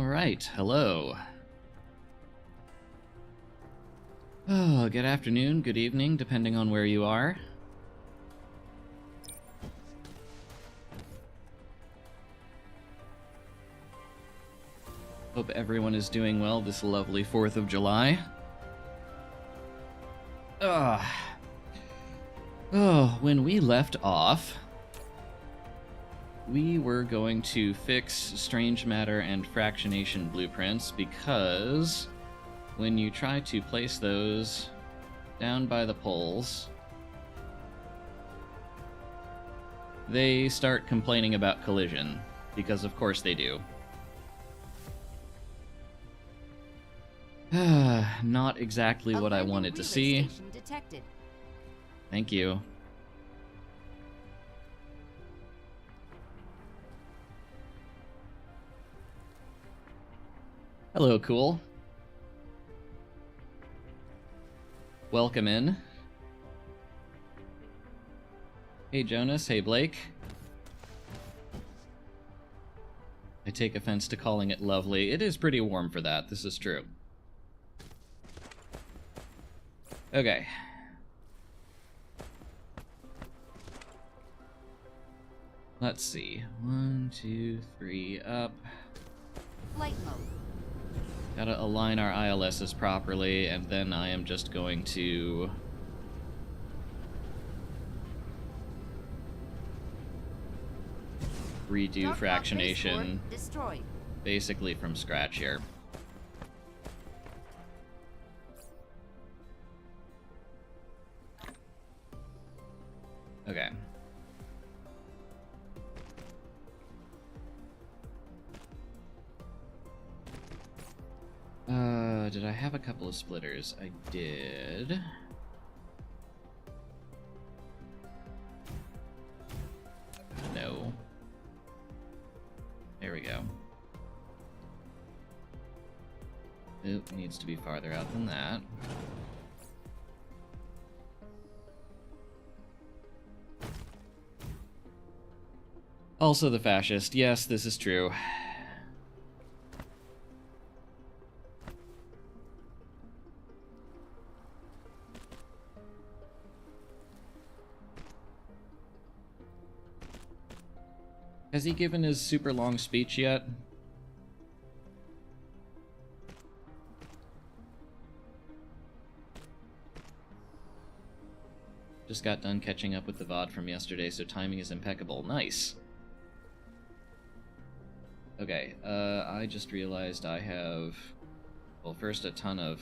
Alright, hello. Oh, good afternoon, good evening, depending on where you are. Hope everyone is doing well this lovely 4th of July. Oh, when we left off, we were going to fix strange matter and fractionation blueprints because when you try to place those down by the poles, they start complaining about collision, because of course they do. Not exactly what I wanted to see. Thank you. Hello, cool. Welcome in. Hey, Jonas. Hey, Blake. I take offense to calling it lovely. It is pretty warm for that. This is true. Okay. Let's see. 1, 2, 3, up. Flight mode. Gotta align our ILSs properly, and then I am just going to redo fractionation basically from scratch here. Okay. Did I have a couple of splitters? I did. No. There we go. Oop, needs to be farther out than that. Also the fascist. Yes, this is true. Has he given his super long speech yet? Just got done catching up with the VOD from yesterday, so timing is impeccable. Nice. Okay, I just realized I have, well, first a ton of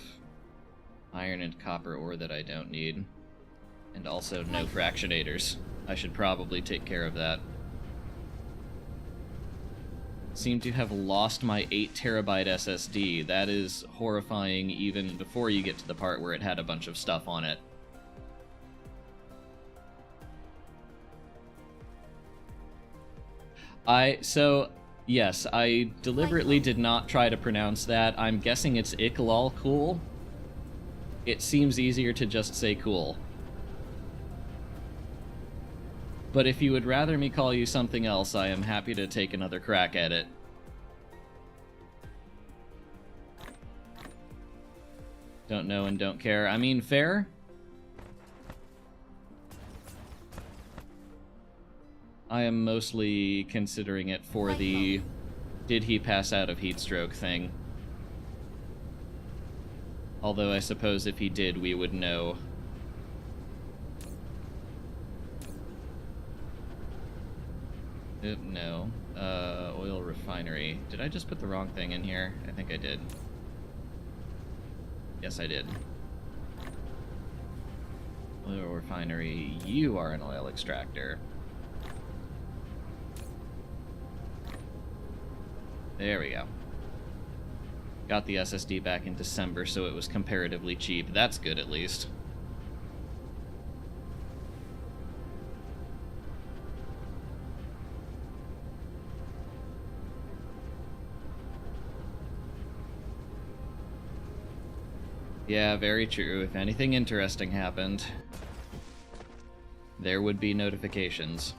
iron and copper ore that I don't need, and also no fractionators. I should probably take care of that. Seem to have lost my 8 terabyte SSD. That is horrifying even before you get to the part where it had a bunch of stuff on it. Yes, I deliberately did not try to pronounce that. I'm guessing it's Iklal cool. It seems easier to just say cool. But if you would rather me call you something else, I am happy to take another crack at it. Don't know and don't care. I mean, fair? I am mostly considering it for the did he pass out of heat stroke thing. Although I suppose if he did, we would know. No. Oil refinery. Did I just put the wrong thing in here? I think I did. Yes, I did. Oil refinery. You are an oil extractor. There we go. Got the SSD back in December, so it was comparatively cheap. That's good, at least. Yeah, very true. If anything interesting happened, there would be notifications.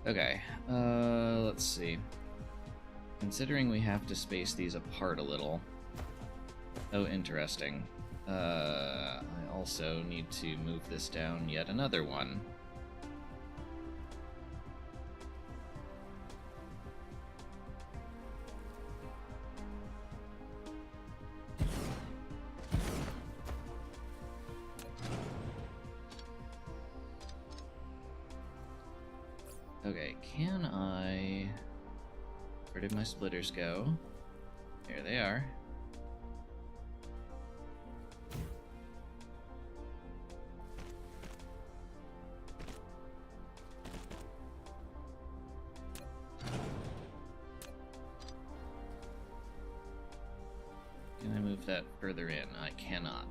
Okay, let's see. Considering we have to space these apart a little. Oh, interesting. I also need to move this down yet another one. Okay, can I... Where did my splitters go? There they are. Can I move that further in? I cannot.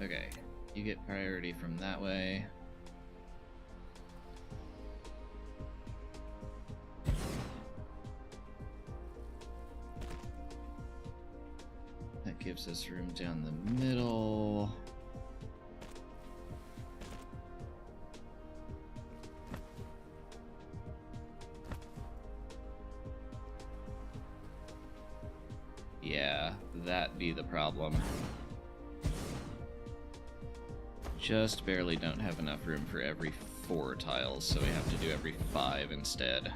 Okay, you get priority from that way. That gives us room down the middle. Yeah, that be the problem. Just barely don't have enough room for every 4 tiles, so we have to do every 5 instead.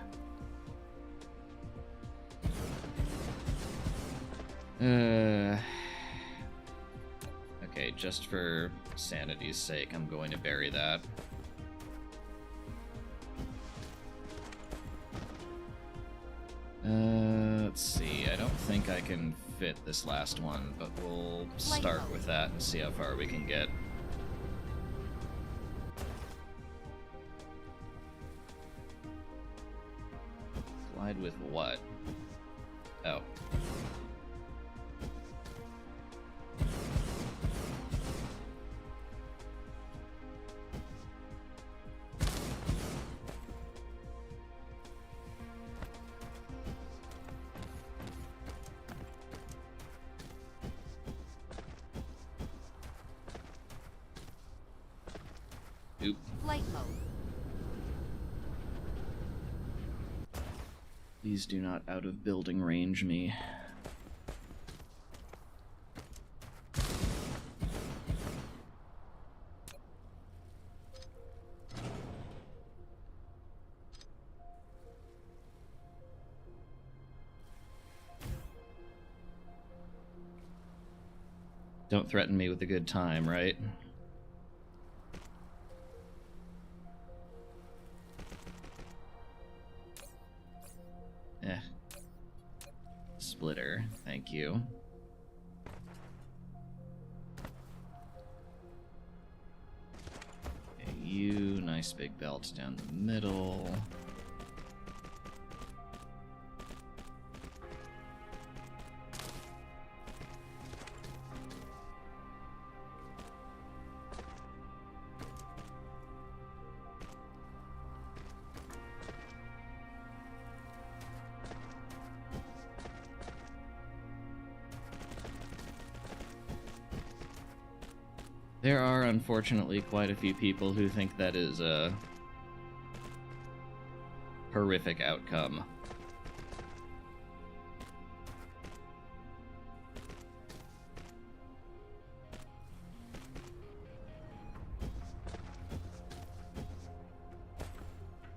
Okay, just for sanity's sake, I'm going to bury that. Let's see, I don't think I can fit this last one, but we'll start with that and see how far we can get. Slide with what? Oh. Oop. Flight mode. Please do not out of building range me. Don't threaten me with a good time, right? Splitter, thank you. Okay, you, nice big belt down the middle. There are, unfortunately, quite a few people who think that is a horrific outcome.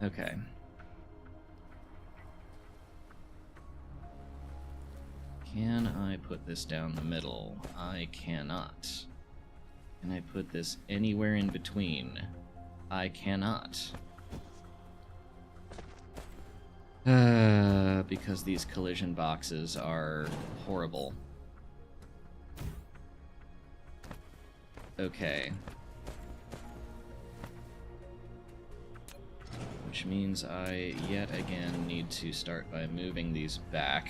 Okay. Can I put this down the middle? I cannot. Can I put this anywhere in between? I cannot. Because these collision boxes are horrible. Okay. Which means I yet again need to start by moving these back.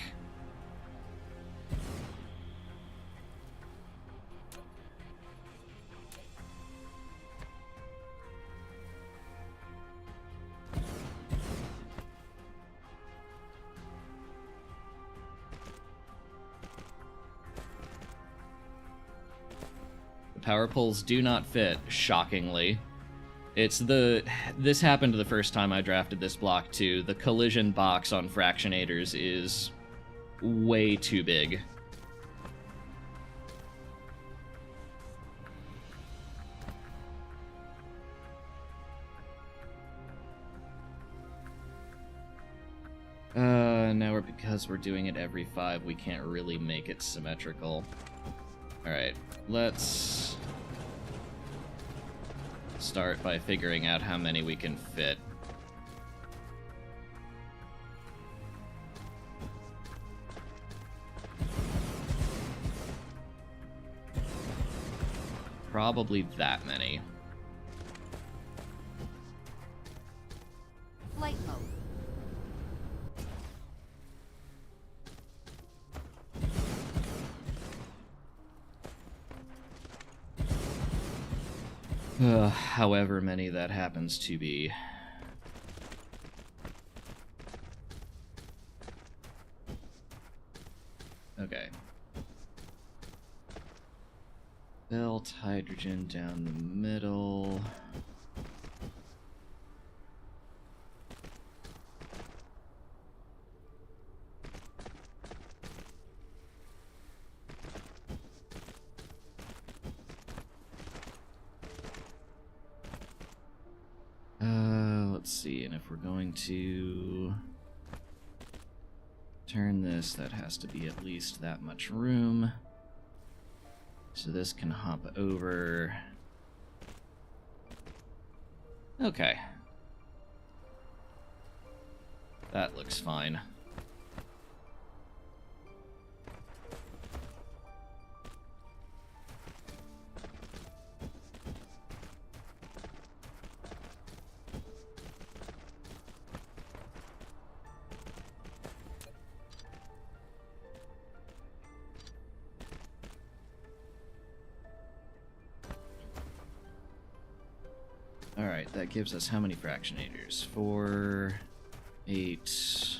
Power poles do not fit, shockingly. This happened the first time I drafted this block too. The collision box on fractionators is way too big. Now because we're doing it every 5, we can't really make it symmetrical. Alright, let's start by figuring out how many we can fit. Probably that many. Flight mode. However many that happens to be. Okay. Belt hydrogen down the middle. Let's see, and if we're going to turn this, that has to be at least that much room. So this can hop over. Okay. That looks fine. Alright, that gives us how many fractionators? 4, 8,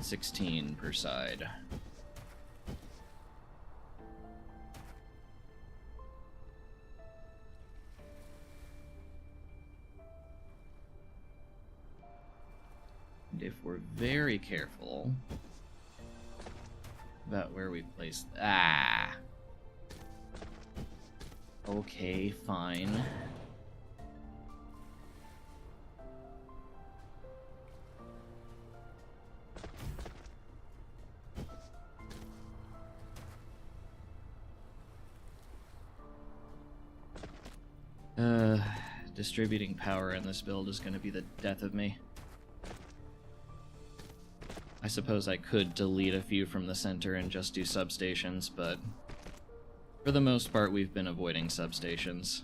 16 per side. And if we're very careful about where we place... Okay, fine. Distributing power in this build is going to be the death of me. I suppose I could delete a few from the center and just do substations, but for the most part we've been avoiding substations.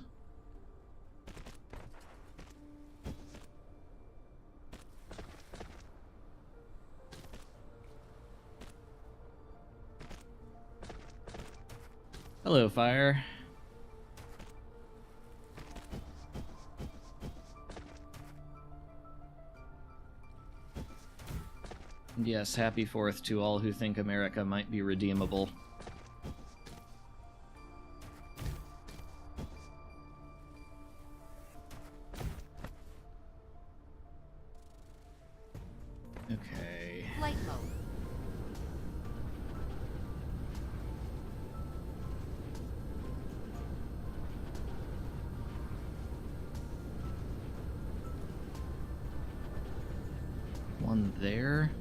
Hello, fire. And yes, happy 4th to all who think America might be redeemable. Okay. Flight mode. One there.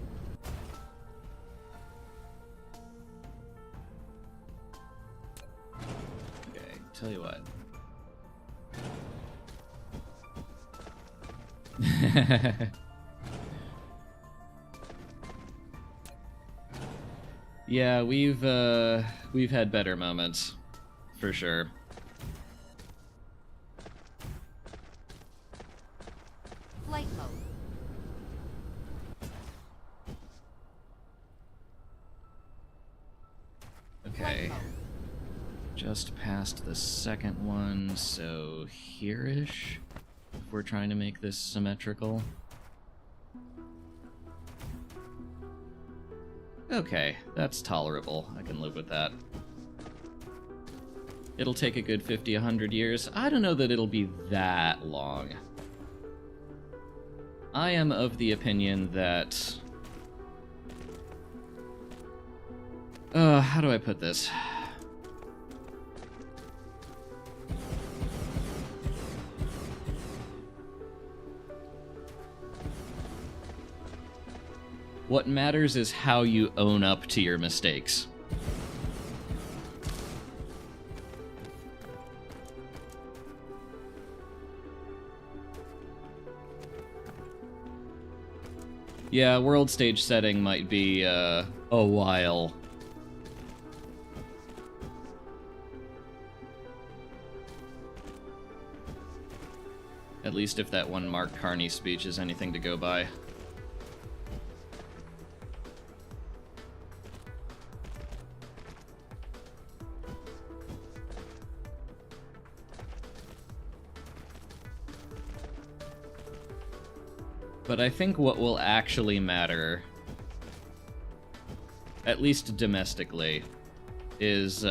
Tell you what. Yeah, we've had better moments, for sure. Flight mode. Okay. Just past the second one, so here-ish, if we're trying to make this symmetrical. Okay, that's tolerable. I can live with that. It'll take a good 50, 100 years. I don't know that it'll be that long. I am of the opinion that... how do I put this? What matters is how you own up to your mistakes. Yeah, world stage setting might be, a while. At least if that one Mark Carney speech is anything to go by. But I think what will actually matter, at least domestically, is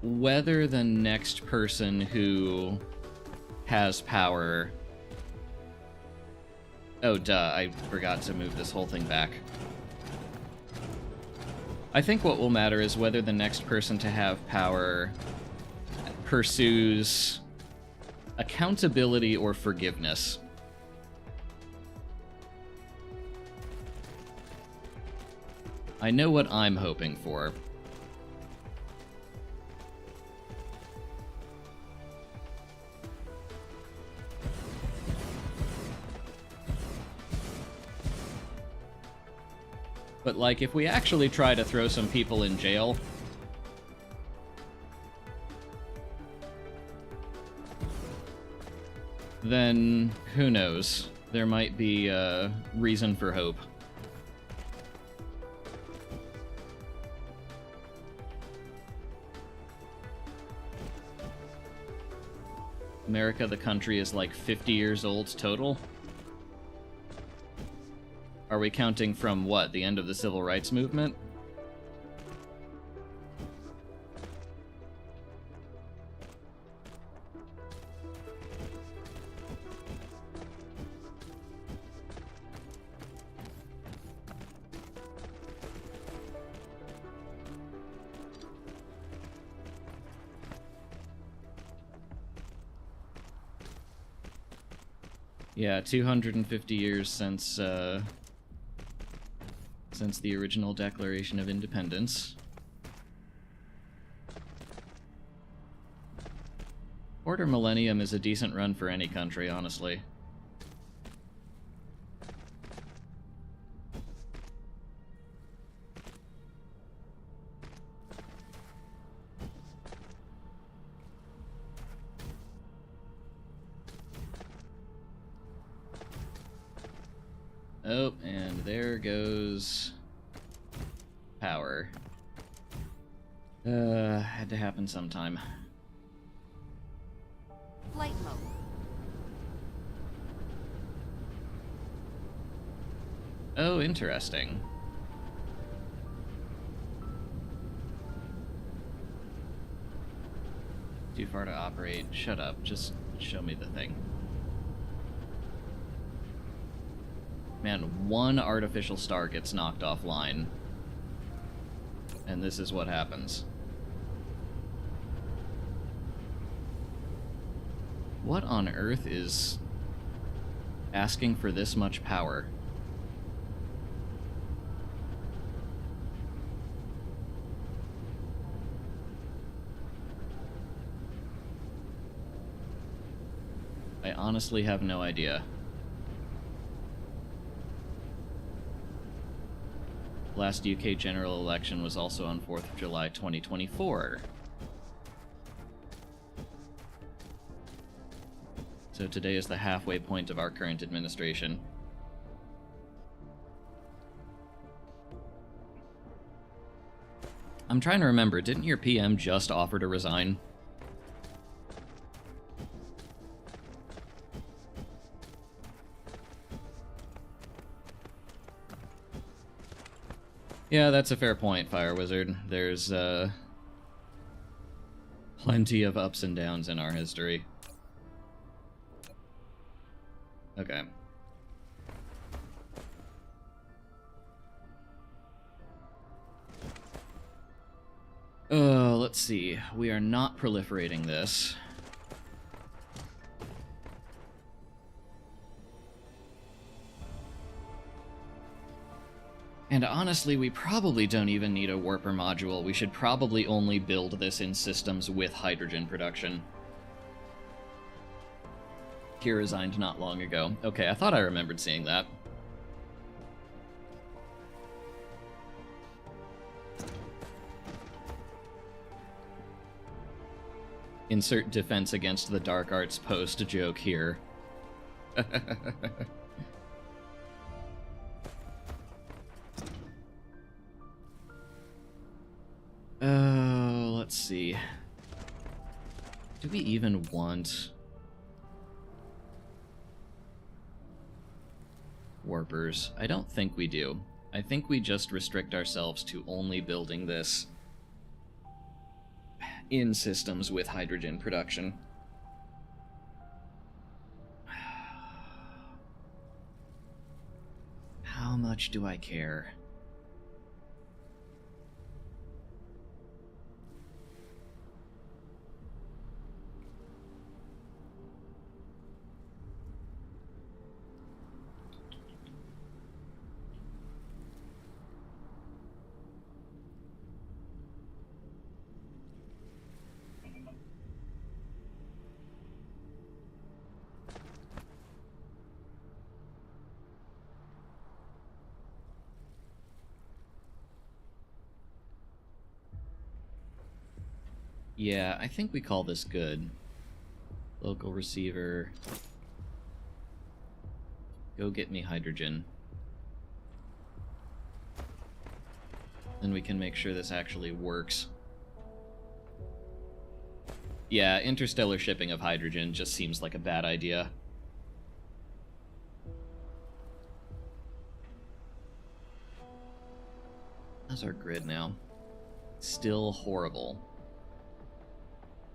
whether the next person who has power... Oh, duh, I forgot to move this whole thing back. I think what will matter is whether the next person to have power pursues accountability or forgiveness. I know what I'm hoping for. But, like, if we actually try to throw some people in jail... then who knows? There might be reason for hope. America, the country, is like 50 years old total? Are we counting from what, the end of the Civil Rights Movement? Yeah, 250 years since the original Declaration of Independence. Quarter millennium is a decent run for any country, honestly. Oh, and there goes power. Had to happen sometime. Flight mode. Oh, interesting. Too far to operate. Shut up. Just show me the thing. Man, one artificial star gets knocked offline. And this is what happens. What on earth is asking for this much power? I honestly have no idea. Last UK general election was also on 4th of July 2024. So today is the halfway point of our current administration. I'm trying to remember, didn't your PM just offer to resign? Yeah, that's a fair point, Fire Wizard. There's, plenty of ups and downs in our history. Okay. Let's see. We are not proliferating this. And honestly, we probably don't even need a warper module. We should probably only build this in systems with hydrogen production. He resigned not long ago. Okay, I thought I remembered seeing that. Insert defense against the dark arts post joke here. Oh, let's see. Do we even want warpers? I don't think we do. I think we just restrict ourselves to only building this in systems with hydrogen production. How much do I care? Yeah, I think we call this good. Local receiver. Go get me hydrogen. Then we can make sure this actually works. Yeah, interstellar shipping of hydrogen just seems like a bad idea. How's our grid now? Still horrible.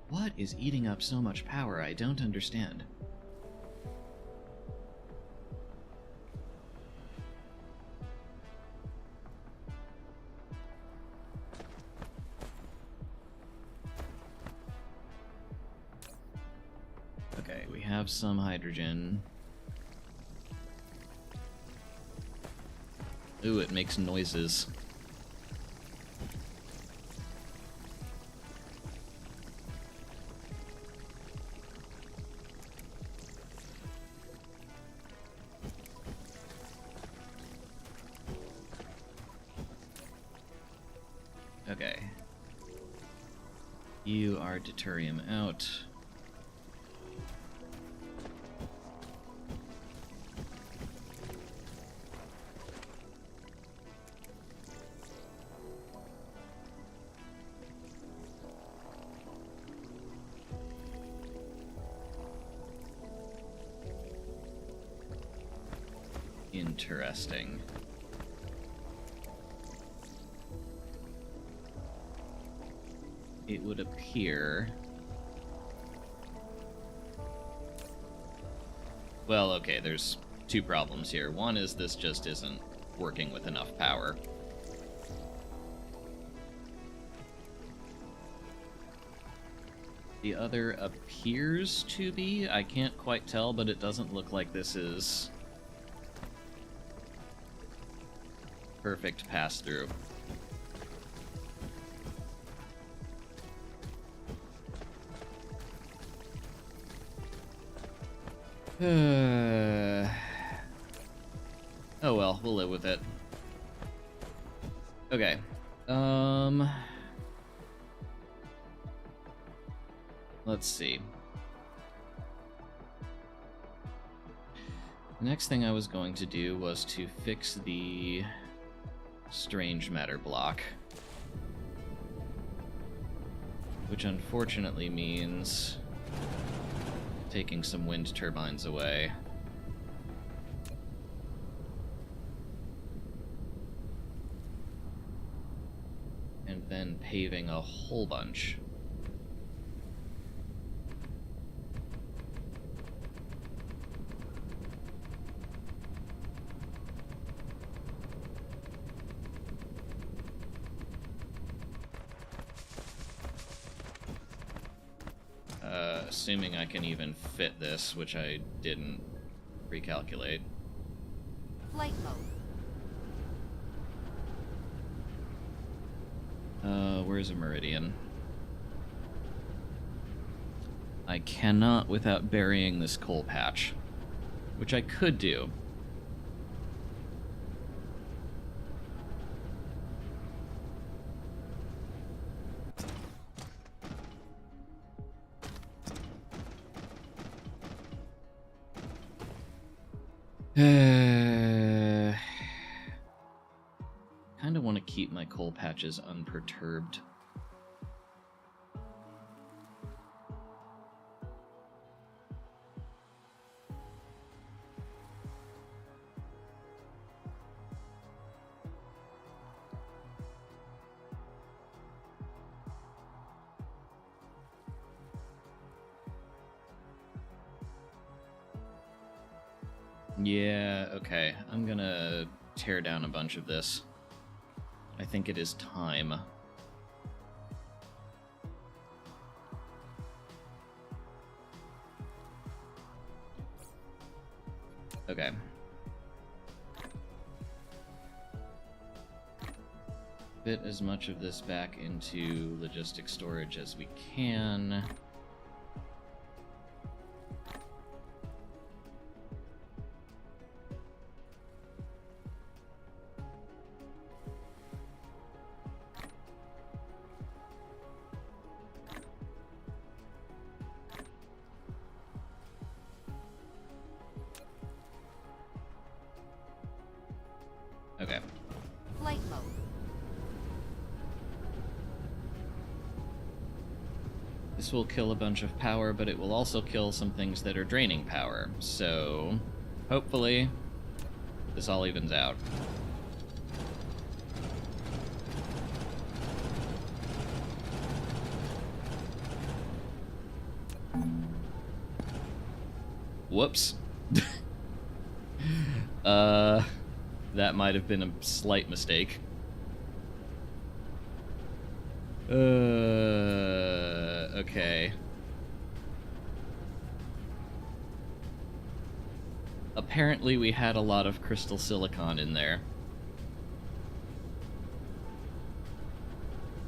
What is eating up so much power? I don't understand. Okay, we have some hydrogen. Ooh, it makes noises. Okay. You are deuterium out. Interesting. It would appear... Well, okay, there's two problems here. One is this just isn't working with enough power. The other appears to be. I can't quite tell, but it doesn't look like this is perfect pass-through. Oh well, we'll live with it. Okay. Let's see. The next thing I was going to do was to fix the strange matter block, which unfortunately means taking some wind turbines away. And then paving a whole bunch. assuming I can even fit this, which I didn't recalculate. Flight mode. Where's a meridian? I cannot without burying this coal patch, which I could do. Kind of want to keep my coal patches unperturbed. Yeah, okay. I'm gonna tear down a bunch of this. I think it is time. Okay. Fit as much of this back into logistic storage as we can. Okay. Flight mode. This will kill a bunch of power, but it will also kill some things that are draining power. So, hopefully, this all evens out. Whoops. That might have been a slight mistake. Okay. Apparently we had a lot of crystal silicon in there.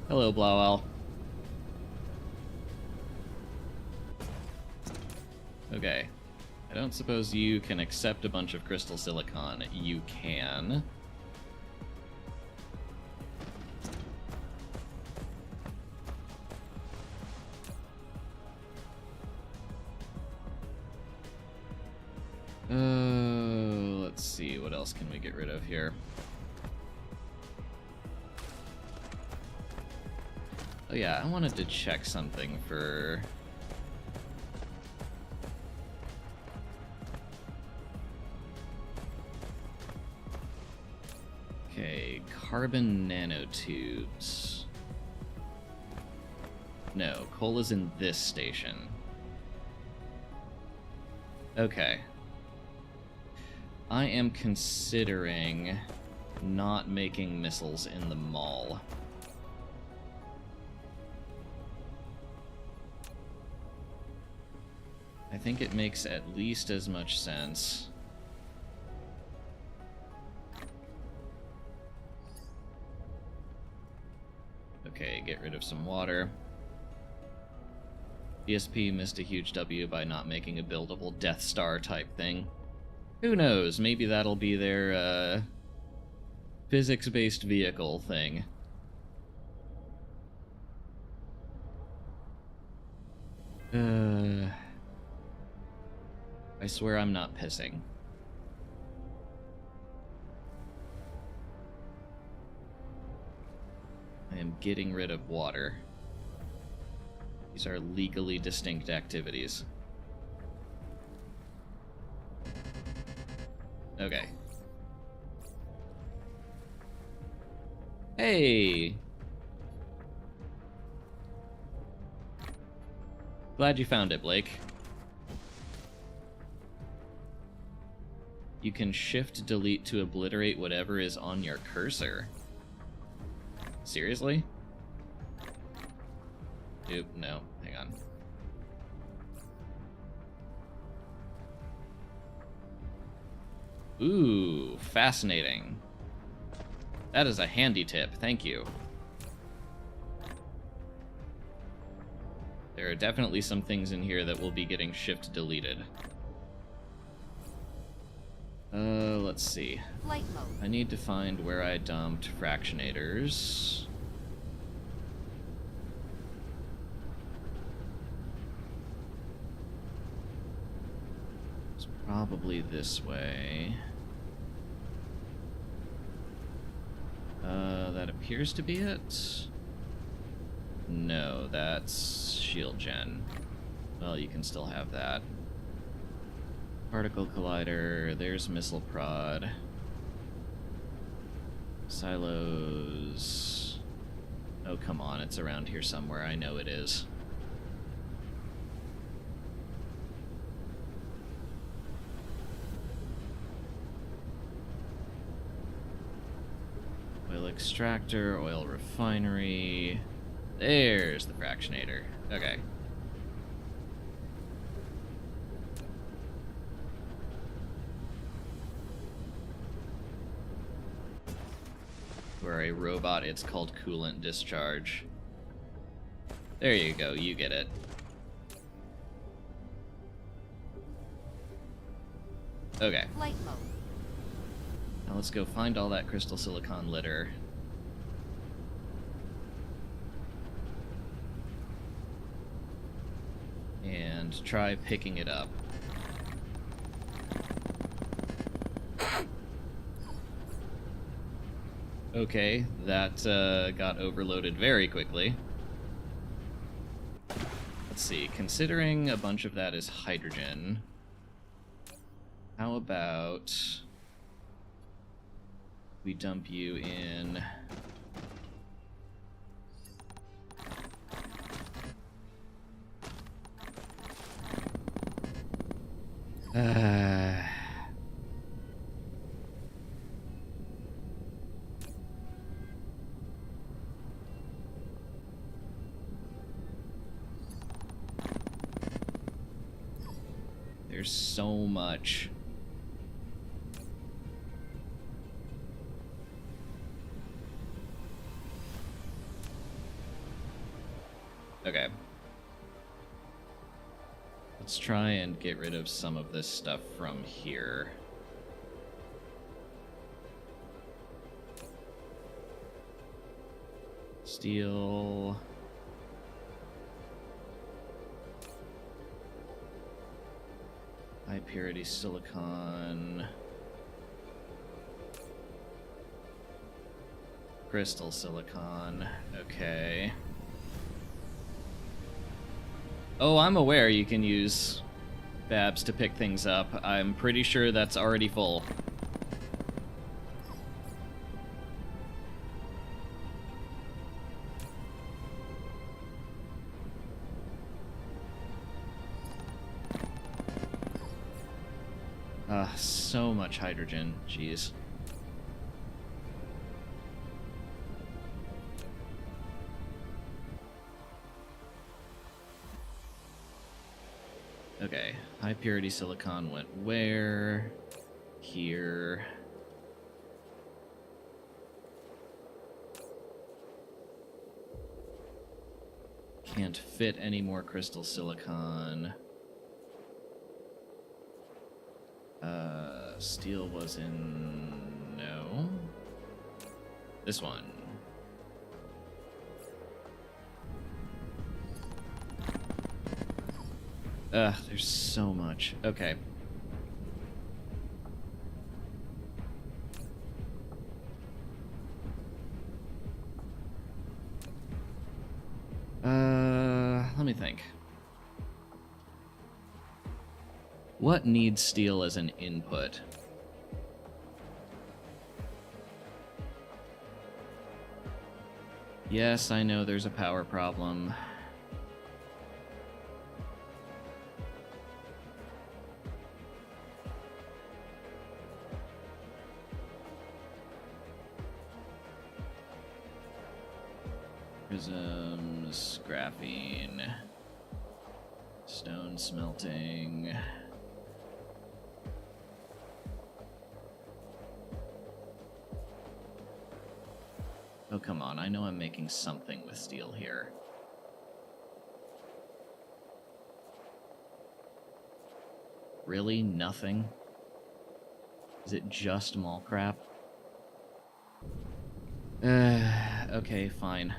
Hello, Blauwell. Okay. I don't suppose you can accept a bunch of crystal silicon. You can. Let's see, what else can we get rid of here? Oh yeah, I wanted to check something for... Okay, carbon nanotubes. No, coal is in this station. Okay. I am considering not making missiles in the mall. I think it makes at least as much sense. Okay, get rid of some water. ESP missed a huge W by not making a buildable Death Star type thing. Who knows? Maybe that'll be their physics-based vehicle thing. I swear I'm not pissing. I am getting rid of water. These are legally distinct activities. Okay. Hey! Glad you found it, Blake. You can shift-delete to obliterate whatever is on your cursor. Seriously? Oop, no. Hang on. Ooh, fascinating. That is a handy tip, thank you. There are definitely some things in here that will be getting shift deleted. Let's see. Flight mode. I need to find where I dumped fractionators. It's probably this way. That appears to be it. No, that's shield gen. Well, you can still have that. Particle collider, there's missile prod. Silos. Oh, come on, it's around here somewhere. I know it is. Oil extractor, oil refinery. There's the fractionator. Okay. For a robot, it's called coolant discharge. There you go, you get it. Okay. Flight mode. Now let's go find all that crystal silicon litter. And try picking it up. Okay, that got overloaded very quickly. Let's see, considering a bunch of that is hydrogen, how about we dump you in... There's so much. Okay. Let's try and get rid of some of this stuff from here. Steel. High purity silicon. Crystal silicon. Okay. Oh, I'm aware you can use Babs to pick things up. I'm pretty sure that's already full. So much hydrogen. Jeez. Okay, high purity silicon went where? Here. Can't fit any more crystal silicon. Steel was in... no. This one. There's so much. Okay. Let me think. What needs steel as an input? Yes, I know there's a power problem. Prisms, graphene, stone smelting. on. I know I'm making something with steel here. Really? Nothing? Is it just mall crap? Okay, fine.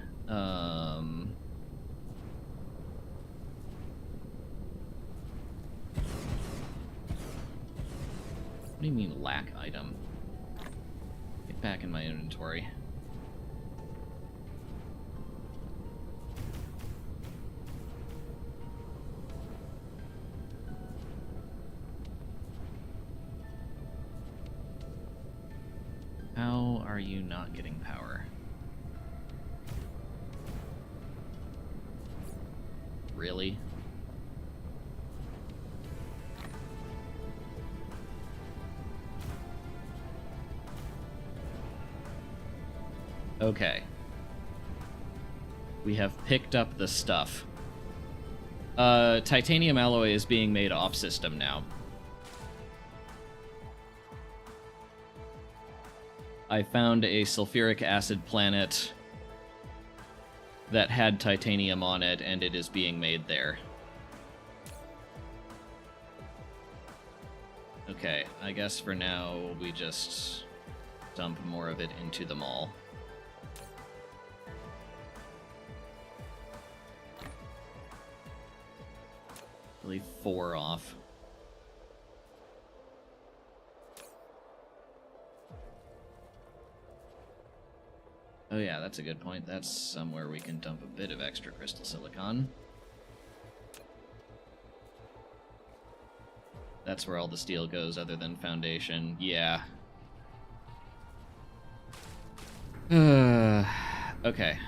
What do you mean lack item? Get back in my inventory. How are you not getting power? Really? Okay. We have picked up the stuff. Titanium alloy is being made off-system now. I found a sulfuric acid planet that had titanium on it, and it is being made there. Okay, I guess for now we just dump more of it into the mall. Leave 4 off. Oh yeah, that's a good point. That's somewhere we can dump a bit of extra crystal silicon. That's where all the steel goes other than foundation. Yeah. Okay.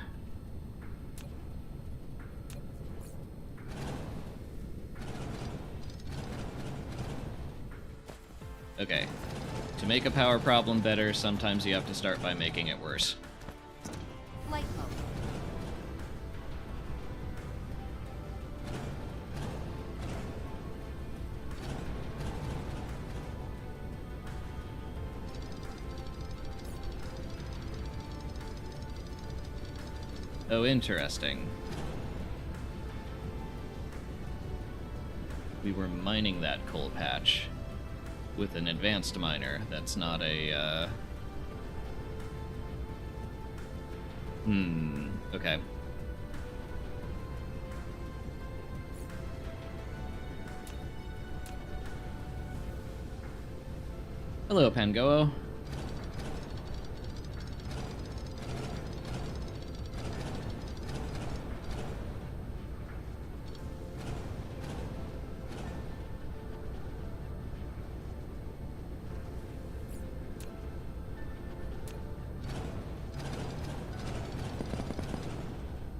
Okay. To make a power problem better, sometimes you have to start by making it worse. Flight mode. Oh, interesting. We were mining that coal patch with an advanced miner. That's not a, okay. Hello, Pangoo.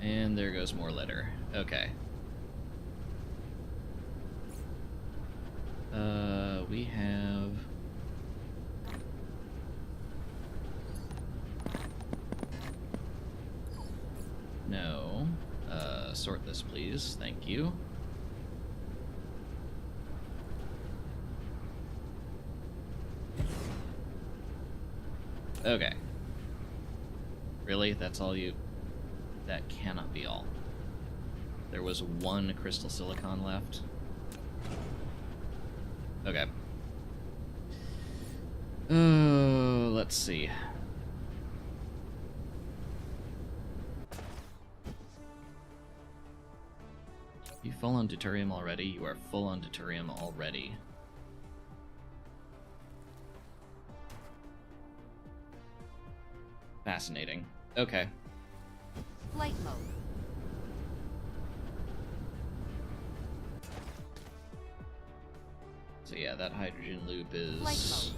And there goes more litter. Okay. We have... No. Sort this, please. Thank you. Okay. Really? That's all you... That cannot be all. There was 1 crystal silicon left. Okay. Let's see. You full on deuterium already? You are full on deuterium already. Fascinating. Okay. Flight mode. So yeah, that hydrogen loop Flight is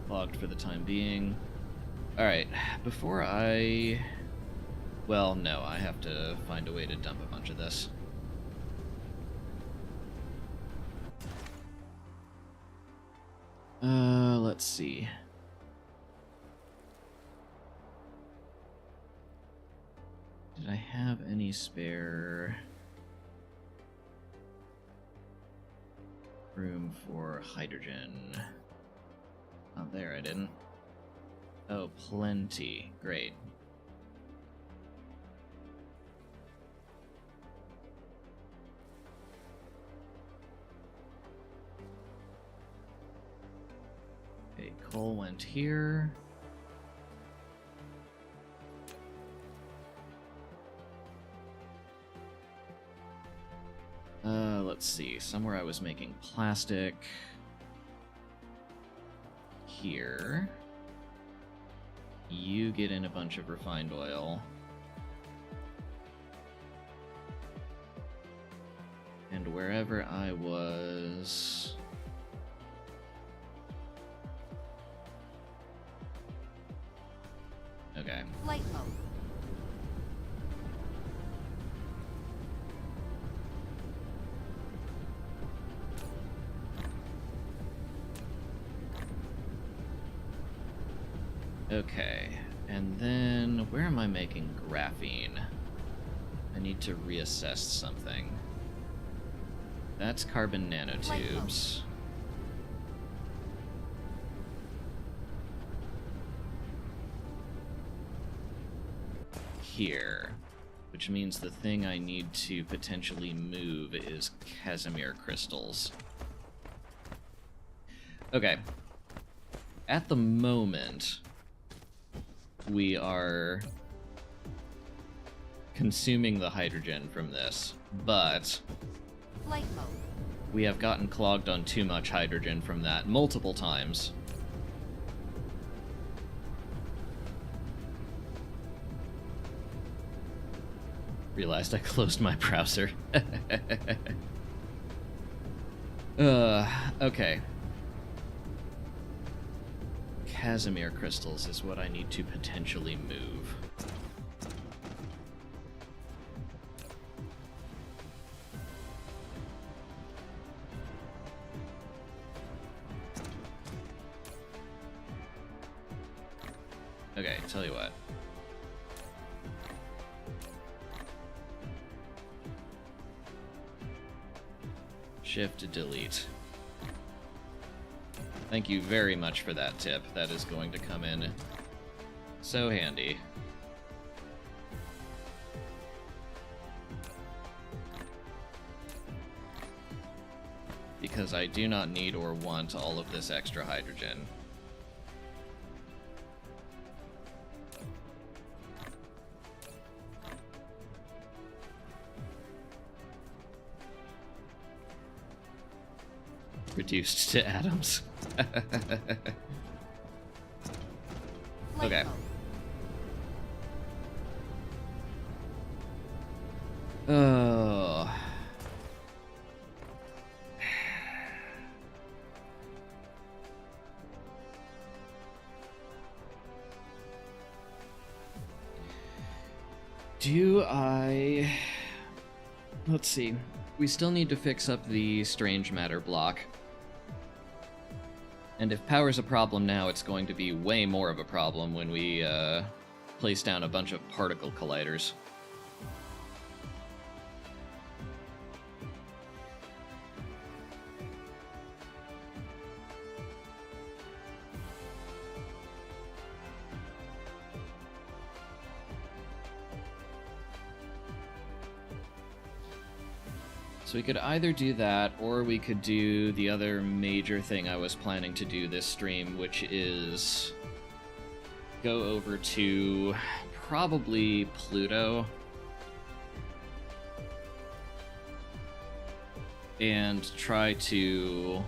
mode. logged for the time being. Alright, before I... Well, no, I have to find a way to dump a bunch of this. Let's see. Did I have any spare room for hydrogen? Not there, I didn't. Oh, plenty. Great. Coal went here. Let's see. Somewhere I was making plastic. Here. You get in a bunch of refined oil. And wherever I was... Okay. Flight mode. Okay, and then where am I making graphene? I need to reassess something. That's carbon nanotubes. Here, which means the thing I need to potentially move is Casimir crystals. Okay. At the moment, we are consuming the hydrogen from this, but Flight mode. we have gotten clogged on too much hydrogen from that multiple times. Realized I closed my browser. Okay. Casimir crystals is what I need to potentially move. Okay, tell you what. Shift delete. Thank you very much for that tip. That is going to come in so handy. Because I do not need or want all of this extra hydrogen. Reduced to atoms. Okay. Oh. Do I... Let's see. We still need to fix up the strange matter block. And if power's a problem now, it's going to be way more of a problem when we place down a bunch of particle colliders. So we could either do that, or we could do the other major thing I was planning to do this stream, which is go over to probably Pluto and try to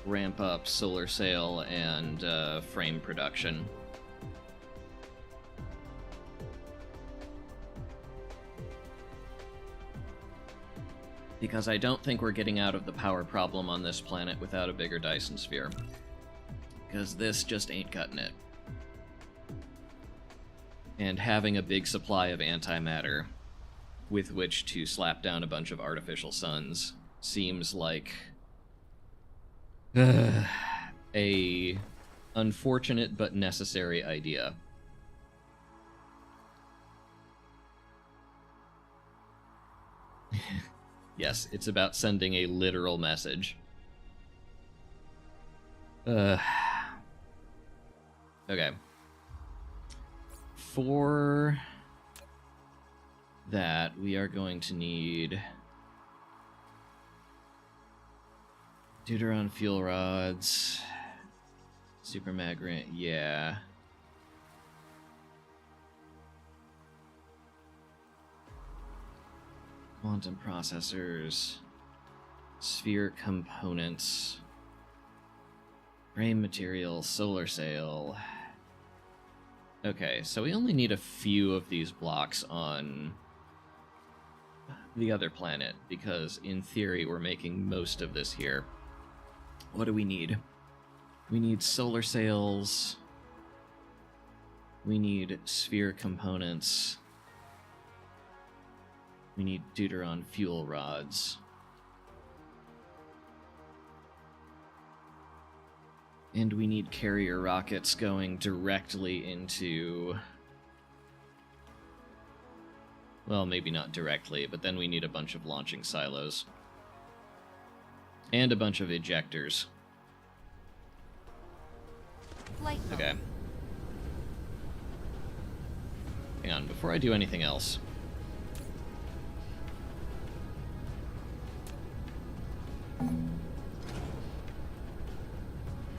ramp up solar sail and frame production. Because I don't think we're getting out of the power problem on this planet without a bigger Dyson sphere. Because this just ain't cutting it. And having a big supply of antimatter with which to slap down a bunch of artificial suns seems like a unfortunate but necessary idea. Yes, it's about sending a literal message. Okay. For that, we are going to need Deuteron fuel rods. Super mag ramp, yeah. Quantum processors, sphere components, frame material, solar sail. Okay, so we only need a few of these blocks on the other planet, because in theory we're making most of this here. What do we need? We need solar sails. We need sphere components. We need deuteron fuel rods. And we need carrier rockets going directly into... Well, maybe not directly, but then we need a bunch of launching silos. And a bunch of ejectors. Flight mode. Okay. Hang on, before I do anything else...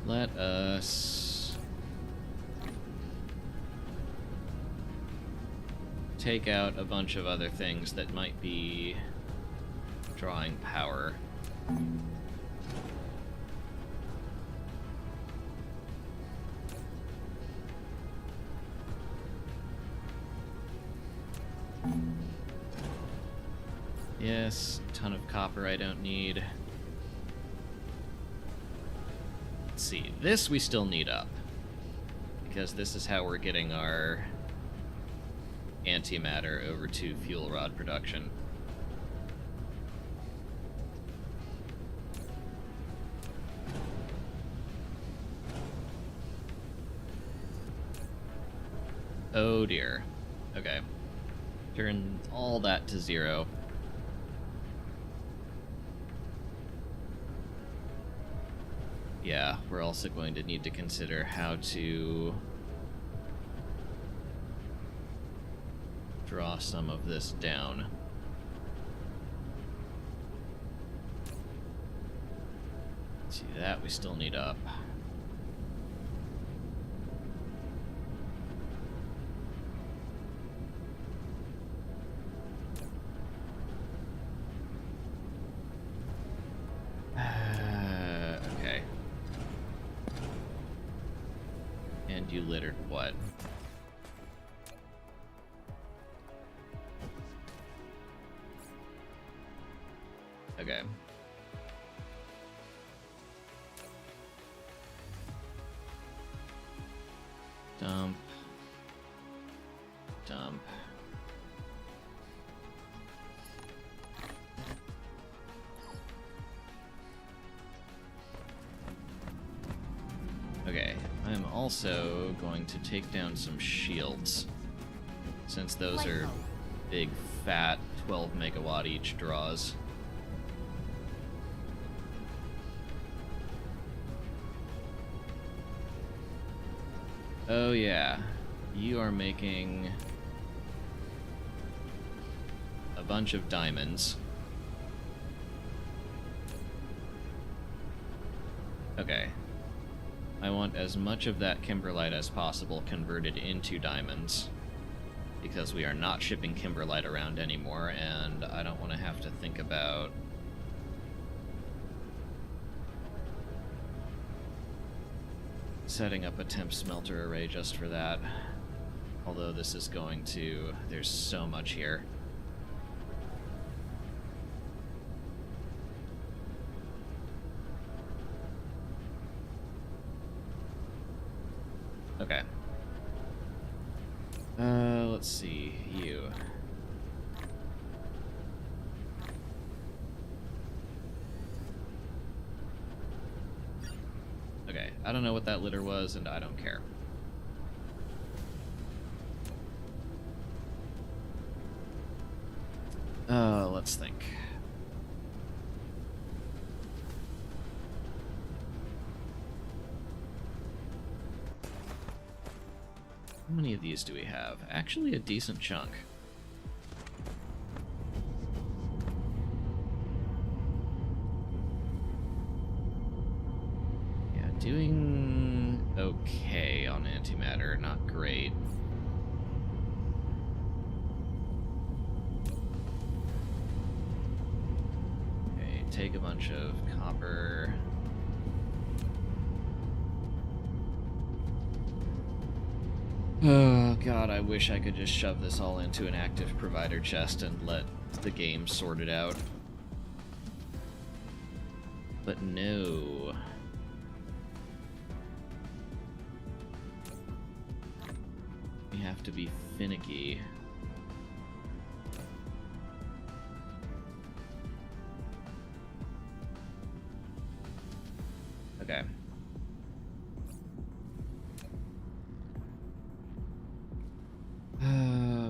Let us take out a bunch of other things that might be drawing power. Yes, ton of copper I don't need. Let's see, this we still need up, because this is how we're getting our antimatter over to fuel rod production. Oh dear. Okay. Turn all that to 0. Yeah, we're also going to need to consider how to draw some of this down. See, that we still need up. Okay. And you littered what? Okay. Dump. Dump. Okay, I'm also going to take down some shields, since those Flight are mode. big, fat, 12 megawatt each draws. Oh yeah, you are making a bunch of diamonds. Okay. I want as much of that kimberlite as possible converted into diamonds, because we are not shipping kimberlite around anymore, and I don't want to have to think about setting up a temp smelter array just for that. Although this is going to... there's so much here. Okay. Let's see, you. Okay, I don't know what that litter was, and I don't care. Let's think. How many of these do we have? Actually, a decent chunk. Yeah, doing take a bunch of copper. Oh god, I wish I could just shove this all into an active provider chest and let the game sort it out. But no. We have to be finicky. Okay.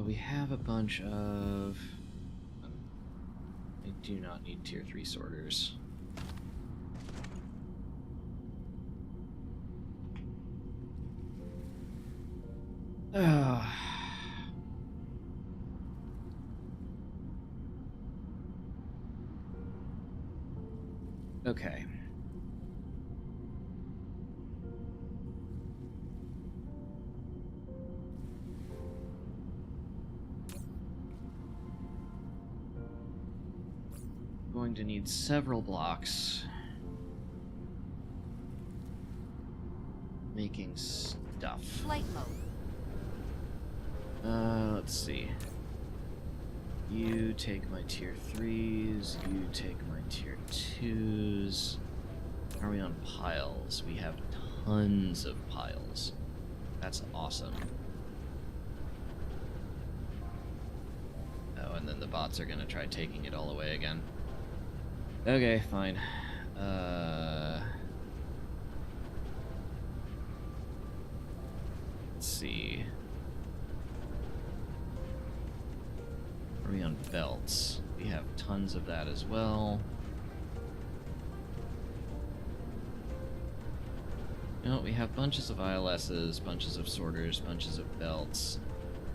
We have a bunch of... I do not need tier 3 sorters. Okay. Going to need several blocks. Making stuff. Flight mode. Let's see. You take my tier 3s, you take my tier 2s. How are we on piles? We have tons of piles. That's awesome. Oh, and then the bots are gonna try taking it all away again. Okay, fine. Let's see. Are we on belts? We have tons of that as well. No, we have bunches of ILSs, bunches of sorters, bunches of belts.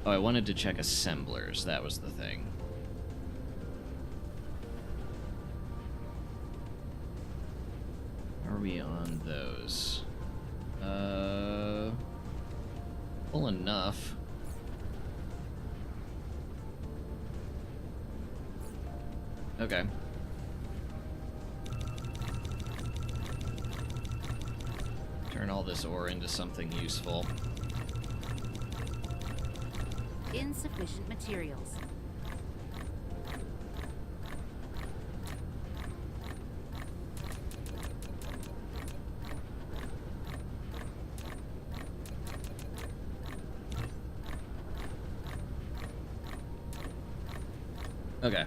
Oh, I wanted to check assemblers. That was the thing. Are we on those? Full enough. Okay. Turn all this ore into something useful. Insufficient materials. Okay.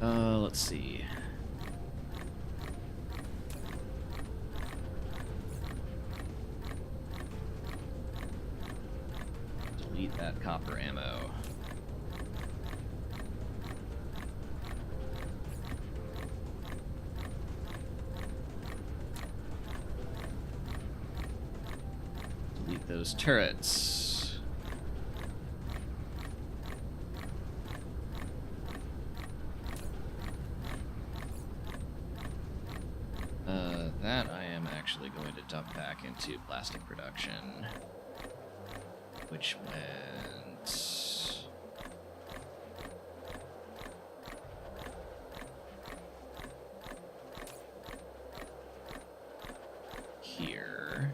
Let's see. Delete that copper ammo. Delete those turrets. That I am actually going to dump back into plastic production, which went here.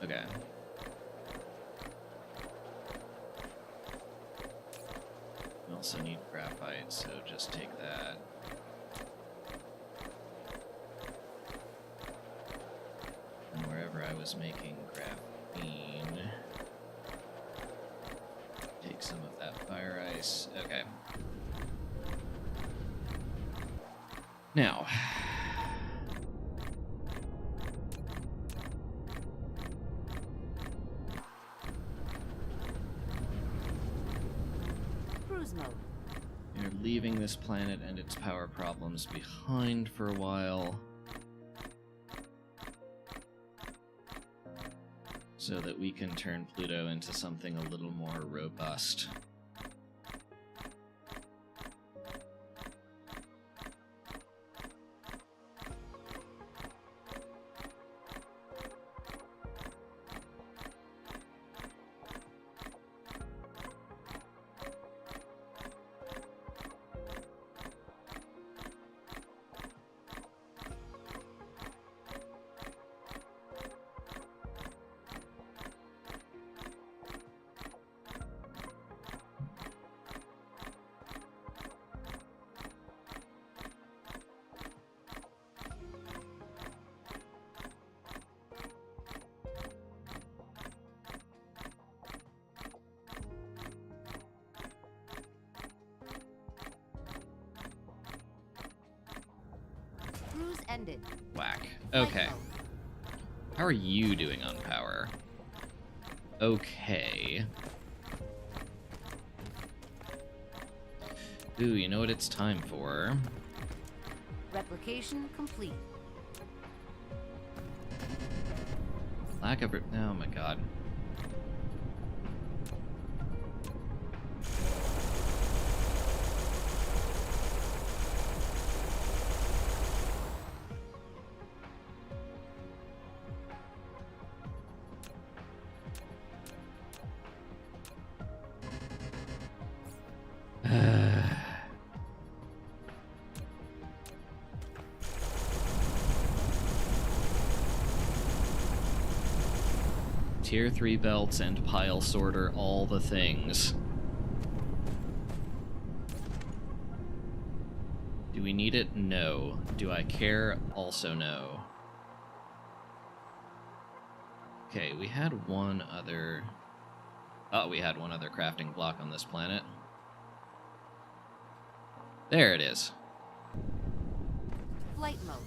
Okay. We also need graphite, so just take that. And wherever I was making graphene, take some of that fire ice. Okay. Now, Mode. you're leaving this planet and its power problems behind for a while, so that we can turn Pluto into something a little more robust. ended. Whack. Flight Okay. mode. How are you doing on power? Okay. Ooh, you know what it's time for? Replication complete. Lack of... Oh my god. Tier 3 belts and pile sorter, all the things. Do we need it? No. Do I care? Also no. Okay, we had one other... Oh, we had one other crafting block on this planet. There it is. Flight mode.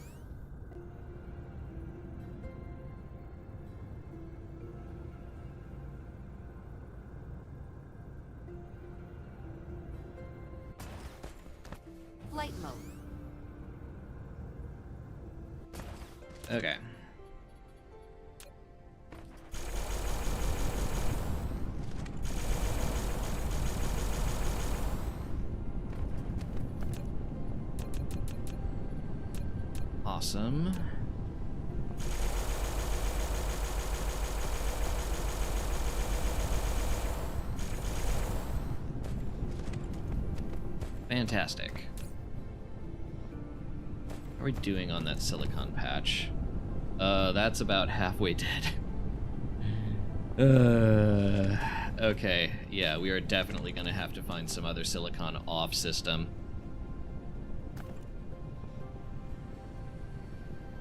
Flight mode. Okay. Awesome. Fantastic. How are we doing on that silicon patch? That's about halfway dead. Okay, yeah, we are definitely gonna have to find some other silicon off system.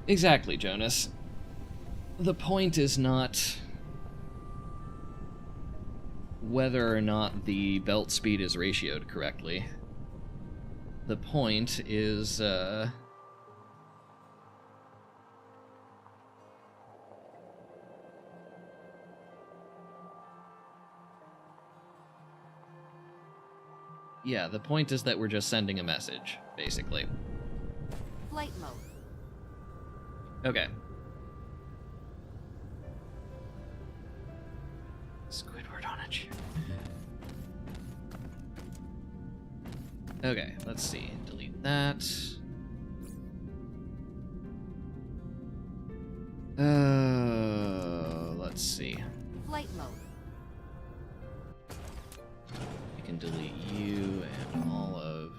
Exactly, Jonas. The point is not whether or not the belt speed is ratioed correctly. The point is, yeah, the point is that we're just sending a message, basically. Flight mode. Okay. Squidward on a chair. Okay, let's see. Delete that. Let's see. Flight mode. We can delete you and all of...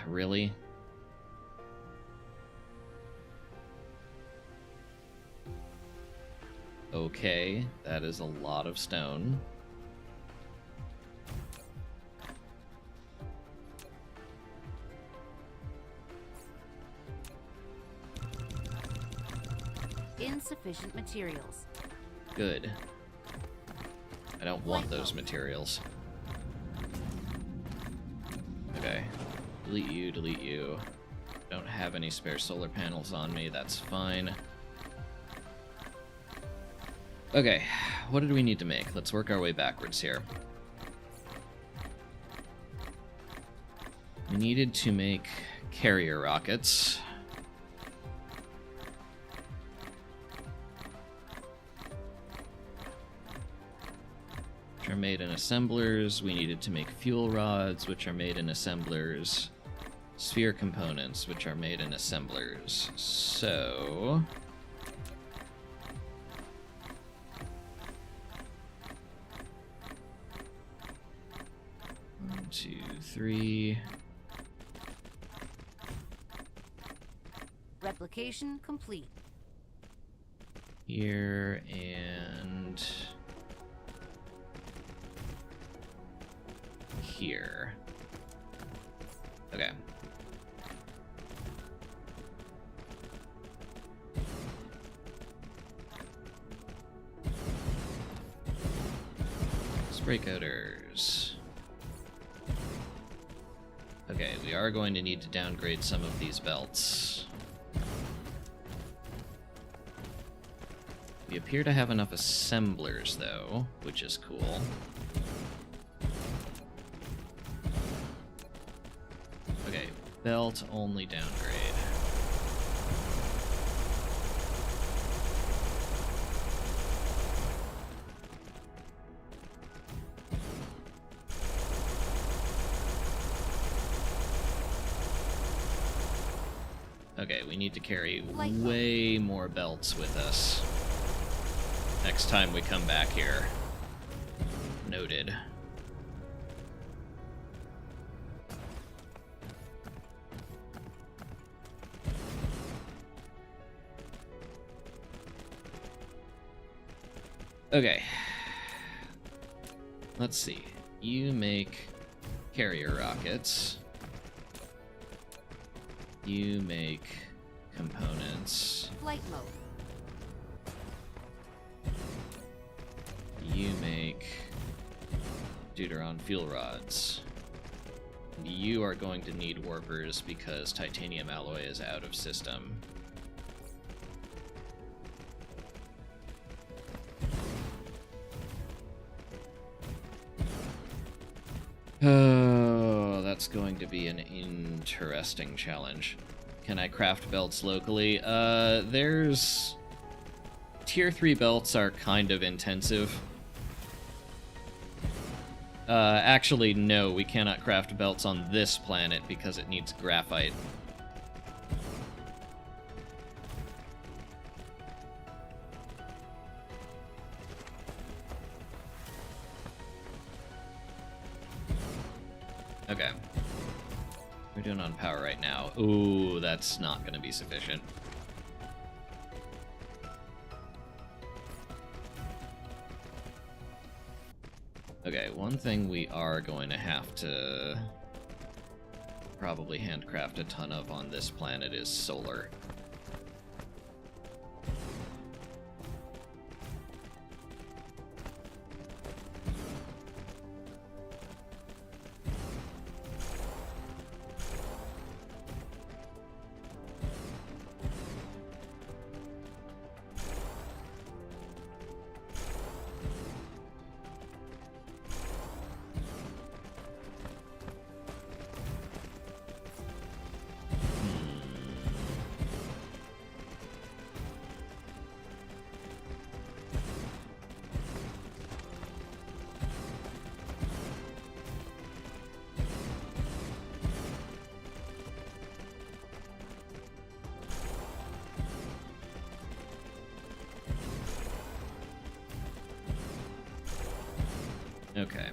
Really? Okay, that is a lot of stone. Insufficient materials. Good. I don't want those materials. Okay. Delete you, delete you. Don't have any spare solar panels on me, that's fine. Okay, what did we need to make? Let's work our way backwards here. We needed to make carrier rockets. Which are made in assemblers. We needed to make fuel rods, which are made in assemblers. Sphere components, which are made in assemblers. So... 1, 2, 3. Replication complete. Here and here. Okay. Spray coaters. Okay, we are going to need to downgrade some of these belts. We appear to have enough assemblers, though, which is cool. Okay, belt only downgrade. Okay, we need to carry way more belts with us next time we come back here. Noted. Okay. Let's see. You make carrier rockets. You make components. Flight mode. You make Deuteron fuel rods. You are going to need warpers because titanium alloy is out of system. Oh, that's going to be an interesting challenge. Can I craft belts locally? There's... Tier 3 belts are kind of intensive. Actually, no, we cannot craft belts on this planet because it needs graphite. Okay. We're doing on power right now. Ooh, that's not going to be sufficient. Okay, one thing we are going to have to probably handcraft a ton of on this planet is solar. Okay.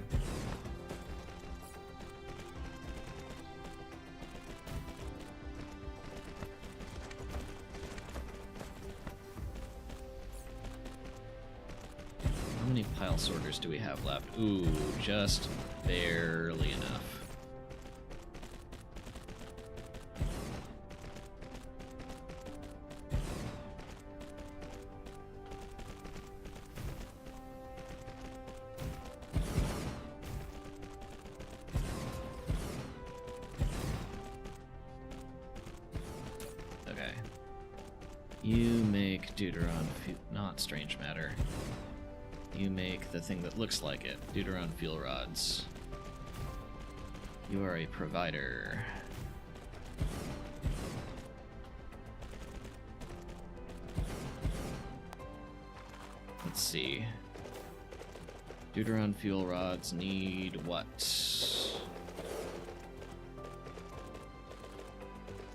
How many pile sorters do we have left? Ooh, just barely enough. Okay. You make Deuteron, not strange matter. You make the thing that looks like it, Deuteron fuel rods. You are a provider. Let's see. Deuteron fuel rods need what?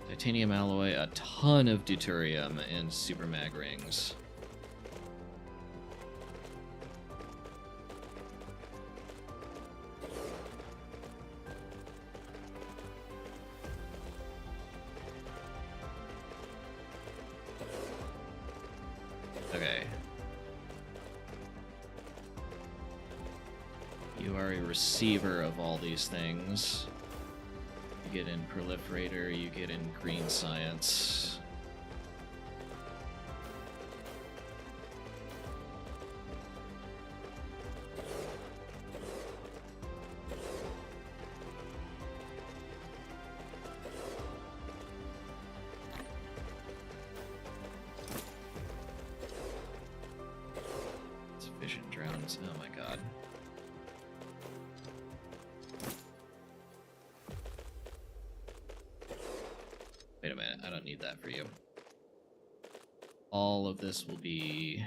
Titanium alloy, a ton of deuterium, and super mag rings. Okay. You are a receiver of all these things. You get in proliferator, you get in green science. times. Oh my god. Wait a minute, I don't need that for you. All of this will be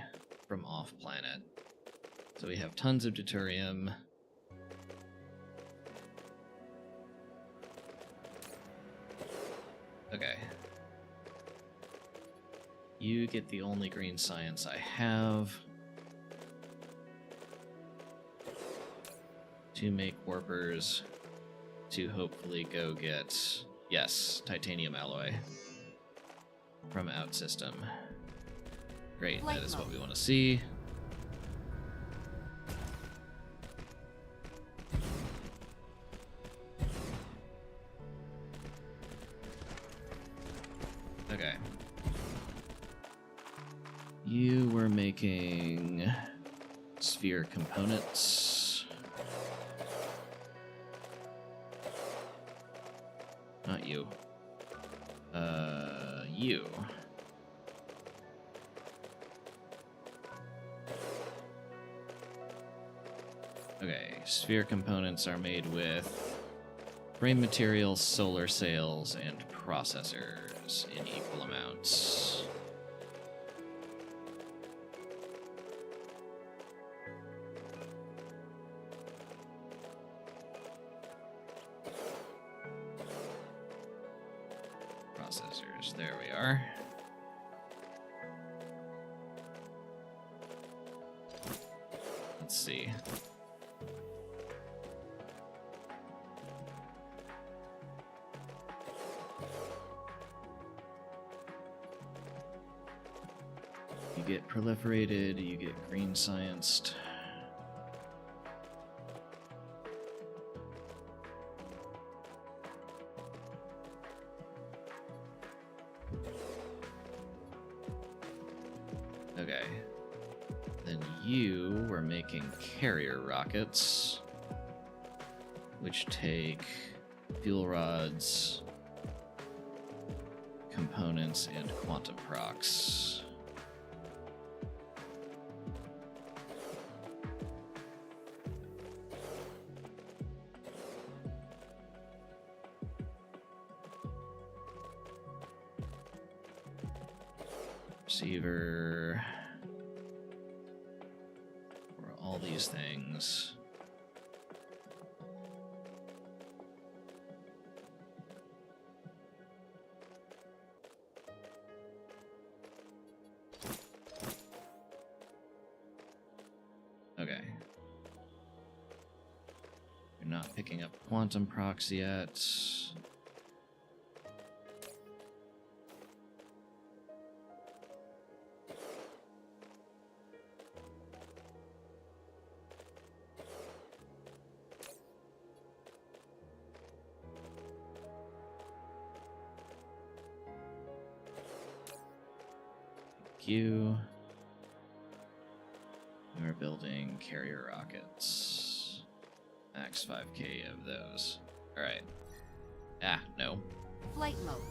from off-planet. So we have tons of deuterium. Okay. You get the only green science I have. To make warpers. To hopefully go get, yes, titanium alloy from Outsystem. Great, that is what we want to see. Okay. You were making sphere components. Not you. You. Okay, sphere components are made with frame materials, solar sails, and processors in equal amounts. Processors, there we are. Let's see. You get proliferated, you get green scienced. Okay. Then you were making carrier rockets, which take fuel rods, components, and quantum procs. Receiver for all these things. Okay. You're not picking up quantum procs yet. You are building carrier rockets. Max 5k of those. Alright. Ah, no. Flight mode.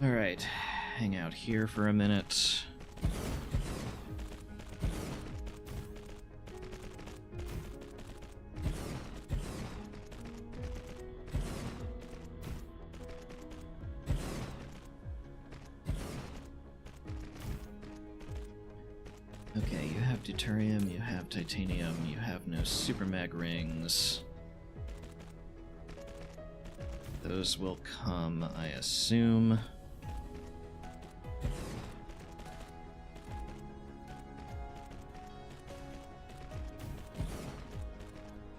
Alright. Hang out here for a minute. Okay, you have deuterium, you have titanium, you have no super mag rings. Those will come, I assume.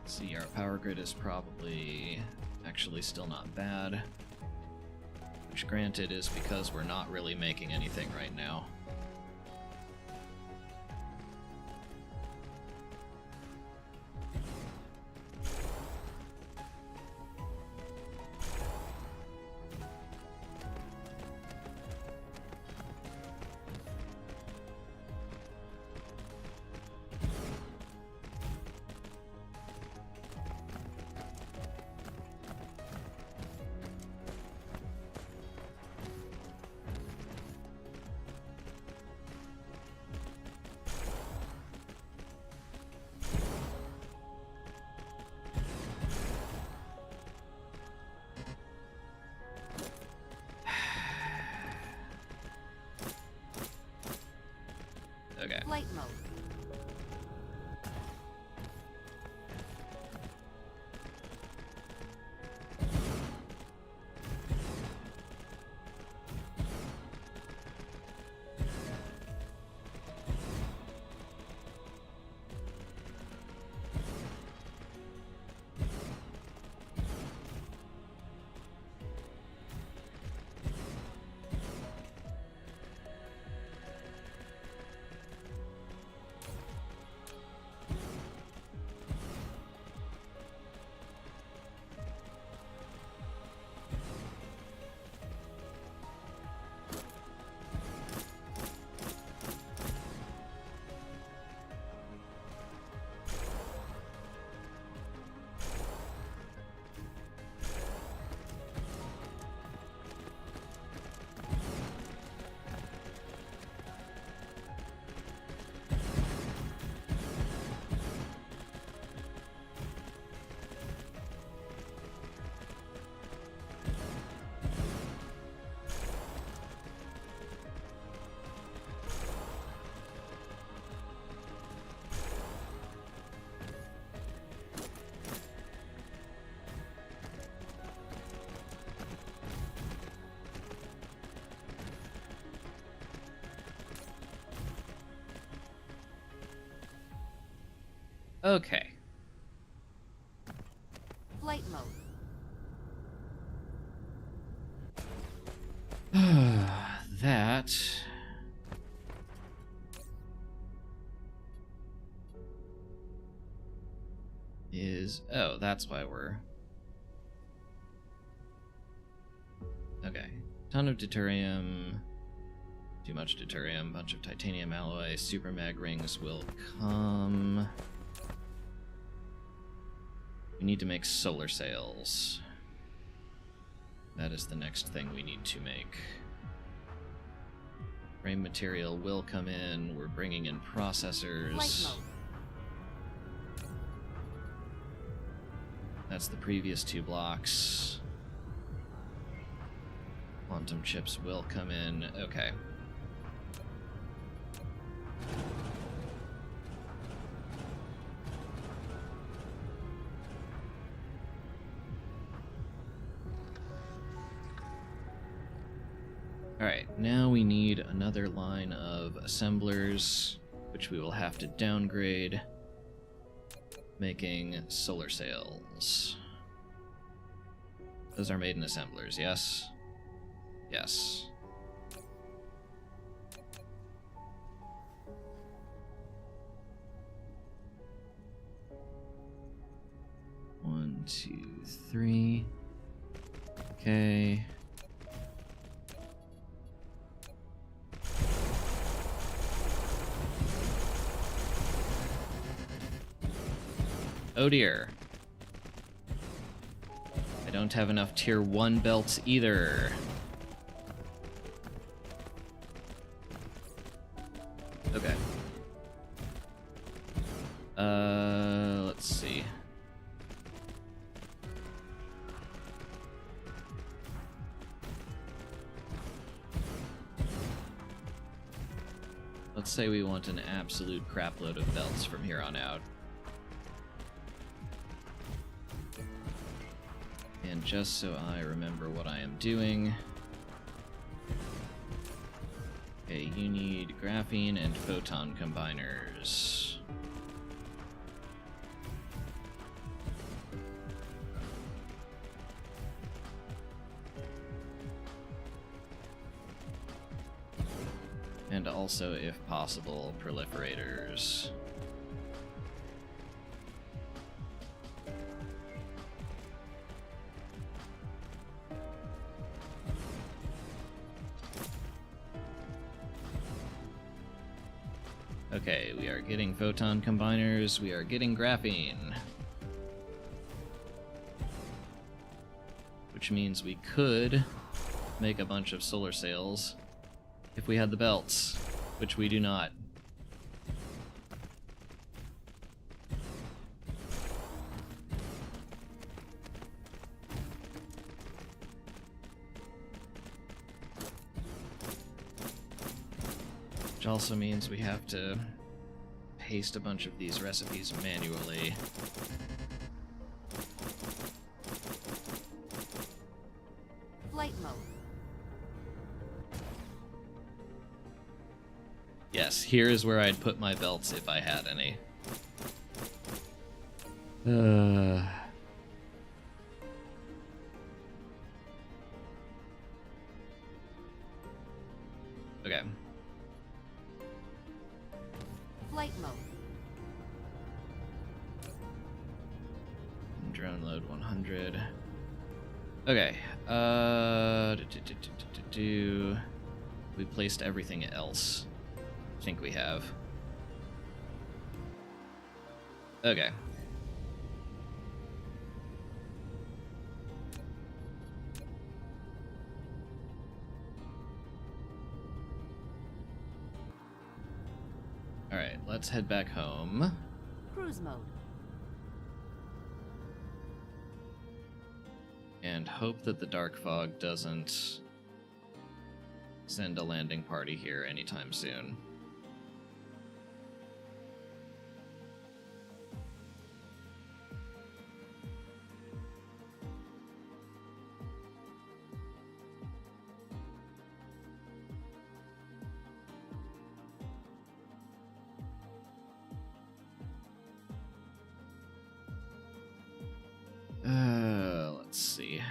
See, our power grid is probably actually still not bad. Which, granted, is because we're not really making anything right now. Flight mode. Okay. Flight mode. That is... Oh, that's why we're... Okay. Ton of deuterium. Too much deuterium. Bunch of titanium alloy. Super mag rings will come. We need to make solar sails. That is the next thing we need to make. Frame material will come in. We're bringing in processors. Flight mode. That's the previous 2 blocks. Quantum chips will come in. Okay. Alright, now we need another line of assemblers, which we will have to downgrade, making solar sails. Those are made in assemblers, yes? Yes. One, 2, 3. Okay. Oh dear. I don't have enough tier 1 belts either. Okay. Let's see. Let's say we want an absolute crapload of belts from here on out. And just so I remember what I am doing... Okay, you need graphene and photon combiners. And also, if possible, proliferators. Okay, we are getting photon combiners, we are getting graphene. Which means we could make a bunch of solar sails if we had the belts, which we do not. Which also means we have to paste a bunch of these recipes manually. Flight mode. Yes, here is where I'd put my belts if I had any. Okay. Flight mode. Drone load 100. Okay. We placed everything else. I think we have. Okay. Alright, let's head back home. Cruise mode. And hope that the dark fog doesn't send a landing party here anytime soon. Let's see.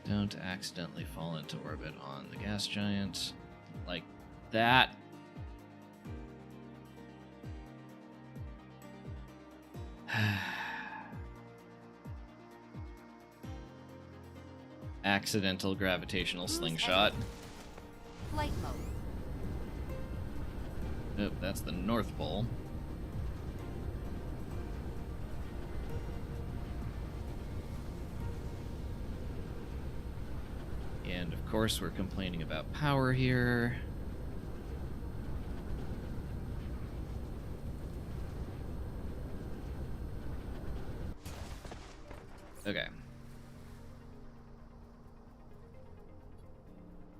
Don't accidentally fall into orbit on the gas giant like that. Accidental gravitational slingshot. Flight mode. Nope, that's the North Pole. And of course, we're complaining about power here. Okay.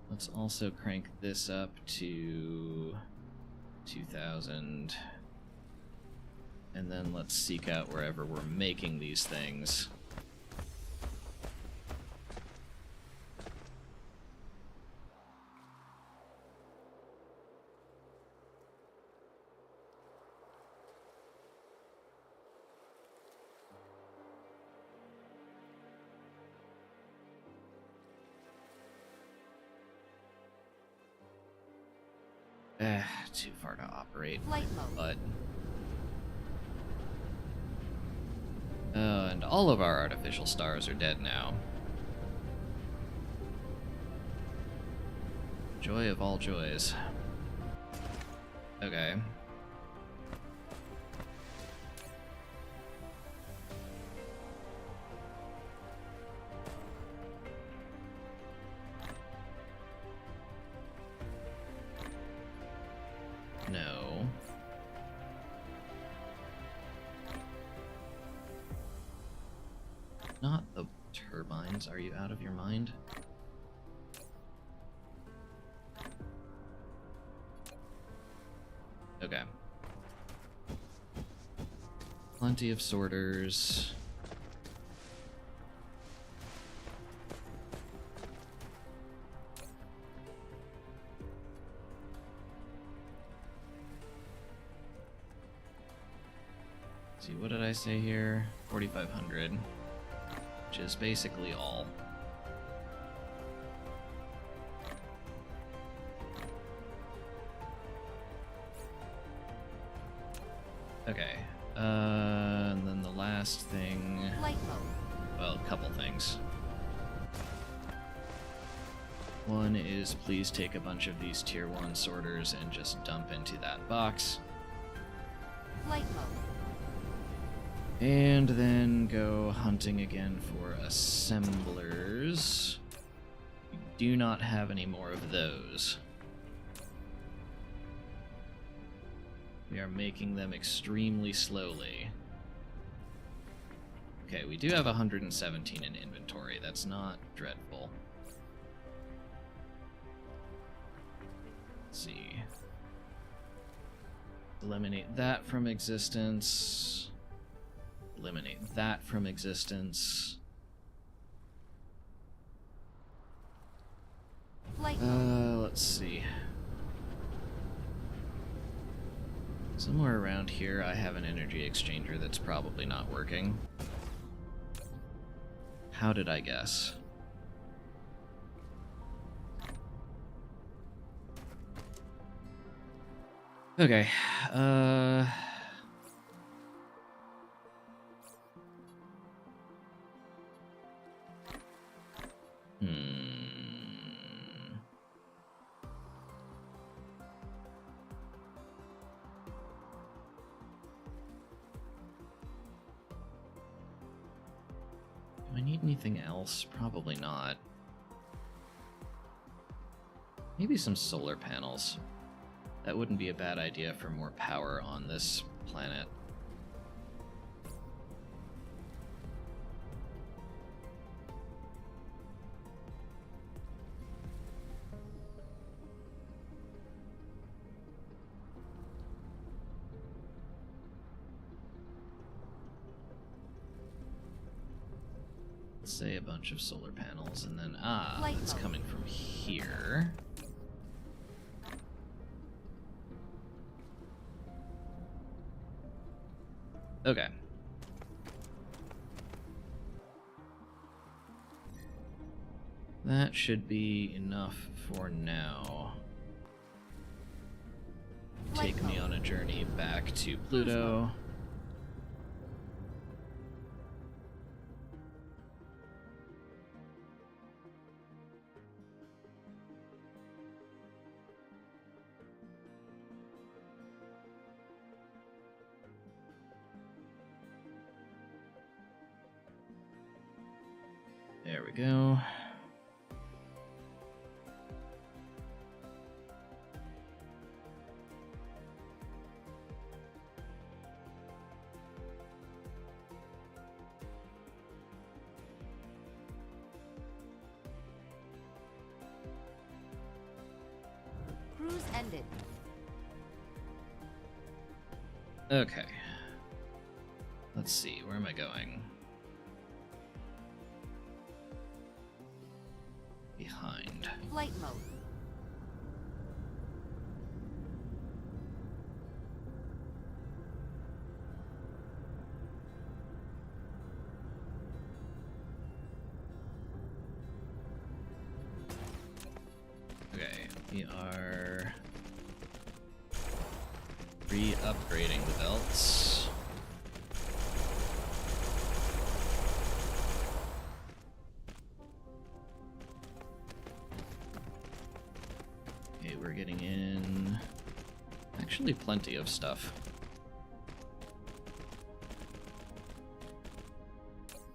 Let's also crank this up to 2,000. And then let's seek out wherever we're making these things. Too far to operate. Flight mode. But and all of our artificial stars are dead now. Joy of all joys. Okay. No. Not the turbines. Are you out of your mind? Okay. Plenty of sorters. See, what did I say here? 4,500, which is basically all. Okay, and then the last thing, Flight mode. well, a couple things. One is please take a bunch of these tier 1 sorters and just dump into that box. Flight mode. And then go hunting again for assemblers. We do not have any more of those. We are making them extremely slowly. Okay, we do have 117 in inventory. That's not dreadful. Let's see. Eliminate that from existence. Eliminate that from existence. Flight mode. Let's see. Somewhere around here I have an energy exchanger that's probably not working. How did I guess? Okay, Do I need anything else? Probably not. Maybe some solar panels. That wouldn't be a bad idea for more power on this planet. Let's say a bunch of solar panels, and then, it's coming from here. Okay. That should be enough for now. Take me on a journey back to Pluto. There we go. Cruise ended. Okay. Let's see, where am I going? Behind. Flight mode. Okay, we are re-upgrading the belts. Okay, we're getting in actually plenty of stuff.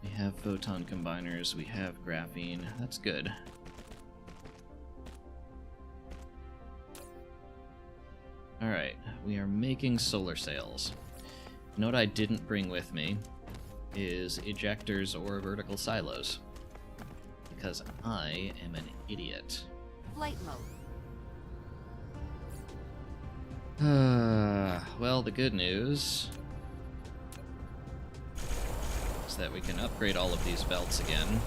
We have photon combiners, we have graphene, that's good. Alright, we are making solar sails. You know what I didn't bring with me is ejectors or vertical silos. Because I am an idiot. Flight mode. Well, the good news is that we can upgrade all of these belts again.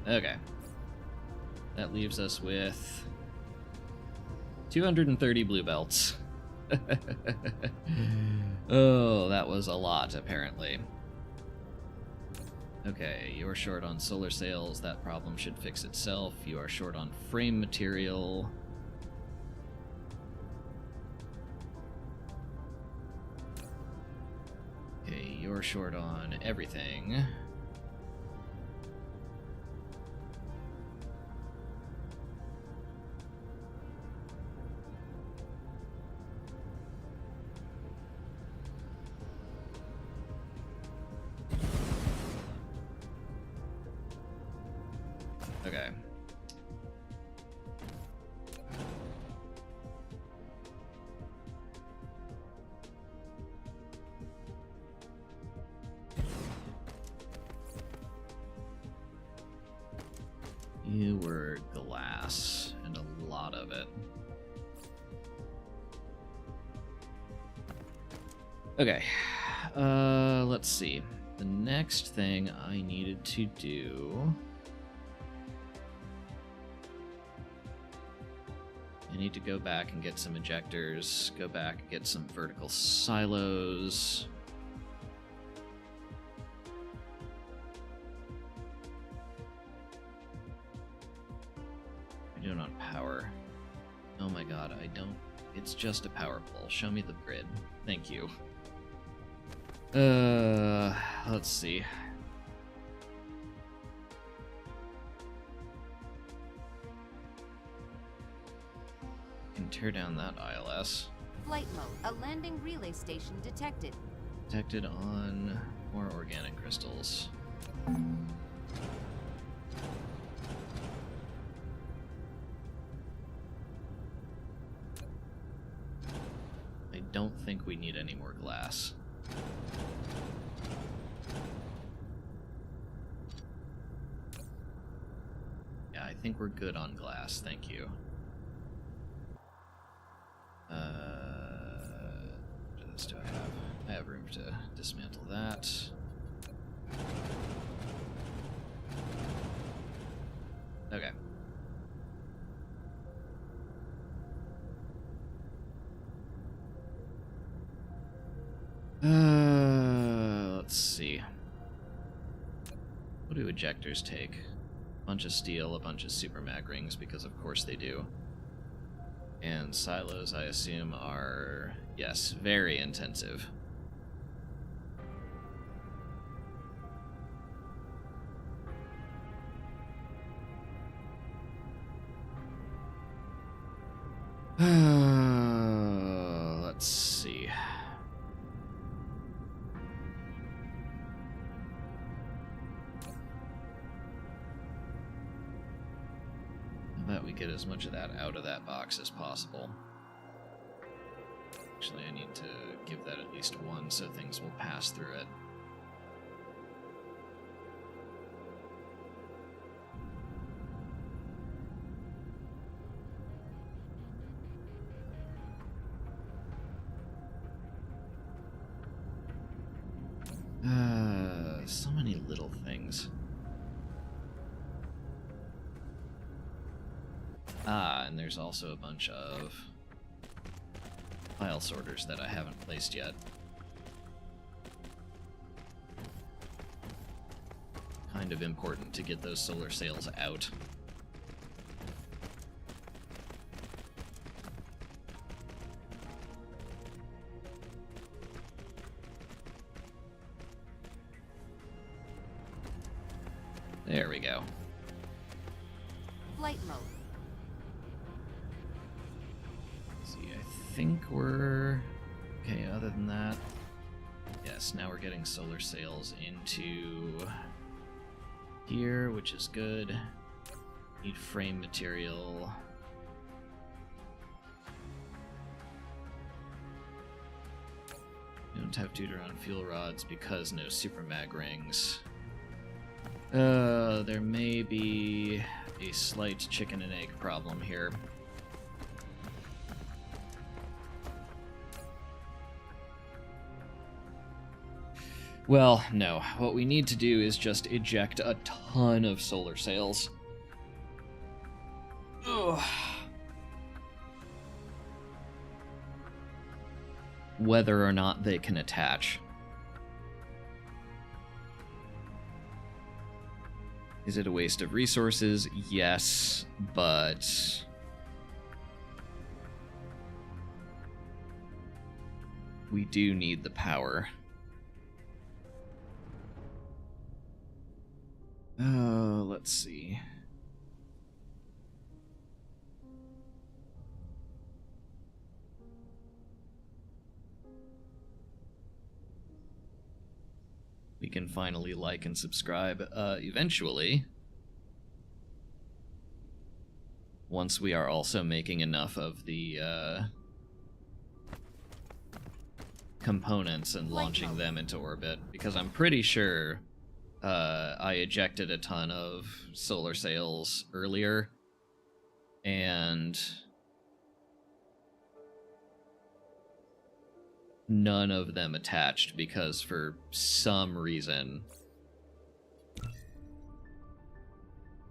Okay. That leaves us with 230 blue belts. Oh, that was a lot, apparently. Okay, you're short on solar sails. That problem should fix itself. You are short on frame material. Okay, you're short on everything. Okay. Let's see. The next thing I needed to do... I need to go back and get some ejectors, go back and get some vertical silos. We're doing on power. Oh my god, I don't... It's just a power pole. Show me the grid. Thank you. Let's see. Can tear down that ILS. Flight mode. A landing relay station detected. Detected on more organic crystals. I don't think we need any more glass. Yeah, I think we're good on glass, thank you. What else do I have? I have room to dismantle that. Okay. Let's see. What do ejectors take? A bunch of steel, a bunch of super mag rings, because of course they do. And silos, I assume, are, yes, very intensive. Let's see. How about we get as much of that out of that box as possible? Actually, I need to give that at least one so things will pass through it. So many little things. Ah, and there's also a bunch of file sorters that I haven't placed yet. Kind of important to get those solar sails out. There we go. Flight mode. Let's see, I think we're... Okay, other than that... Yes, now we're getting solar sails into here, which is good. Need frame material. We don't have Deuteron fuel rods because no super mag rings. There may be a slight chicken and egg problem here. Well, no. What we need to do is just eject a ton of solar sails. Ugh. Whether or not they can attach. Is it a waste of resources? Yes, but... we do need the power. Let's see. We can finally like and subscribe eventually. Once we are also making enough of the components and launching them into orbit. Because I'm pretty sure I ejected a ton of solar sails earlier. And none of them attached because for some reason,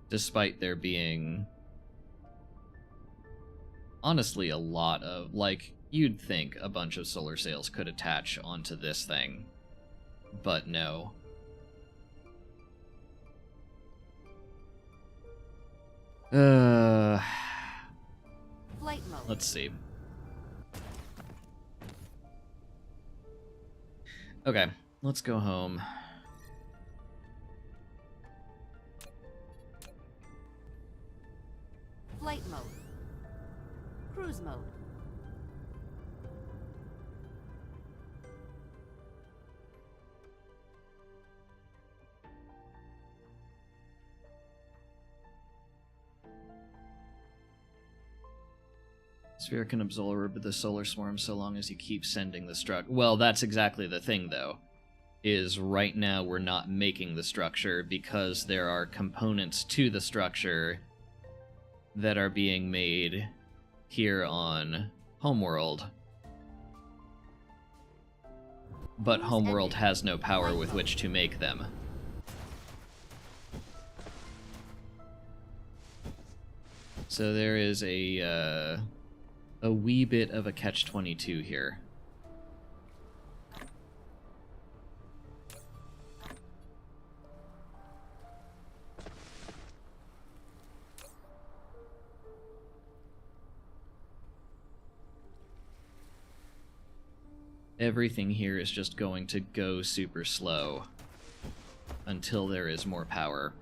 despite there being honestly a lot of, like, you'd think a bunch of solar sails could attach onto this thing, but no. Flight mode. Let's see. Okay, let's go home. Flight mode. Cruise mode. Sphere can absorb the solar swarm so long as you keep sending the struct. Well, that's exactly the thing, though. Is right now we're not making the structure because there are components to the structure that are being made here on Homeworld. But Homeworld has no power with which to make them. So there is a wee bit of a catch-22 here. Everything here is just going to go super slow until there is more power,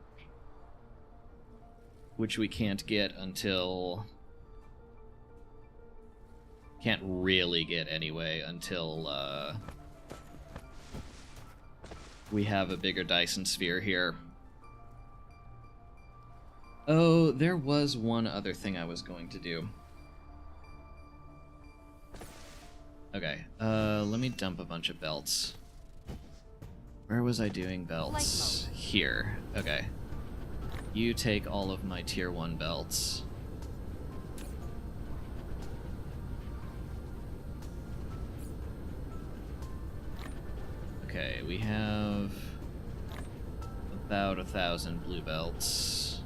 which we can't get until... Can't really get anyway until we have a bigger Dyson sphere here. Oh, there was one other thing I was going to do. Okay, let me dump a bunch of belts. Where was I doing belts? Here. Okay. You take all of my tier 1 belts. Okay, we have about 1,000 blue belts.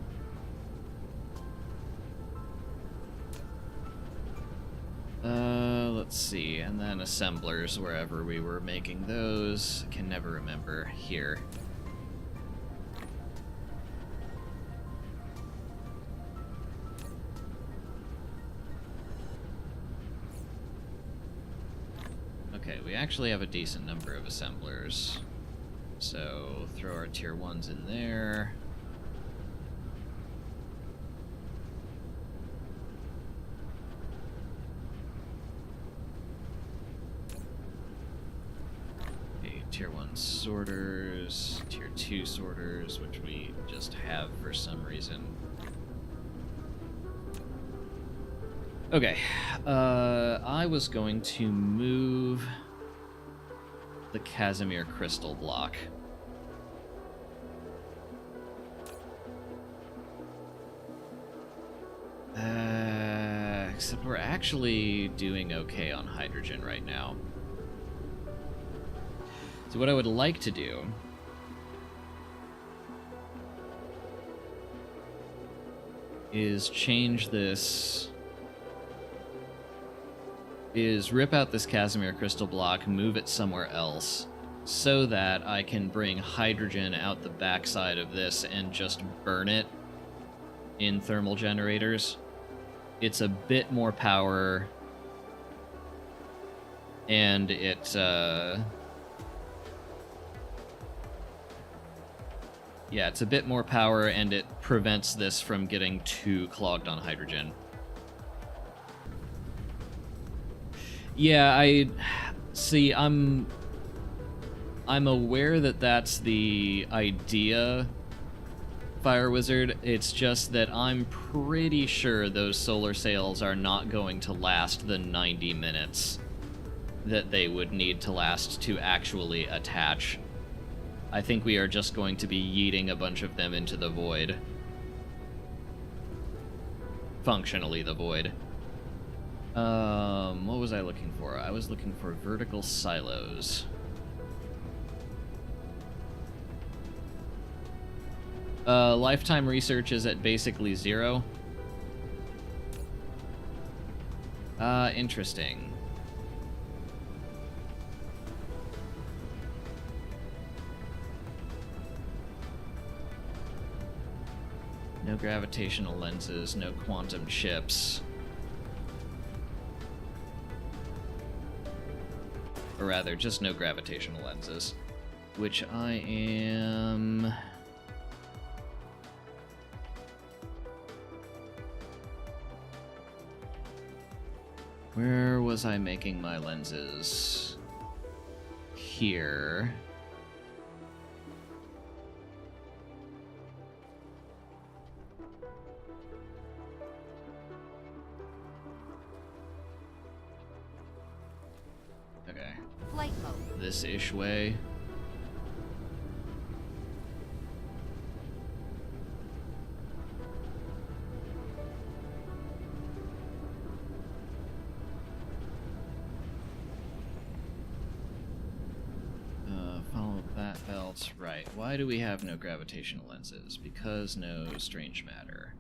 Let's see, and then assemblers wherever we were making those. I can never remember. Here. Okay, we actually have a decent number of assemblers. So, throw our tier 1s in there. Okay, tier 1 sorters, tier 2 sorters, which we just have for some reason. Okay, I was going to move the Casimir crystal block. Except we're actually doing okay on hydrogen right now. So what I would like to do is change this... is rip out this Casimir crystal block, move it somewhere else, so that I can bring hydrogen out the backside of this and just burn it in thermal generators. It's a bit more power, and it, yeah, it's a bit more power, and it prevents this from getting too clogged on hydrogen. Yeah, I see. I'm aware that that's the idea, Fire Wizard. It's just that I'm pretty sure those solar sails are not going to last the 90 minutes that they would need to last to actually attach. I think we are just going to be yeeting a bunch of them into the void. Functionally the void. What was I looking for? I was looking for vertical silos. Lifetime research is at basically 0. Interesting. No gravitational lenses, no quantum chips. Or rather, just no gravitational lenses. Which I am... Where was I making my lenses? Here. Okay. Flight mode. This-ish way. Follow that belt. Right. Why do we have no gravitational lenses? Because no strange matter.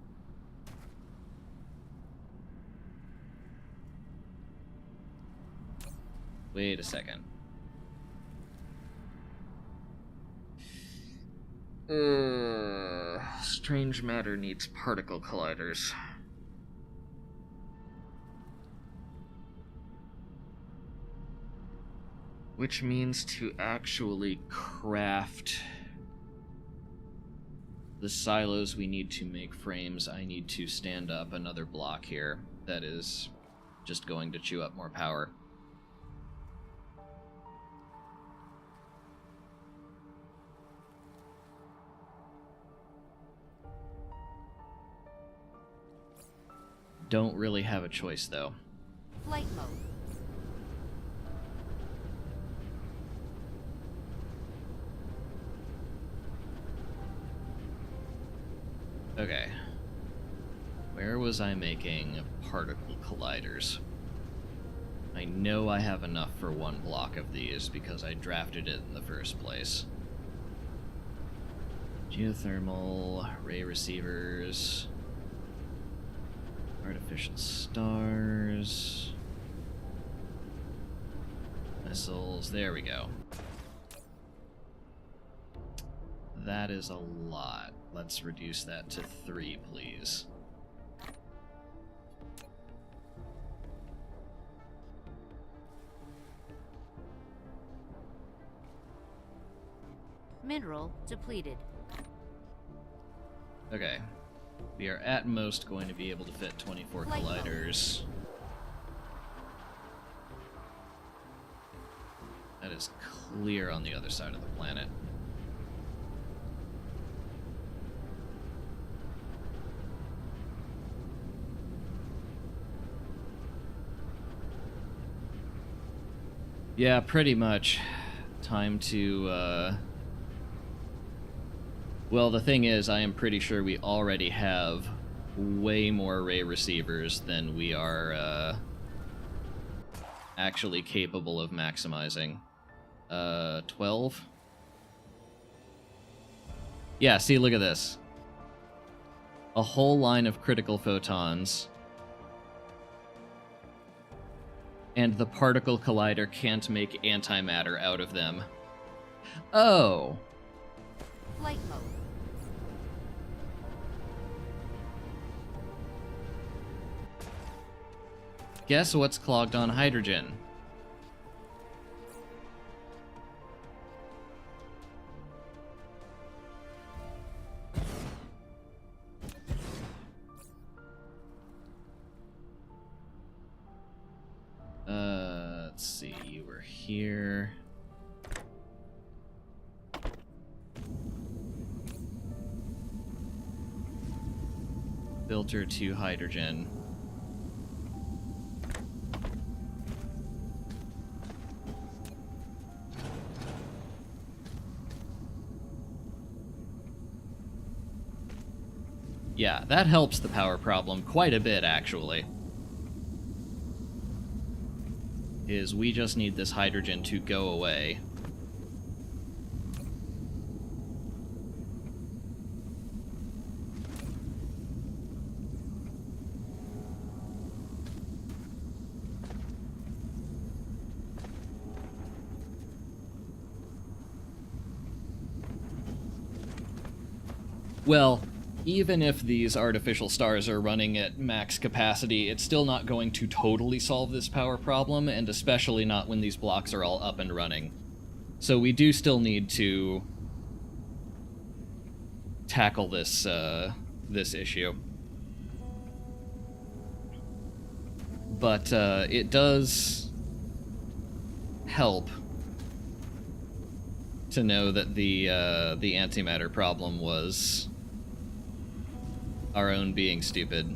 Wait a second. Strange matter needs particle colliders. Which means to actually craft the silos we need to make frames, I need to stand up another block here that is just going to chew up more power. Don't really have a choice, though. Flight mode. Okay. Where was I making particle colliders? I know I have enough for one block of these because I drafted it in the first place. Geothermal, ray receivers, artificial stars, missiles, there we go. That is a lot. Let's reduce that to 3, please. Mineral depleted. Okay. We are at most going to be able to fit 24 Flight mode. colliders. That is clear on the other side of the planet. Yeah, pretty much. Time to, Well, the thing is, I am pretty sure we already have way more ray receivers than we are, actually capable of maximizing. 12? Yeah, see, look at this. A whole line of critical photons. And the particle collider can't make antimatter out of them. Oh. Flight mode. Guess what's clogged on hydrogen? Let's see, you were here. Filter to hydrogen. Yeah, that helps the power problem quite a bit, actually. is we just need this hydrogen to go away. Well, even if these artificial stars are running at max capacity, it's still not going to totally solve this power problem, and especially not when these blocks are all up and running. So we do still need to tackle this, this issue. But it does help to know that the antimatter problem was our own being stupid.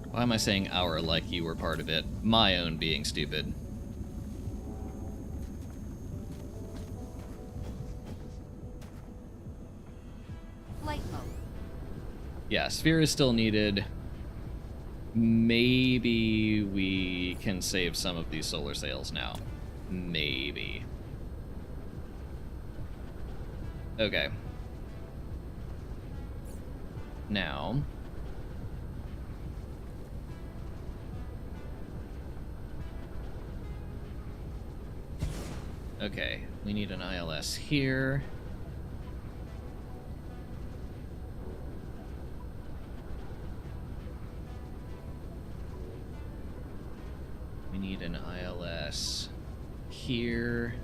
Why am I saying our like you were part of it? My own being stupid. Flight mode. Yeah, sphere is still needed. Maybe we can save some of these solar sails now. Maybe. Okay. Now, okay, we need an ILS here. We need an ILS here.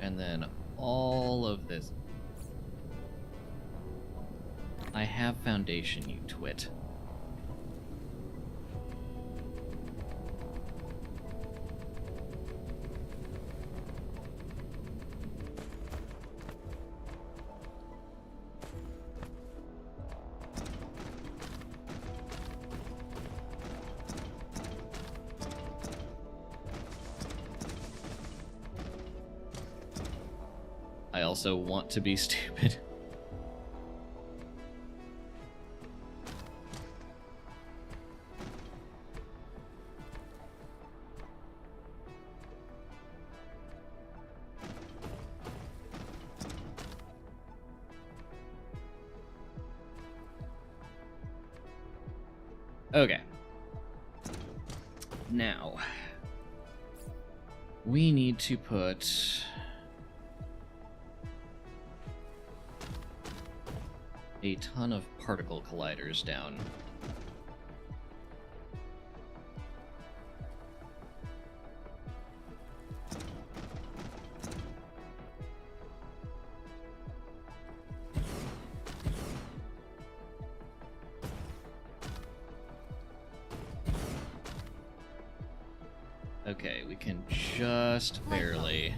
And then all of this. I have foundation, you twit. I also want to be stupid. Okay. Now, we need to put a ton of particle colliders down. Okay, we can just barely.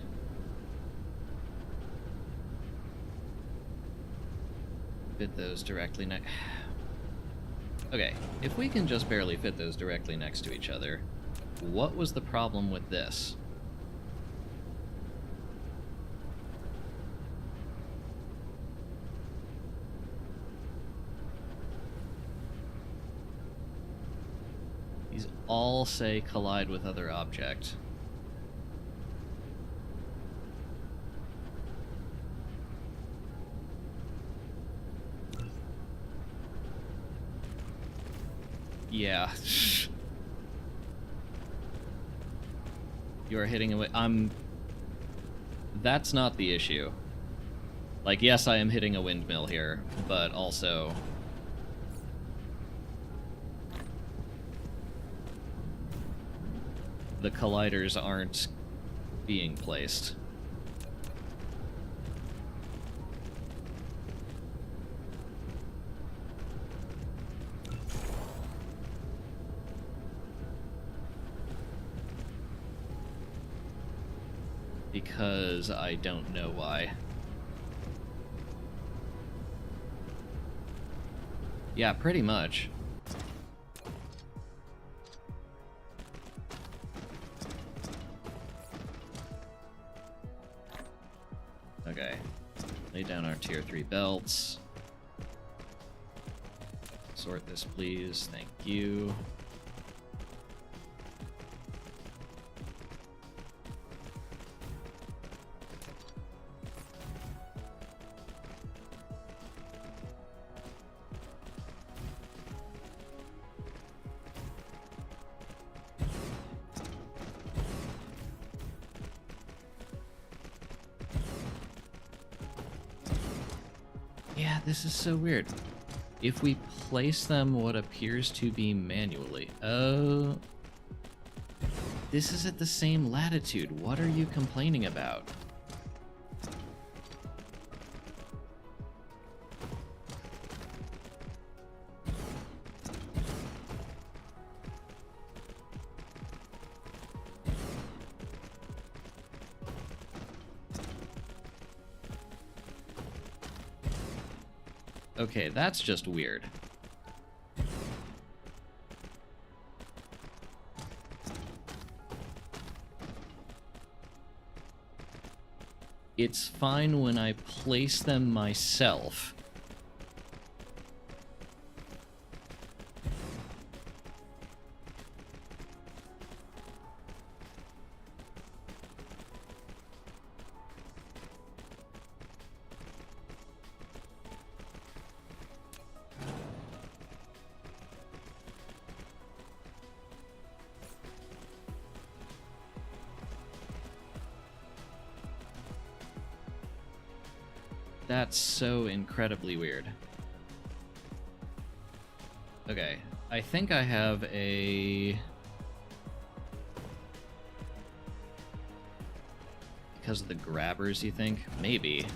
Fit those directly next. Okay, if we can just barely fit those directly next to each other, what was the problem with this? These all say collide with other object. Yeah. You are hitting away. That's not the issue. Like, yes, I am hitting a windmill here, but also the colliders aren't being placed. Because I don't know why. Yeah, pretty much. Okay. Lay down our tier 3 belts. Sort this, please. Thank you. this is so weird. If we place them what appears to be manually... Oh... This is at the same latitude. What are you complaining about? Okay, that's just weird. It's fine when I place them myself. That's so incredibly weird. Okay, I think I have a... Because of the grabbers, you think? Maybe.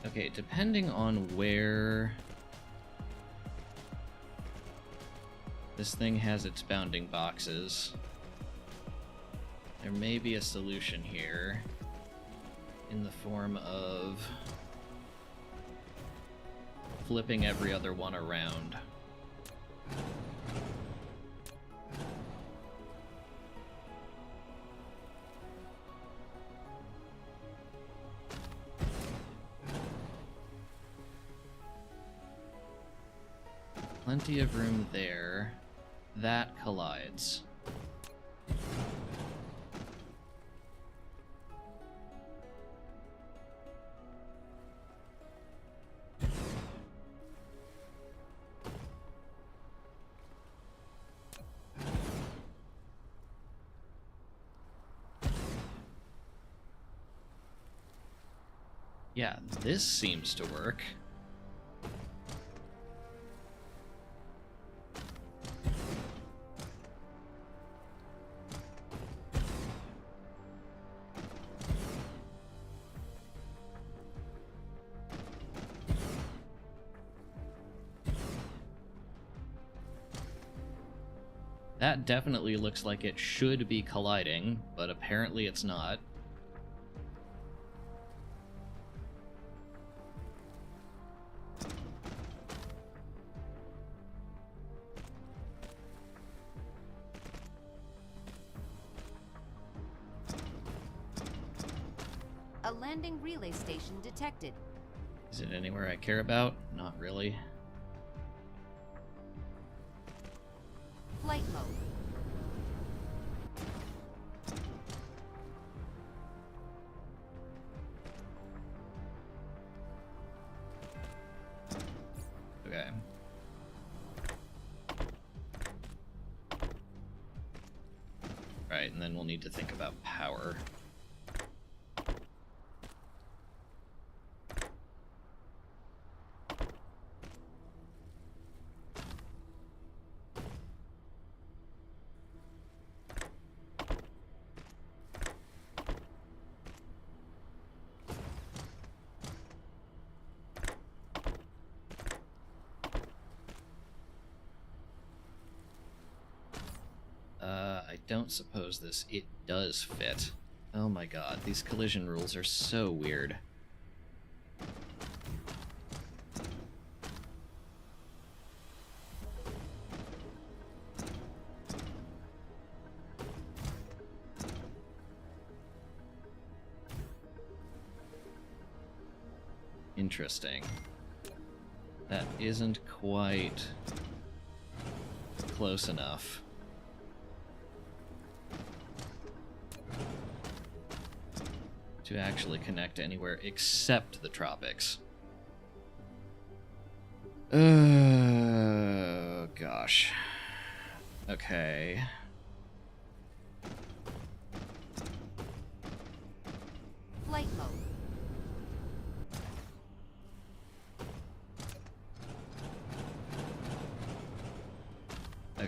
Okay, depending on where this thing has its bounding boxes, there may be a solution here in the form of flipping every other one around. Plenty of room there. That collides. Yeah, this seems to work. That definitely looks like it should be colliding, but apparently it's not. A landing relay station detected. Is it anywhere I care about? Not really. Flight mode. Okay. Right, and then we'll need to think about power. I don't suppose it does fit. Oh my god, these collision rules are so weird. Interesting. That isn't quite close enough. To actually connect anywhere except the tropics. Oh, gosh. Okay.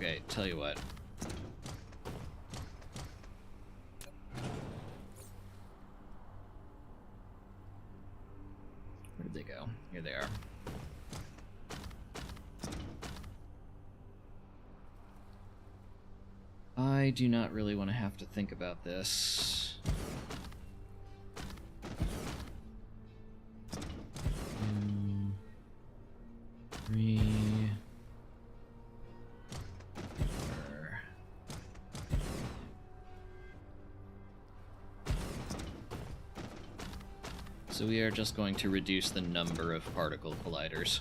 Okay, tell you what. Where'd they go? Here they are. I do not really want to have to think about this. Three. Four. So we are just going to reduce the number of particle colliders.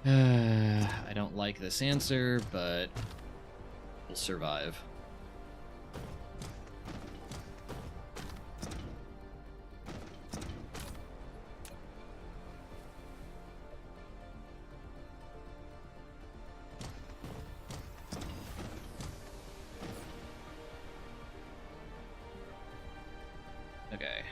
I don't like this answer, but we'll survive. Okay.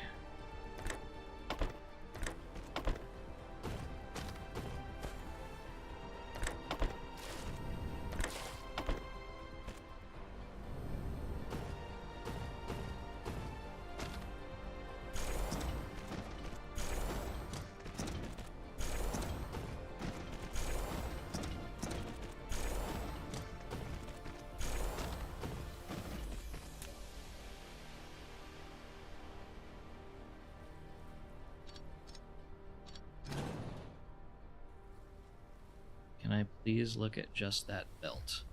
Can I please look at just that belt?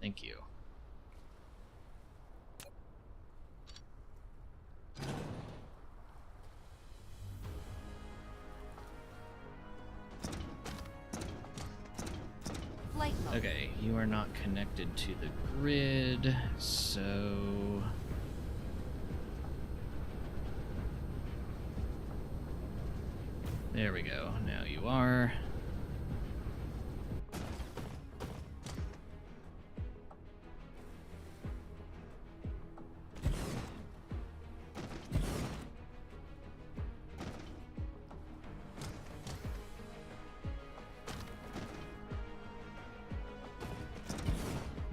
Thank you. Flight mode. Okay, you are not connected to the grid, so... There we go. Now you are.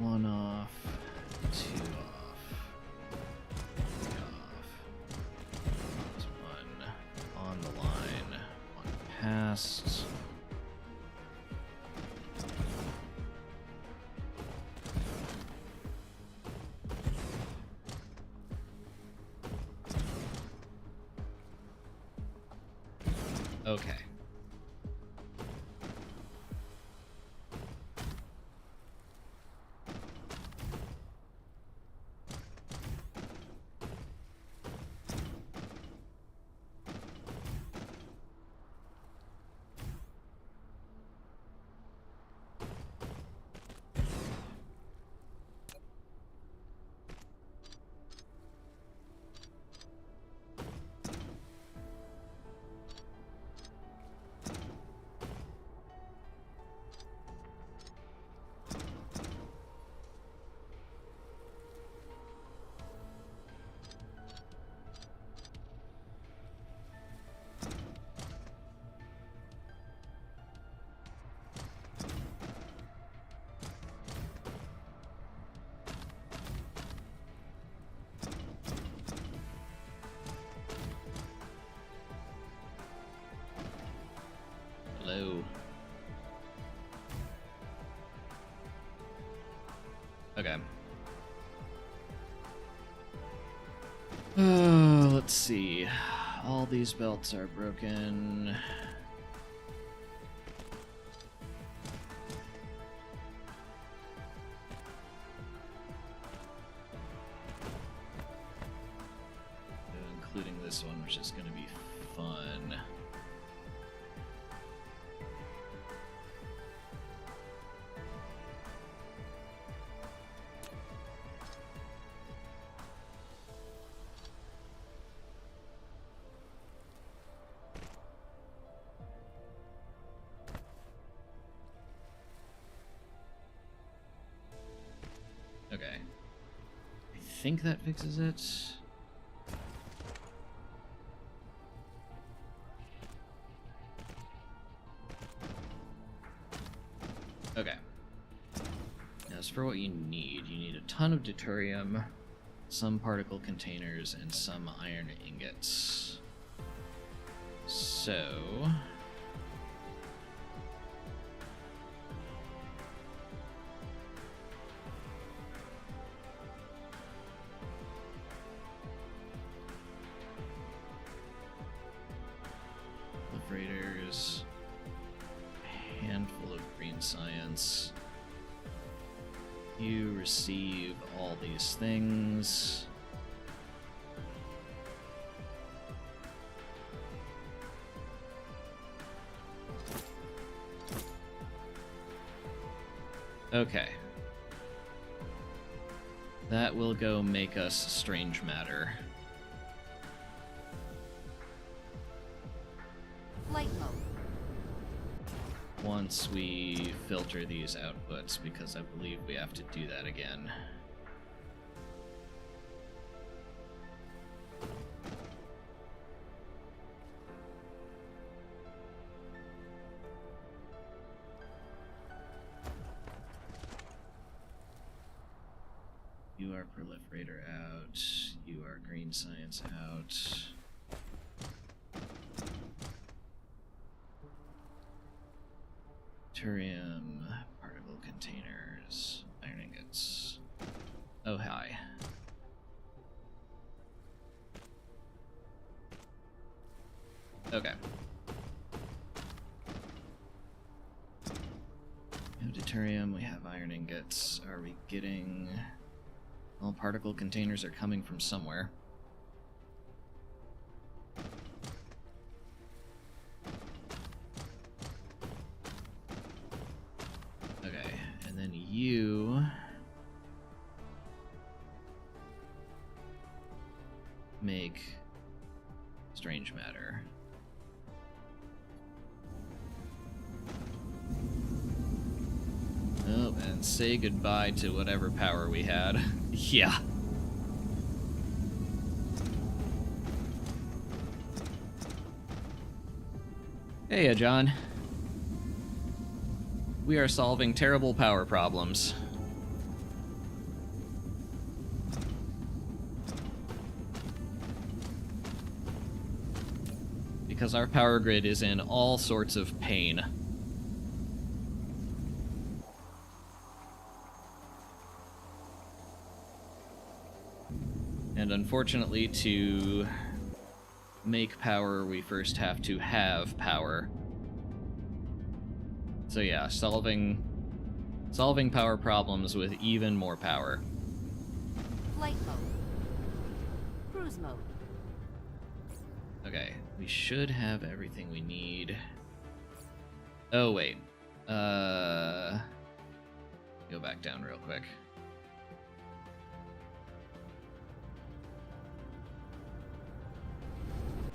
One off, two off, three off, one on the line, one past. Okay. Hello. Okay. Let's see. All these belts are broken. Including this one, which is going to be fun. Okay. I think that fixes it. Okay. As for what you need a ton of deuterium, some particle containers, and some iron ingots. So... Liberators, a handful of green science. You receive all these things. Okay. That will go make us strange matter. Flight mode. Once we filter these outputs, because I believe we have to do that again. You are proliferator out. You are green science out. Deuterium, particle containers, iron ingots. Oh, hi. Okay. We have deuterium, we have iron ingots. Are we getting... Well, particle containers are coming from somewhere. Okay, and then you... make strange matter. Oh, and say goodbye to whatever power we had. Yeah. Hey, John. We are solving terrible power problems. Because our power grid is in all sorts of pain. And unfortunately, to make power, we first have to have power. So yeah, solving power problems with even more power. Flight mode. Cruise mode. Okay, we should have everything we need. Oh wait. Go back down real quick.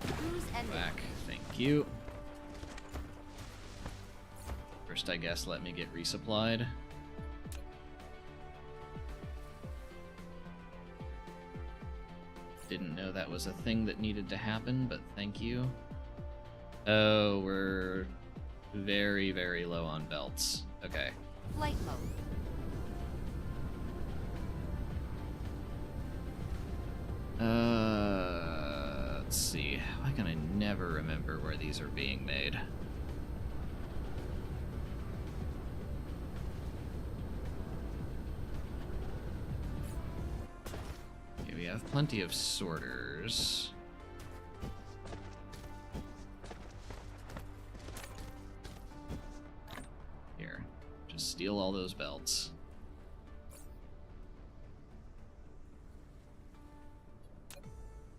Cruise ending. Back, thank you. First, I guess, let me get resupplied. Didn't know that was a thing that needed to happen, but thank you. Oh, we're very, very low on belts. Okay. Flight mode. Let's see. Why can I never remember where these are being made? Okay, we have plenty of sorters. Here, just steal all those belts.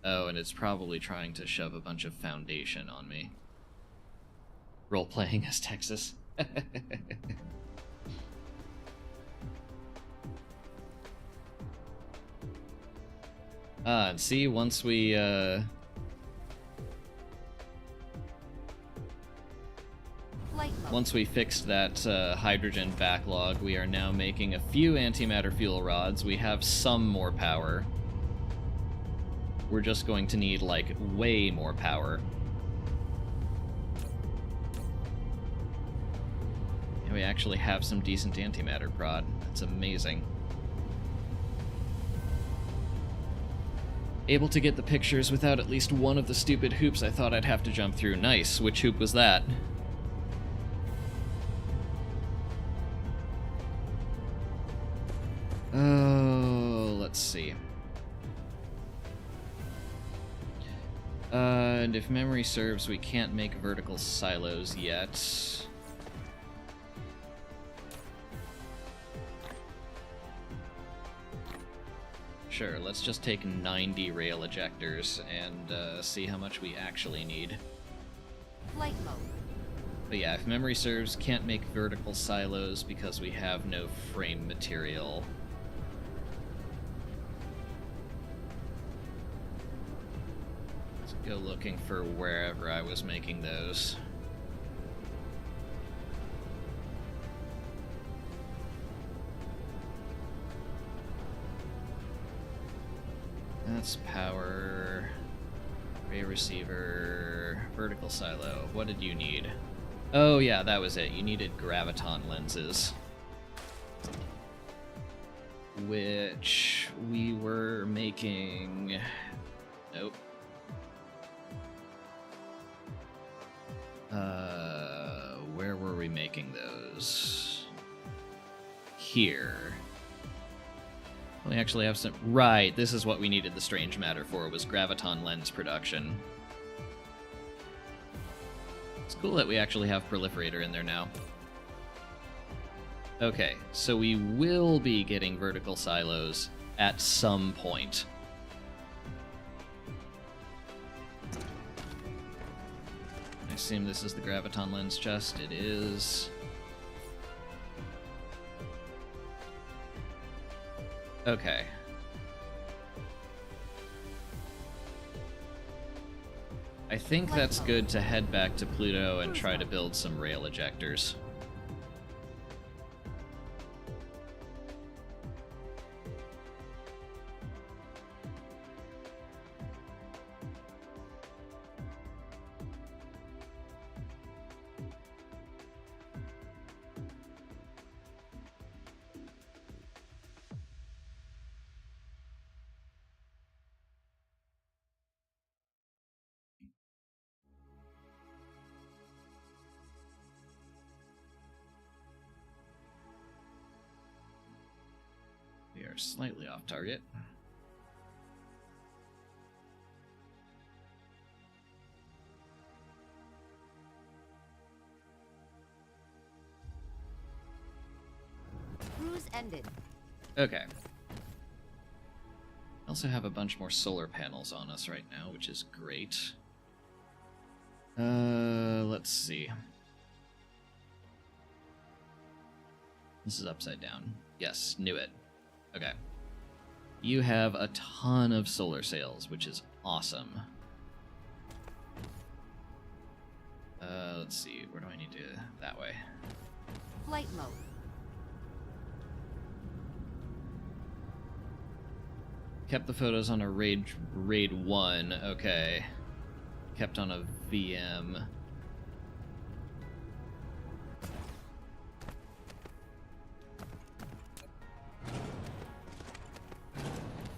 Oh, and it's probably trying to shove a bunch of foundation on me. Role-playing as Texas. And see, once we, Flight mode. once we fixed that hydrogen backlog, we are now making a few antimatter fuel rods. We have some more power. We're just going to need, like, way more power. And we actually have some decent antimatter prod. That's amazing. Able to get the pictures without at least one of the stupid hoops I thought I'd have to jump through. Nice. Which hoop was that? Oh, let's see. And if memory serves, we can't make vertical silos yet. Sure, let's just take 90 rail ejectors and see how much we actually need. Flight mode. But yeah, if memory serves, can't make vertical silos because we have no frame material. Let's go looking for wherever I was making those. That's power, ray receiver, vertical silo. What did you need? Oh yeah, that was it. You needed graviton lenses. Which we were making... Nope. Where were we making those? Here. We actually have some... Right, this is what we needed the strange matter for, was graviton lens production. It's cool that we actually have proliferator in there now. Okay, so we will be getting vertical silos at some point. I assume this is the graviton lens chest. It is. Okay. I think that's good to head back to Pluto and try to build some rail ejectors. We are slightly off target. Cruise ended. Okay. We also have a bunch more solar panels on us right now, which is great. Let's see. This is upside down. Yes, knew it. Okay. You have a ton of solar sails, which is awesome. Let's see. Where do I need to... That way. Flight mode. Kept the photos on a raid 1. Okay. Kept on a VM.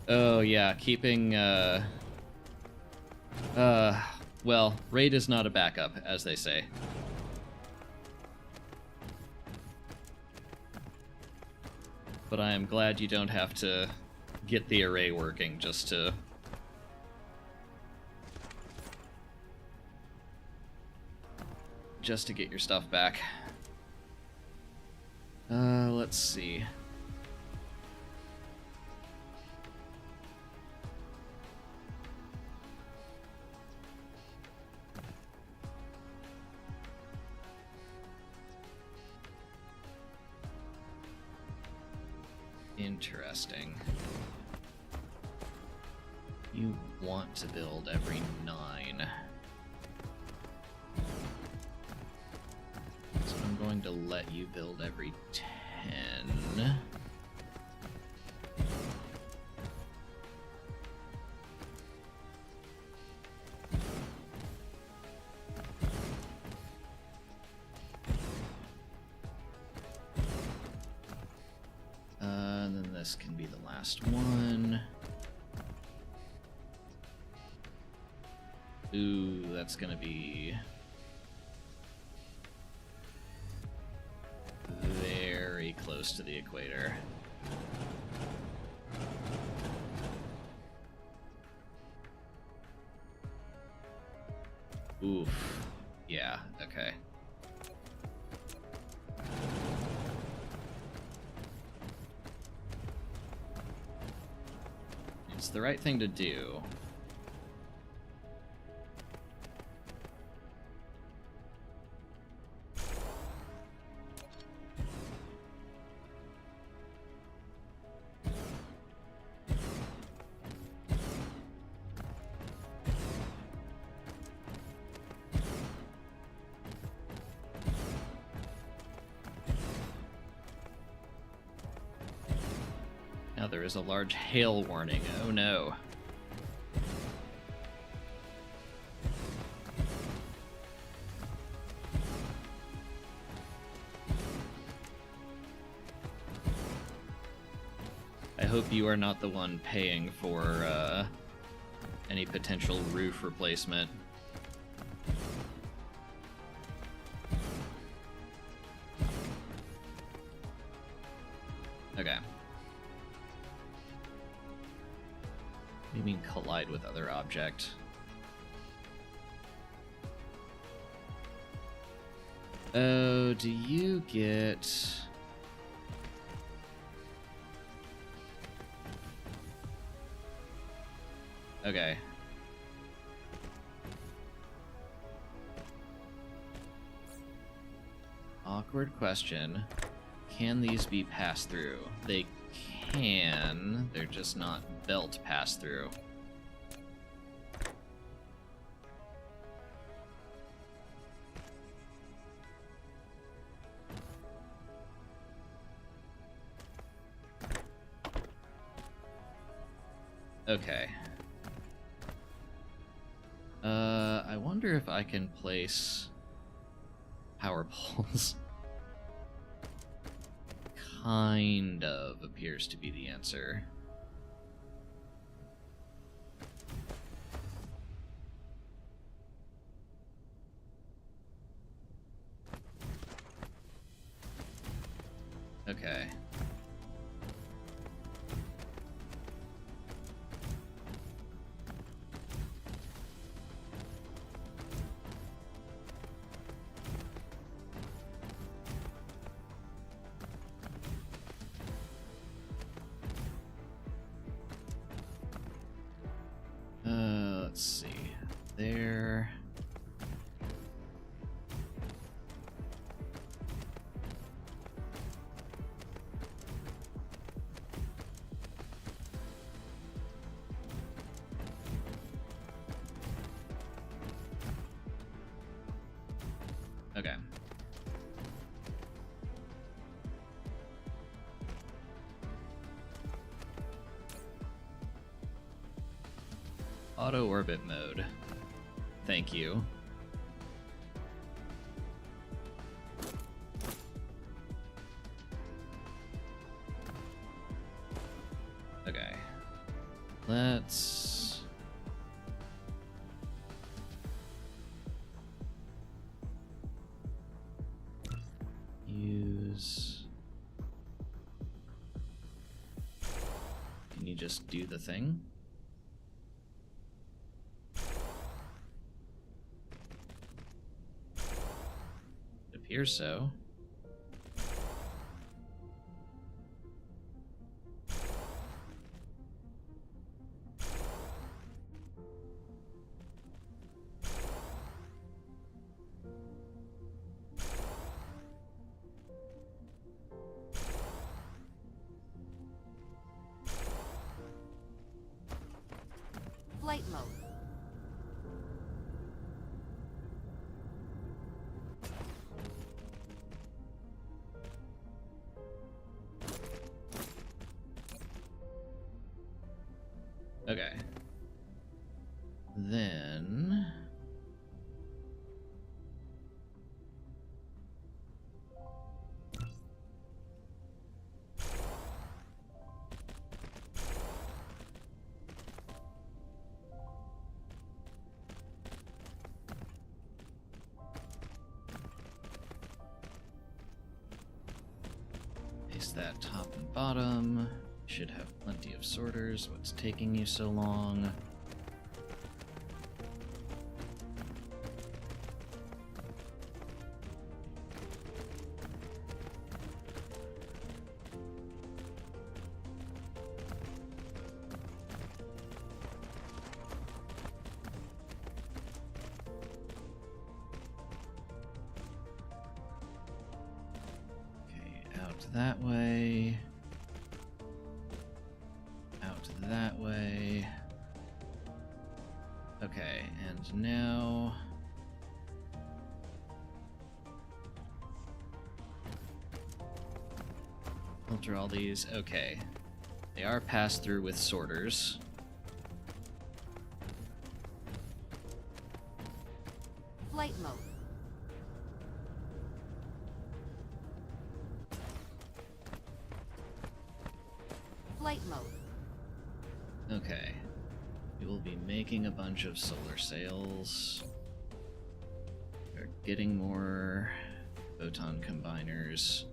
Oh yeah, keeping well, raid is not a backup, as they say. But I am glad you don't have to get the array working just to... get your stuff back. Let's see. Interesting. You want to build every 9. So going to let you build every 10. And then this can be the last one. Ooh, that's gonna be very close to the equator. Oof. Yeah, okay. It's the right thing to do. Now there is a large hail warning. Oh no. I hope you are not the one paying for any potential roof replacement. Okay. What do you mean collide with other object? Oh, do you get... Okay. Awkward question. Can these be passed through? They can. They're just not belt pass through. Okay. I wonder if I can place power poles. Kind of appears to be the answer. Okay. Let's see. There. Okay. Auto orbit mode. Thank you. Okay. Let's use... Can you just do the thing? Appears so. Flight mode. Place that top and bottom. Should have plenty of sorters. What's taking you so long? That way. Out that way. Okay, and now... filter all these. Okay. They are passed through with sorters. Flight mode. Flight mode. Okay. We will be making a bunch of solar sails. We're getting more photon combiners.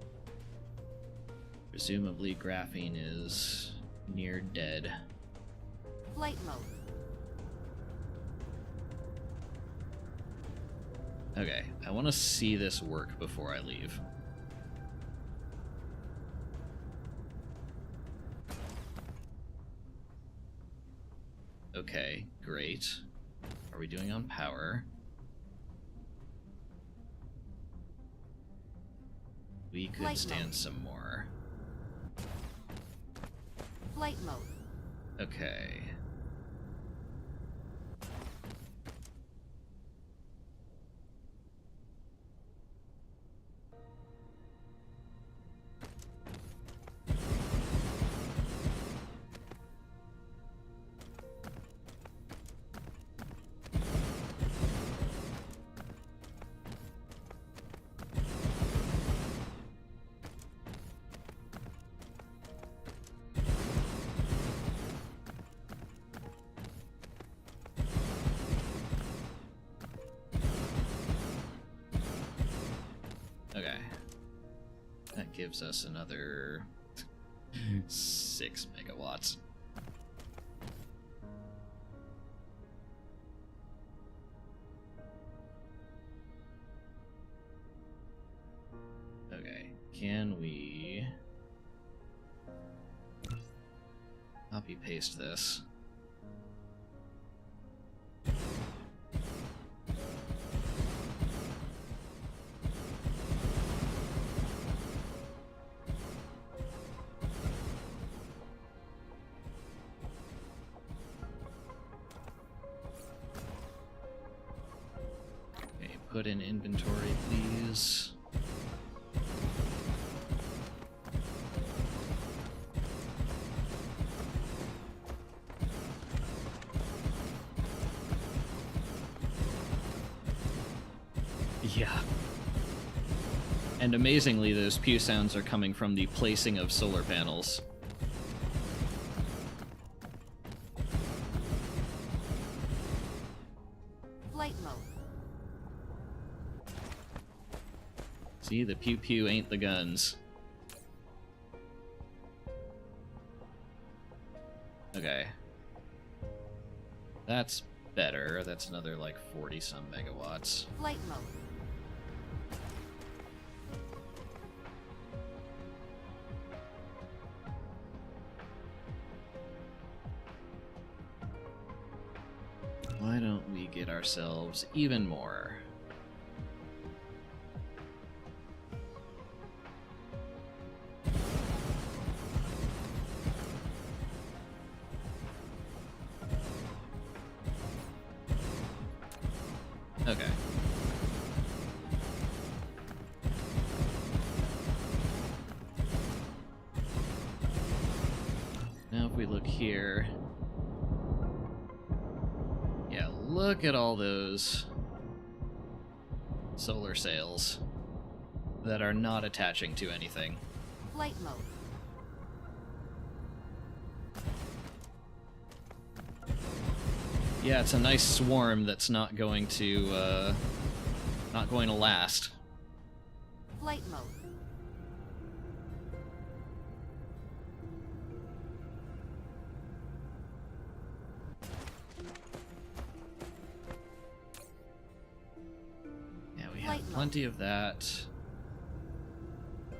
Presumably graphene is near dead. Flight mode. Okay, I want to see this work before I leave. Okay, great. Are we doing on power? We could Flight stand mode. some more. Flight mode. Okay. Okay. That gives us another 6 megawatts. Okay, can we copy paste this? Put in inventory, please. Yeah. And amazingly, those pew sounds are coming from the placing of solar panels. Flight mode. See, the pew-pew ain't the guns. Okay. That's better. That's another, like, 40-some megawatts. Flight mode. Why don't we get ourselves even more? Okay. Now if we look here... Yeah, look at all those solar sails that are not attaching to anything. Flight mode. Yeah, it's a nice swarm that's not going to last. Flight mode. plenty of that.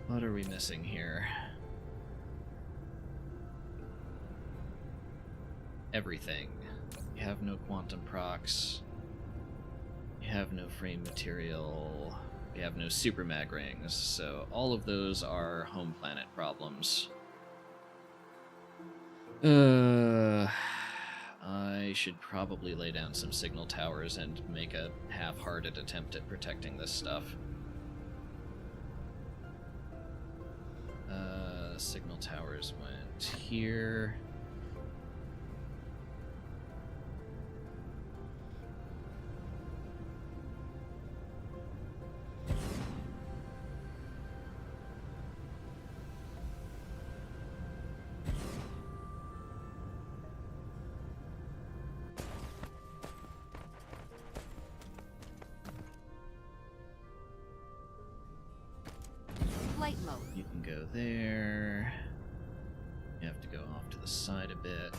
What are we missing here? Everything. We have no quantum procs. We have no frame material. We have no super mag rings, so all of those are home planet problems. I should probably lay down some signal towers and make a half-hearted attempt at protecting this stuff. Signal towers went here. Flight mode. You can go there. You have to go off to the side a bit.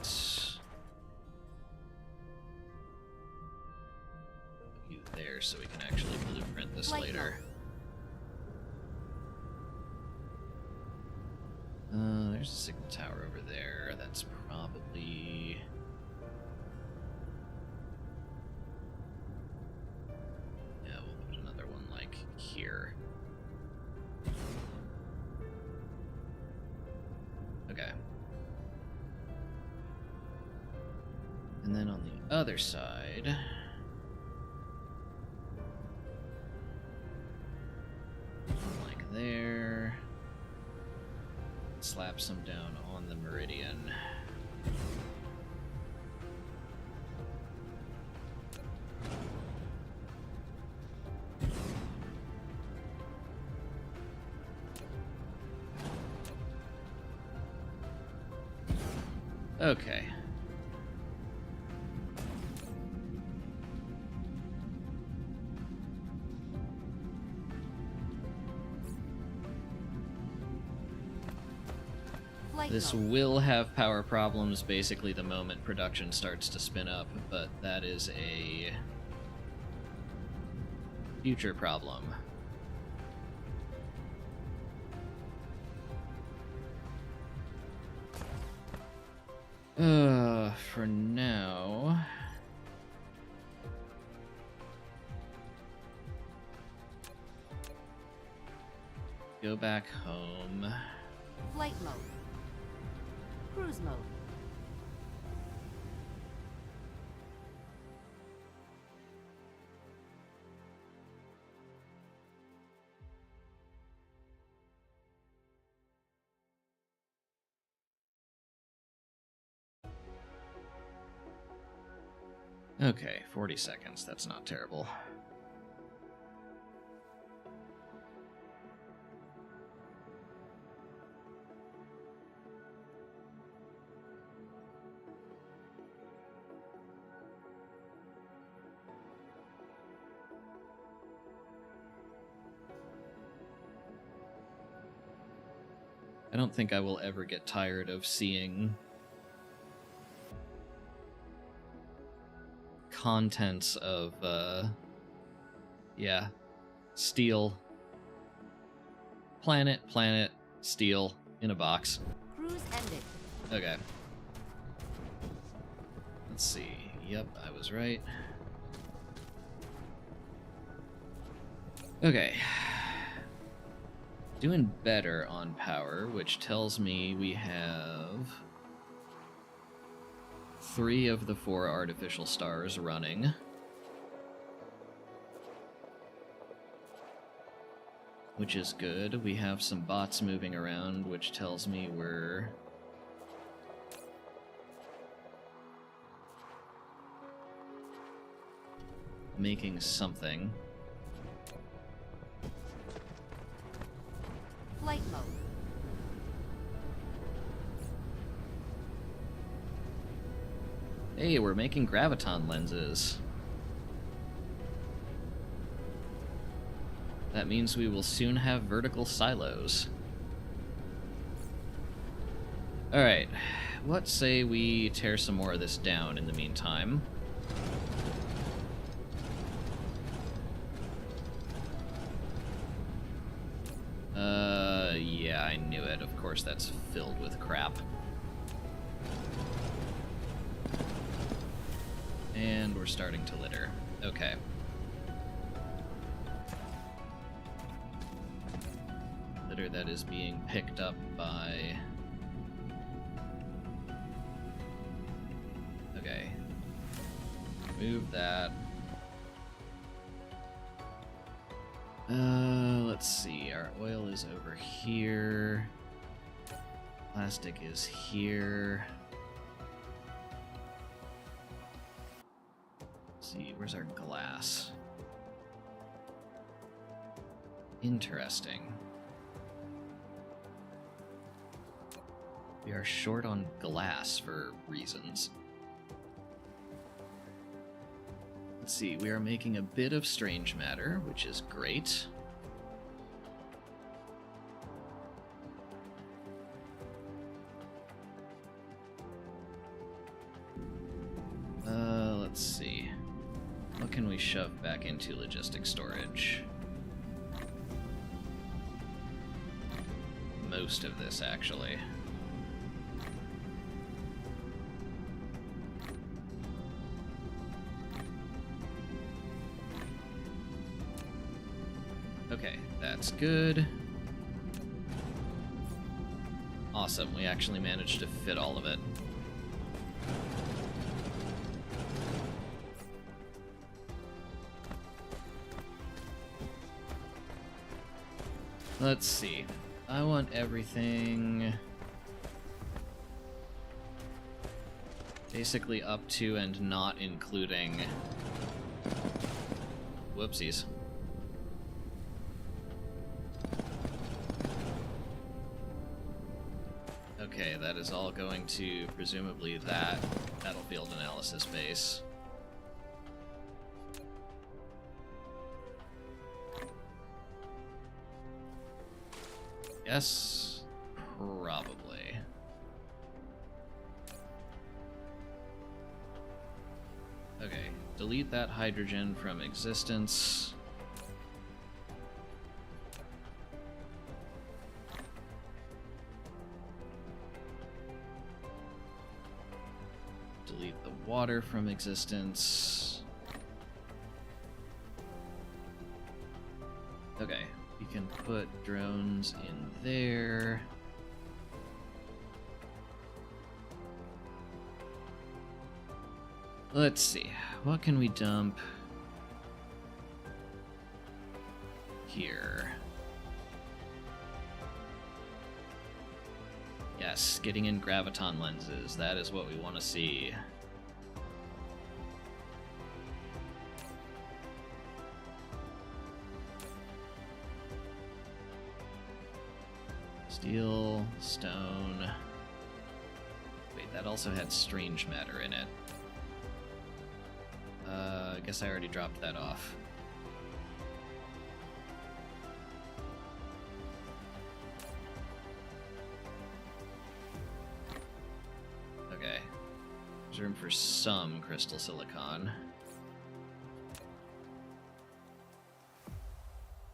Put you there so we can actually blueprint this Flight later. There's a signal tower over there. That's probably... Yeah, we'll put another one, like, here. Okay. And then on the other side... like there... slap some down on the meridian. Okay. Flight This mode. will have power problems basically the moment production starts to spin up, but that is a future problem. For now... go back home. Flight mode. Cruise mode. Okay, 40 seconds. That's not terrible. I don't think I will ever get tired of seeing contents of, yeah, steel. Planet, steel, in a box. Cruise ended. Okay. Let's see. Yep, I was right. Okay. Doing better on power, which tells me we have 3 of the 4 artificial stars running. Which is good. We have some bots moving around, which tells me we're making something. Flight mode. Hey, we're making graviton lenses. That means we will soon have vertical silos. Alright, let's say we tear some more of this down in the meantime. Yeah, I knew it. Of course, that's filled with crap. And we're starting to litter. Okay. Litter that is being picked up by... Okay. Move that. Let's see. Our oil is over here. Plastic is here. Let's see, where's our glass? Interesting. We are short on glass for reasons. Let's see, we are making a bit of strange matter, which is great. Let's see. What can we shove back into logistic storage? Most of this, actually. Okay, that's good. Awesome, we actually managed to fit all of it. Let's see. I want everything basically up to and not including... Whoopsies. Okay, that is all going to presumably that battlefield analysis base. Yes, probably. Okay, delete that hydrogen from existence. Delete the water from existence. Okay. We can put drones in there. Let's see. What can we dump here? Yes, getting in graviton lenses. That is what we want to see. Steel, stone... Wait, that also had strange matter in it. I guess I already dropped that off. Okay. There's room for some crystal silicon.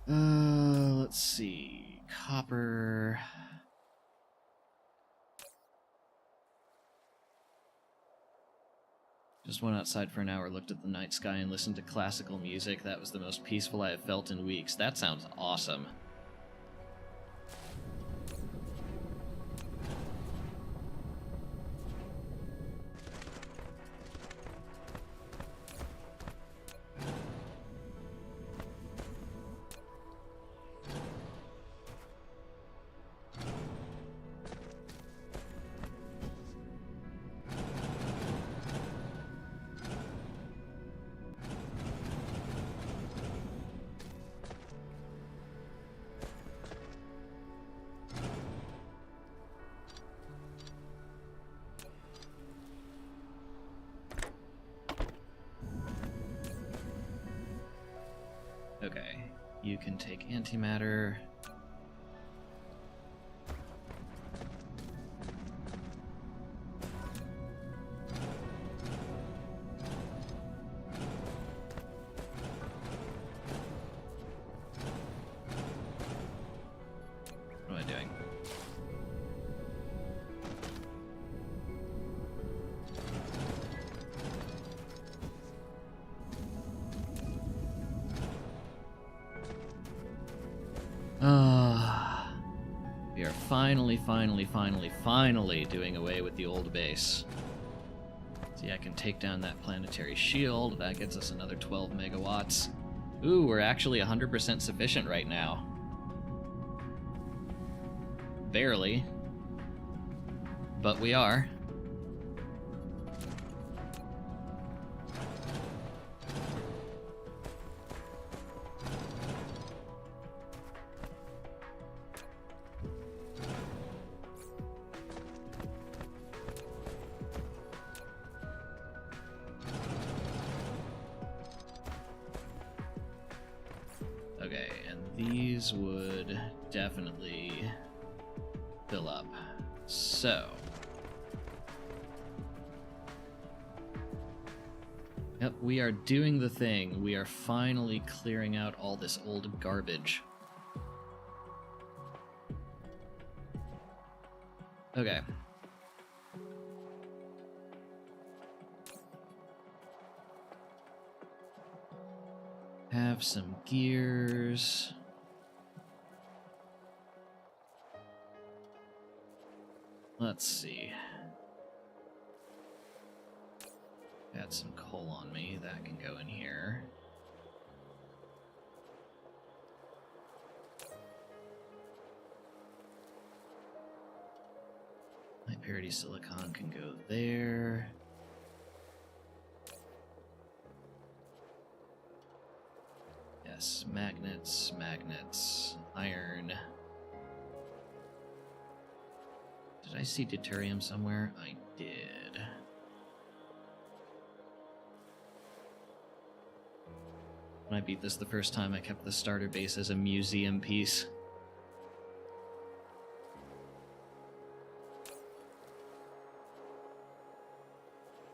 Let's see. Copper. Just went outside for an hour, looked at the night sky, and listened to classical music. That was the most peaceful I have felt in weeks. That sounds awesome. Okay, you can take antimatter. What am I doing? finally doing away with the old base. See, I can take down that planetary shield. That gets us another 12 megawatts. Ooh, we're actually 100% sufficient right now. Barely. But we are. Okay, and these would definitely fill up. So. Yep, we are doing the thing. We are finally clearing out all this old garbage. Okay. Have some gears. Let's see. Got some coal on me. That can go in here. High purity silicon can go there. Yes, magnets, iron. Did I see deuterium somewhere? I did. When I beat this the first time, I kept the starter base as a museum piece.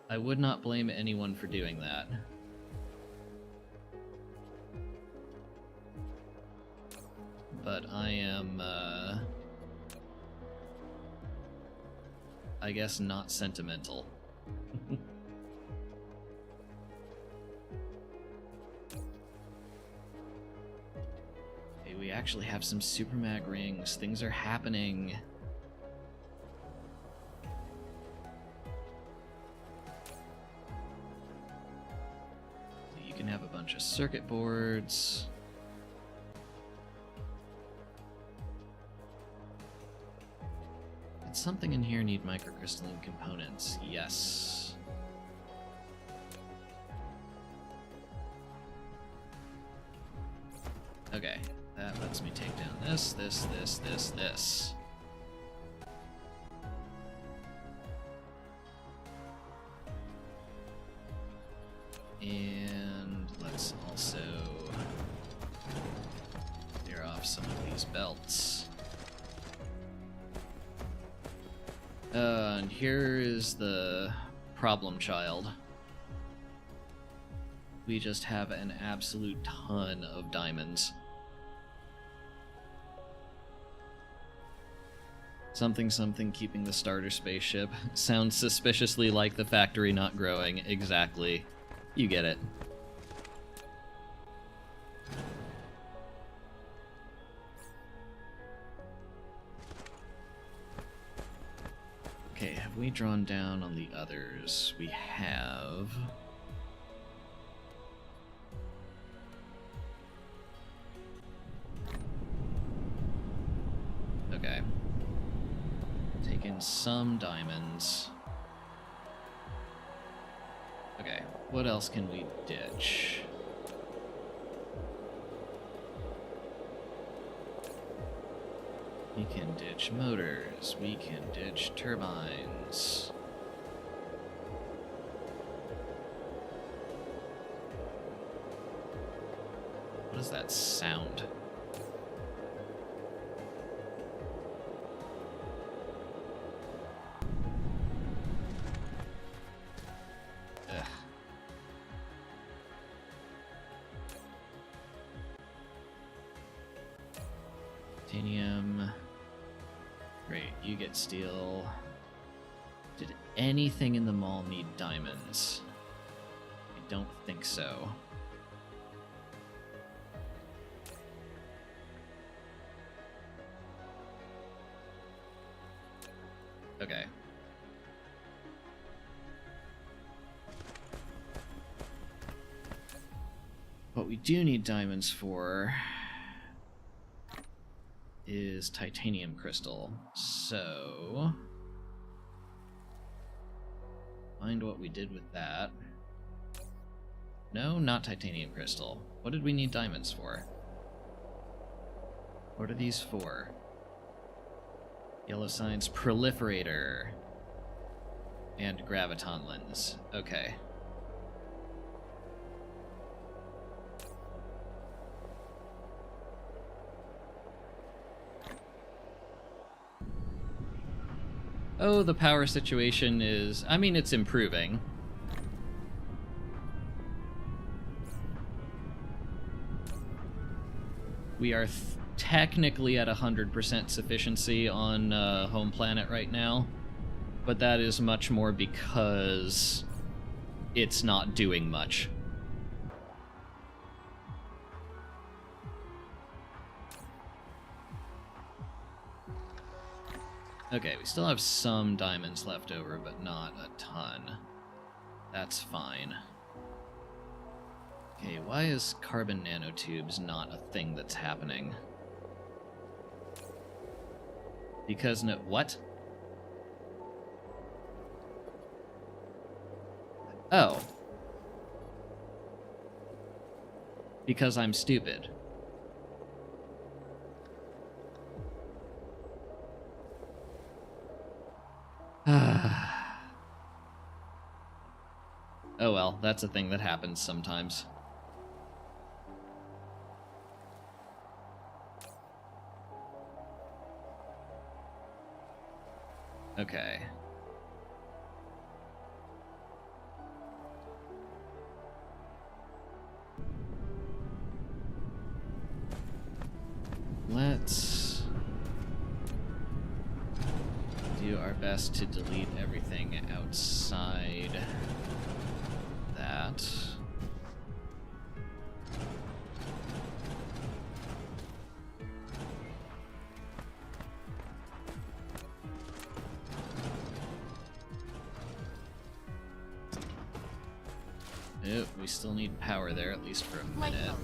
I would not blame anyone for doing that. But I am, I guess not sentimental. Okay, we actually have some super mag rings. Things are happening. So you can have a bunch of circuit boards. Something in here need microcrystalline components. Yes. Okay, that lets me take down this. And let's also clear off some of these belts. And here is the problem child. We just have an absolute ton of diamonds. Something keeping the starter spaceship. Sounds suspiciously like the factory not growing. Exactly. You get it. Okay, have we drawn down on the others? We have. Okay. Taken some diamonds. Okay, what else can we ditch? We can ditch motors, we can ditch turbines. What is that sound? Ugh. Titanium. Great, you get steel. Did anything in the mall need diamonds? I don't think so. what we do need diamonds for is titanium crystal. So find what we did with that. No, not titanium crystal. What did we need diamonds for? What are these for? Yellow science proliferator and graviton lens. Okay. Oh, the power situation is... I mean, it's improving. We are technically at 100% sufficiency on home planet right now, but that is much more because it's not doing much. Okay, we still have some diamonds left over, but not a ton. That's fine. Okay, why is carbon nanotubes not a thing that's happening? Because no... What? Oh. Because I'm stupid. Oh well, that's a thing that happens sometimes. Okay. Let's do our best to delete everything outside that. Oh, we still need power there, at least for a Light minute. mode.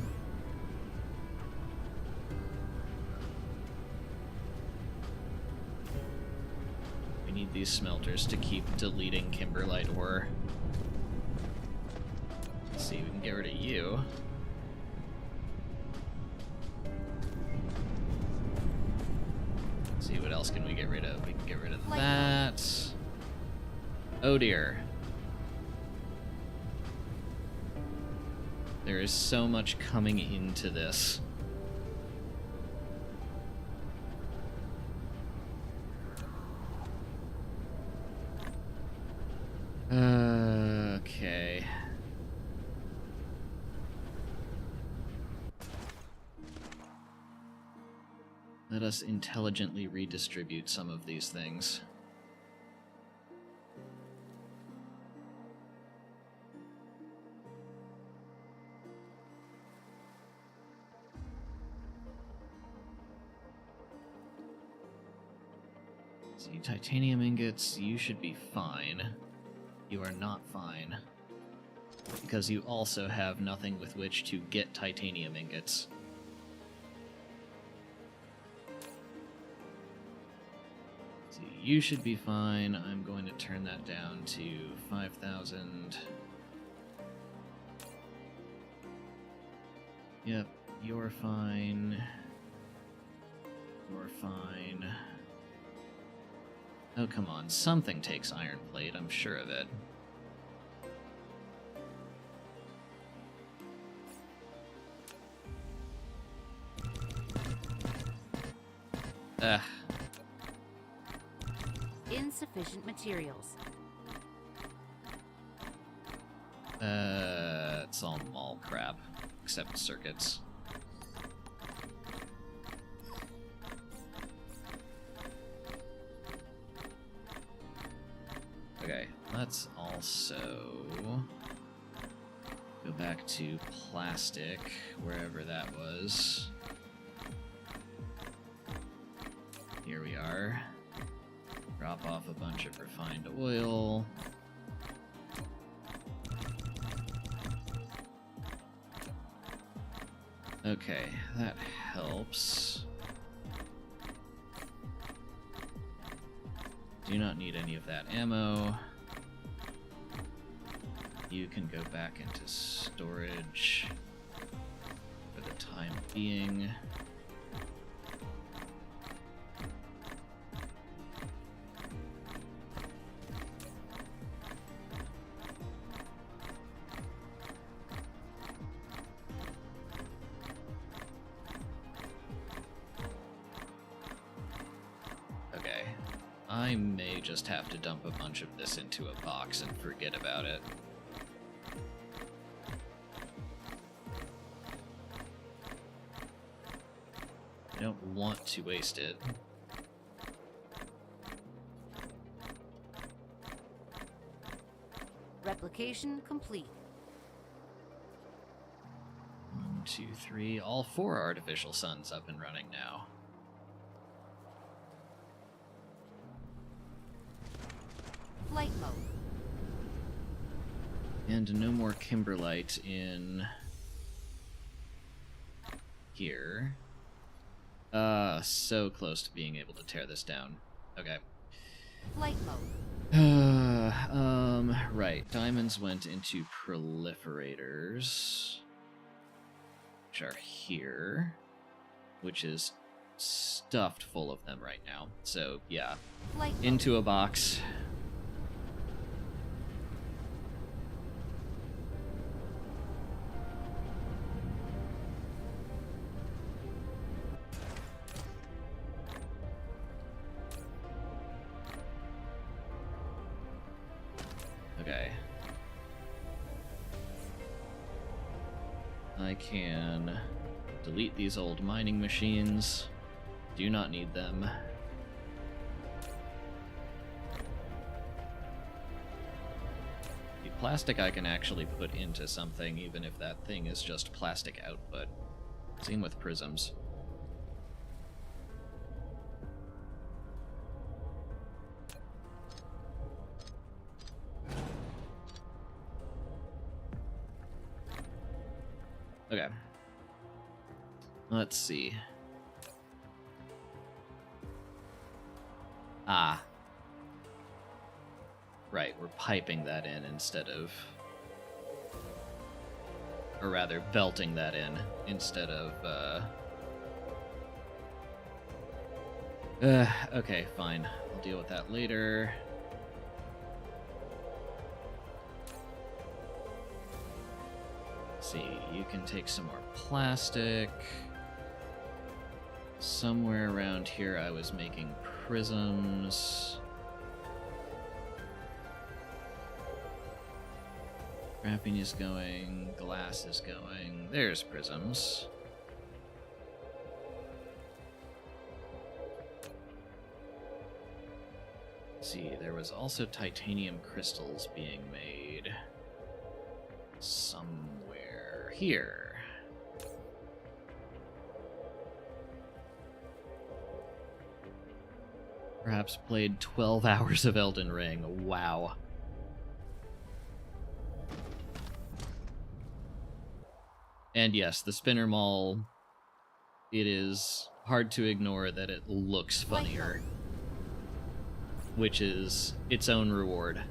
We need these smelters to keep deleting kimberlite ore. Let's see, we can get rid of you. Let's see, what else can we get rid of? We can get rid of Light that. Oh dear. There is so much coming into this. Okay. Let us intelligently redistribute some of these things. See, titanium ingots, you should be fine. You are not fine. Because you also have nothing with which to get titanium ingots. See, you should be fine. I'm going to turn that down to 5,000. Yep, you're fine. You're fine. Oh, come on. Something takes iron plate, I'm sure of it. Ugh. Insufficient materials. It's all mall crap, except circuits. Okay, let's also go back to plastic, wherever that was. Here we are. Drop off a bunch of refined oil. Okay, that helps. Do not need any of that ammo. You can go back into storage for the time being. Okay. I may just have to dump a bunch of this into a box and forget about it. I don't want to waste it. Replication complete. 1, 2, 3. All 4 artificial suns up and running now. Flight mode. And no more kimberlite in here. So close to being able to tear this down. Okay. Flight mode. Right. Diamonds went into proliferators, which are here, which is stuffed full of them right now. So, yeah. Flight mode. Into a box. Okay. I can delete these old mining machines. Do not need them. The plastic I can actually put into something, even if that thing is just plastic output. Same with prisms. Okay. Let's see. Ah. Right, we're piping that in instead of... Or rather, belting that in instead of, okay, fine. I'll deal with that later. See, you can take some more plastic. Somewhere around here I was making prisms. Wrapping is going, glass is going. There's prisms. See, there was also titanium crystals being made somewhere here. Perhaps played 12 hours of Elden Ring. Wow. And yes, the spinner mall, it is hard to ignore that it looks funnier, which is its own reward.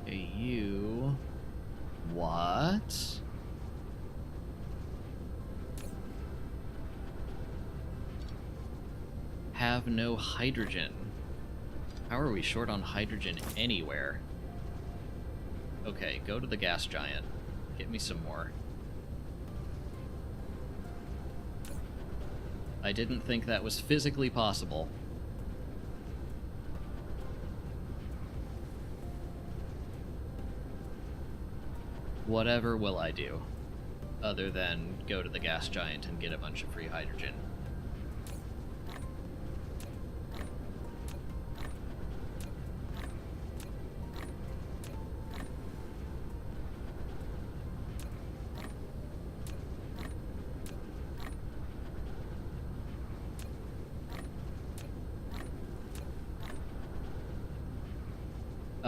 Okay, you... What? Have no hydrogen. How are we short on hydrogen anywhere? Okay, go to the gas giant. Get me some more. I didn't think that was physically possible. Whatever will I do, other than go to the gas giant and get a bunch of free hydrogen?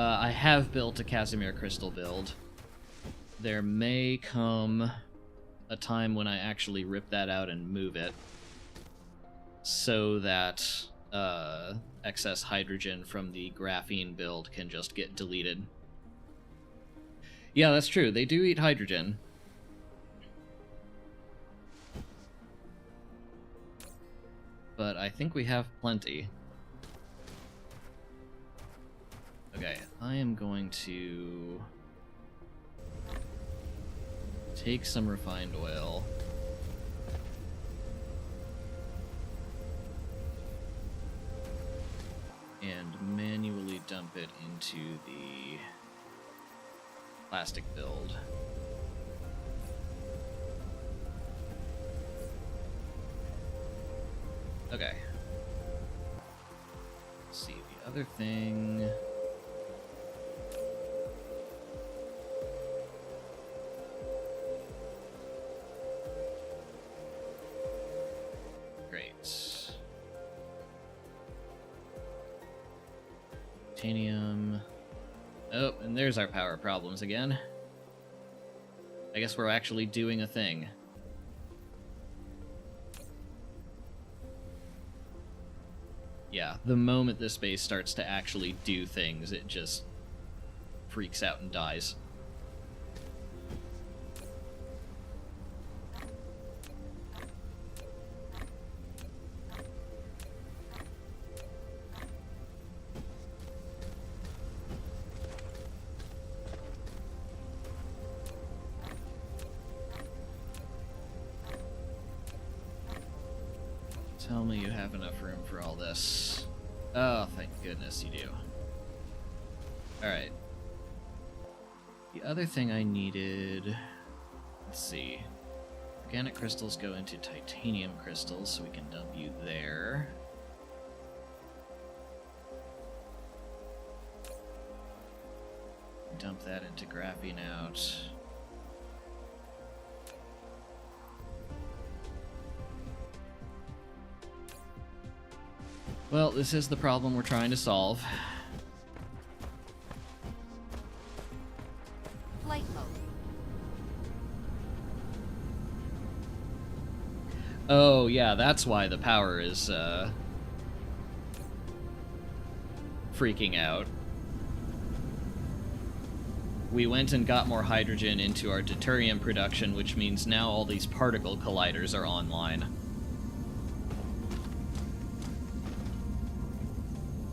I have built a Casimir crystal build. There may come a time when I actually rip that out and move it so that excess hydrogen from the graphene build can just get deleted. Yeah, that's true. They do eat hydrogen. But I think we have plenty. Okay, I am going to take some refined oil. And manually dump it into the plastic build. Okay. Let's see, the other thing... Great. Titanium. Oh, and there's our power problems again. I guess we're actually doing a thing. Yeah, the moment this base starts to actually do things, it just freaks out and dies. Tell me you have enough room for all this. Oh, thank goodness you do. Alright. The other thing I needed... Let's see. Organic crystals go into titanium crystals, so we can dump you there. Dump that into graphene out. Well, this is the problem we're trying to solve. Flight mode. Oh, yeah, that's why the power is, freaking out. We went and got more hydrogen into our deuterium production, which means now all these particle colliders are online.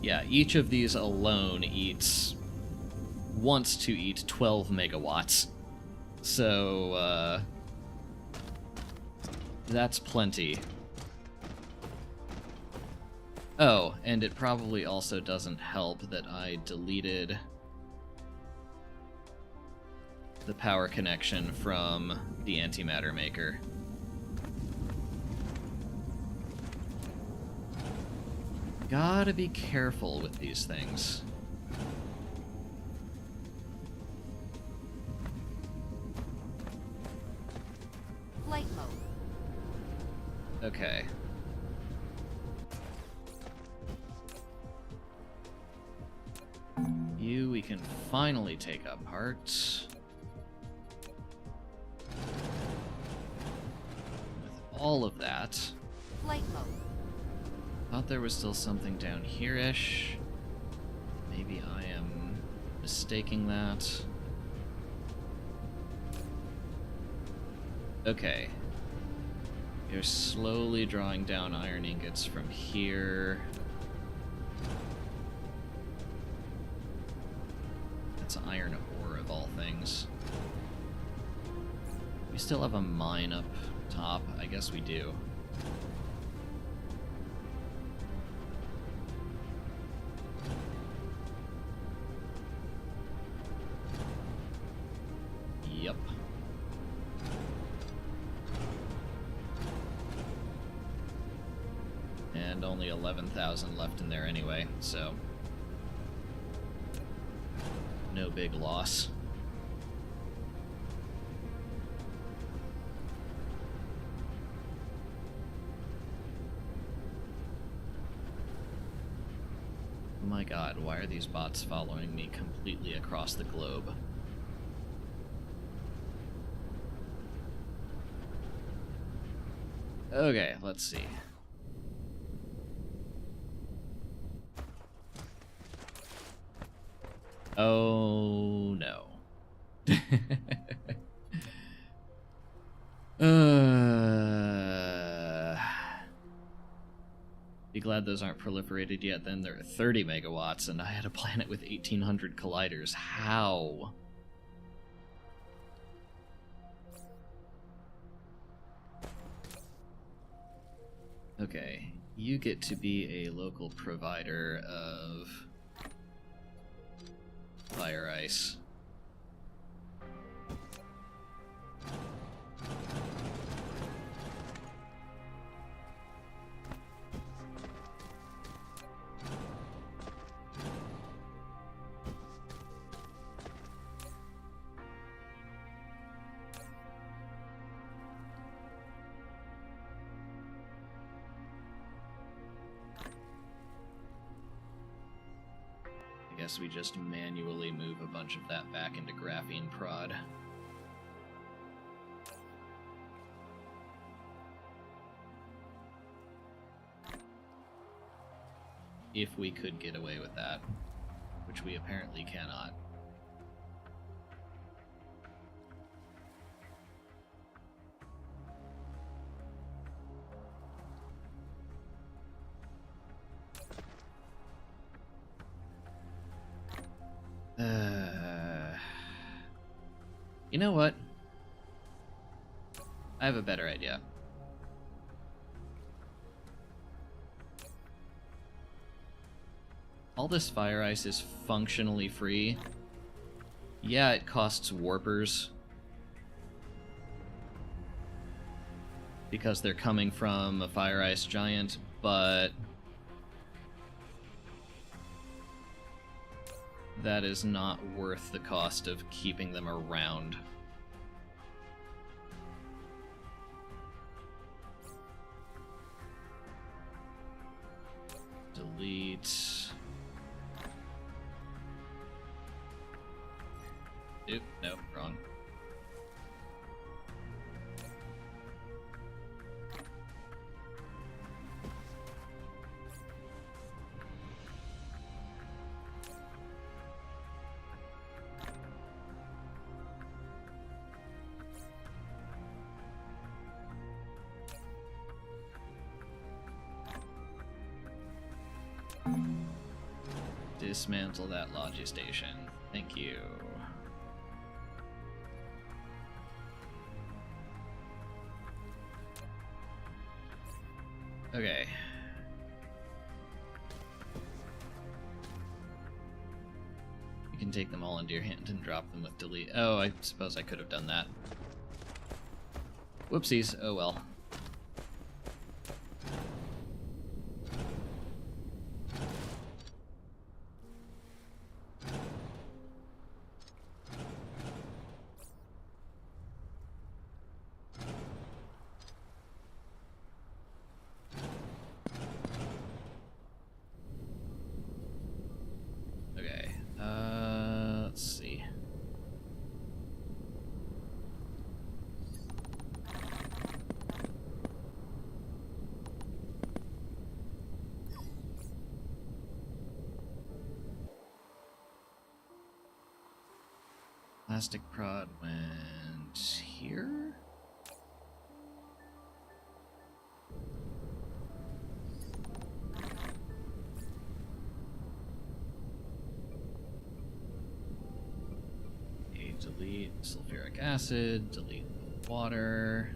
Yeah, each of these alone wants to eat 12 megawatts. So, that's plenty. Oh, and it probably also doesn't help that I deleted the power connection from the antimatter maker. Gotta be careful with these things. Flight mode. Okay. You we can finally take apart. With all of that. Flight mode. Thought there was still something down here-ish. Maybe I am mistaking that. Okay. You're slowly drawing down iron ingots from here. That's iron ore of all things. We still have a mine up top. I guess we do. Yep. And only 11,000 left in there anyway, so no big loss. My god, why are these bots following me completely across the globe? Okay, let's see. Oh no. Be glad those aren't proliferated yet. Then they're 30 megawatts, and I had a planet with 1,800 colliders. How? Okay, you get to be a local provider of fire ice. I guess we just manually move a bunch of that back into graphene prod. If we could get away with that, which we apparently cannot. You know what? I have a better idea. All this fire ice is functionally free. Yeah, it costs warpers, because they're coming from a fire ice giant, but that is not worth the cost of keeping them around. Delete. Oop, no, wrong. Dismantle that logi station. Thank you. Okay. You can take them all into your hand and drop them with delete. Oh, I suppose I could have done that. Whoopsies. Oh well. Let's see. Plastic prod went here? Okay, delete sulfuric acid, delete water.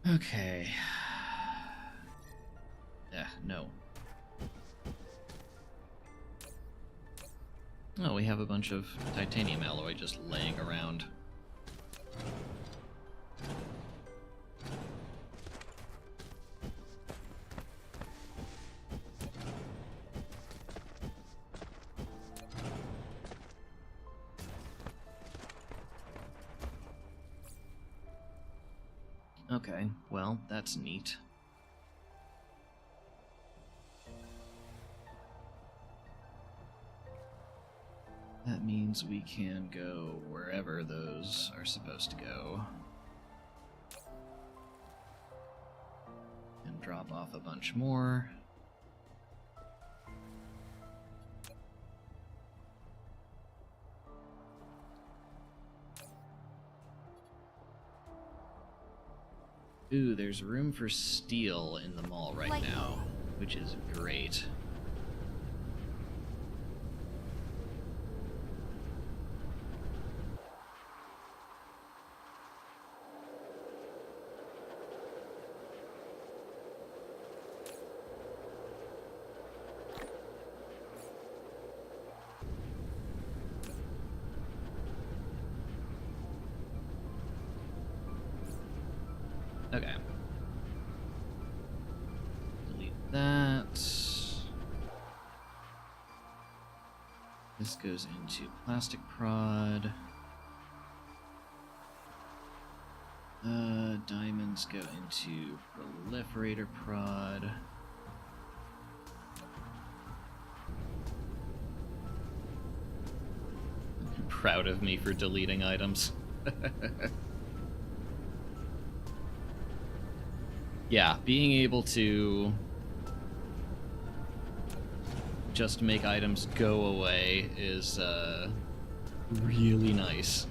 Okay. Yeah, no. Oh, we have a bunch of titanium alloy just laying around. Okay, well, that's neat. That means we can go wherever those are supposed to go. And drop off a bunch more. Ooh, there's room for steel in the mall right now, which is great. Okay. Delete that. This goes into plastic prod. Diamonds go into proliferator prod. I'm proud of me for deleting items. Yeah, being able to just make items go away is really nice.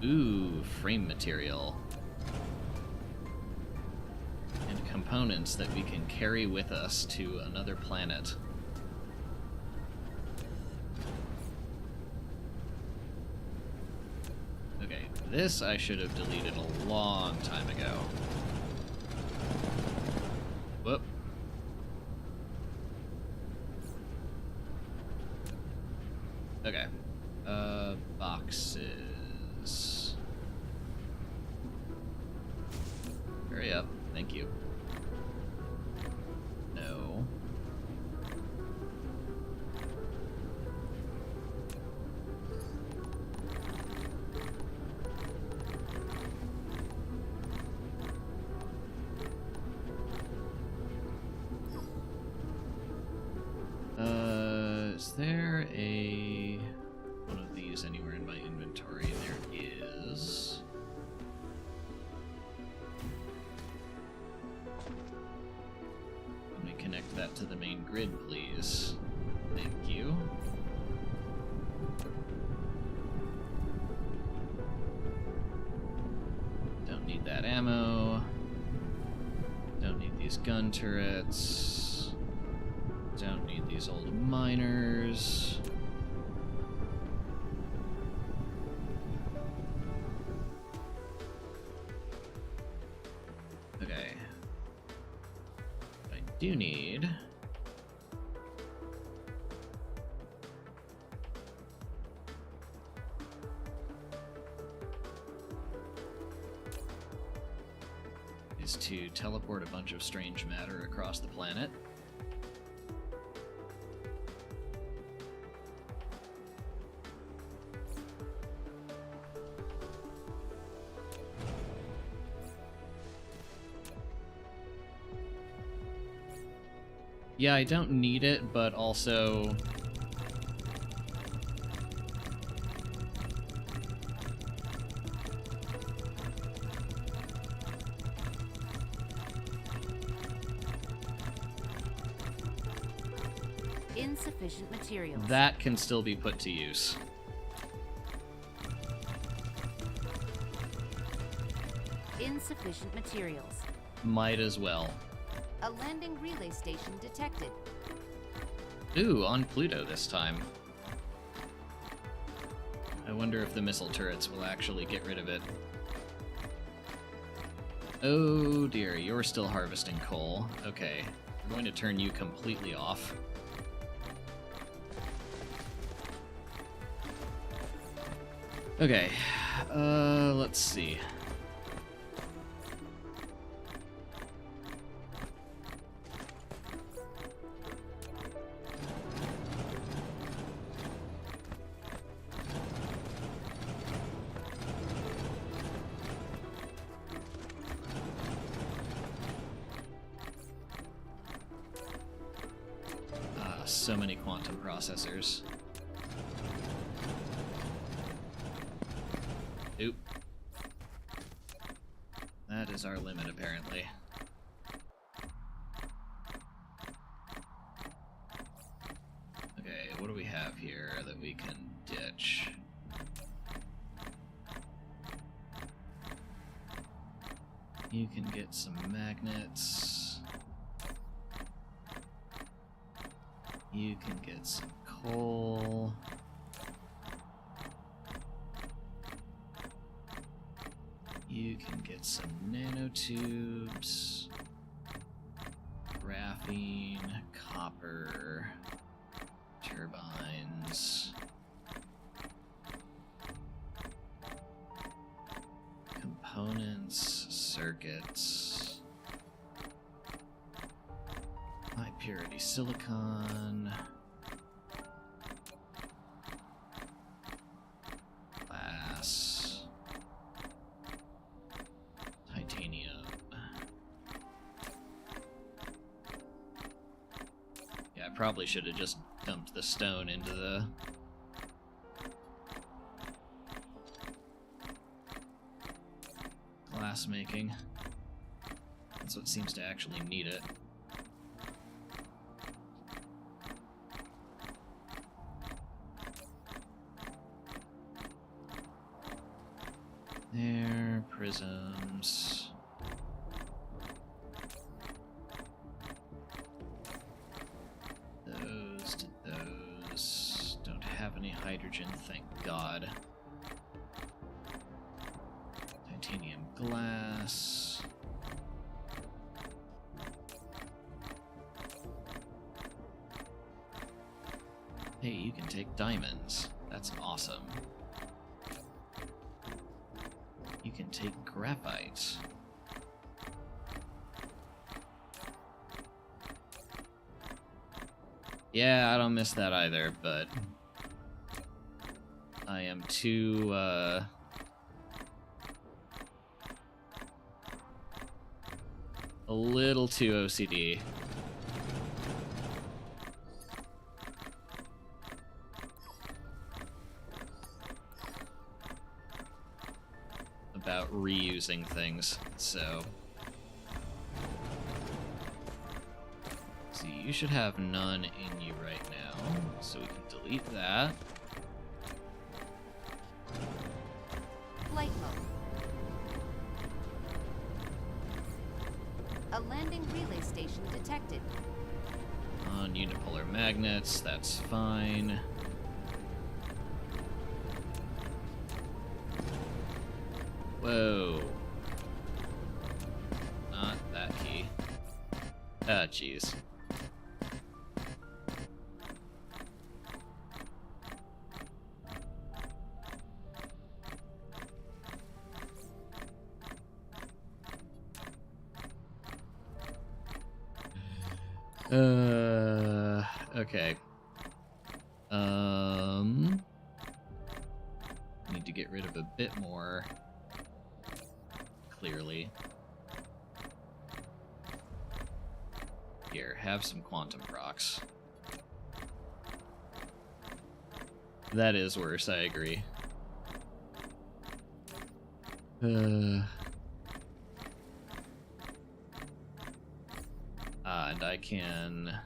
Ooh, frame material. And components that we can carry with us to another planet. Okay, this I should have deleted a long time ago. Whoop. Okay. Boxes. Hurry up. Thank you. No. Is there one of these anywhere in my inventory? There is. Let me connect that to the main grid, please. Thank you. Don't need that ammo. Don't need these gun turrets. Don't need these old miners. Okay. What I do need is to teleport a bunch of strange matter across the planet. Yeah, I don't need it, but also Insufficient materials. that can still be put to use. Insufficient materials. Might as well. A landing relay station detected. Ooh, on Pluto this time. I wonder if the missile turrets will actually get rid of it. Oh dear, you're still harvesting coal. Okay, I'm going to turn you completely off. Okay, let's see. so many quantum processors. Oop. That is our limit, apparently. Okay, what do we have here that we can ditch? You can get some magnets. You can get some coal. You can get some nanotubes, graphene, copper, turbines, components, circuits, high purity silicon, glass, titanium. Yeah, I probably should have just dumped the stone into the glass making. That's what seems to actually need it. There, prisms. Those to those. Don't have any hydrogen, thank God. Titanium glass. Hey, you can take diamonds. That's awesome. You can take graphite. Yeah, I don't miss that either, but I am too, a little too OCD. About reusing things, so... See, you should have none in you right now, so we can delete that. Flight mode. A landing relay station detected. On unipolar magnets, that's fine. Whoa. Not that key. Ah, jeez. Okay. Need to get rid of a bit more. Clearly. Here, have some quantum procs. That is worse, I agree. And I can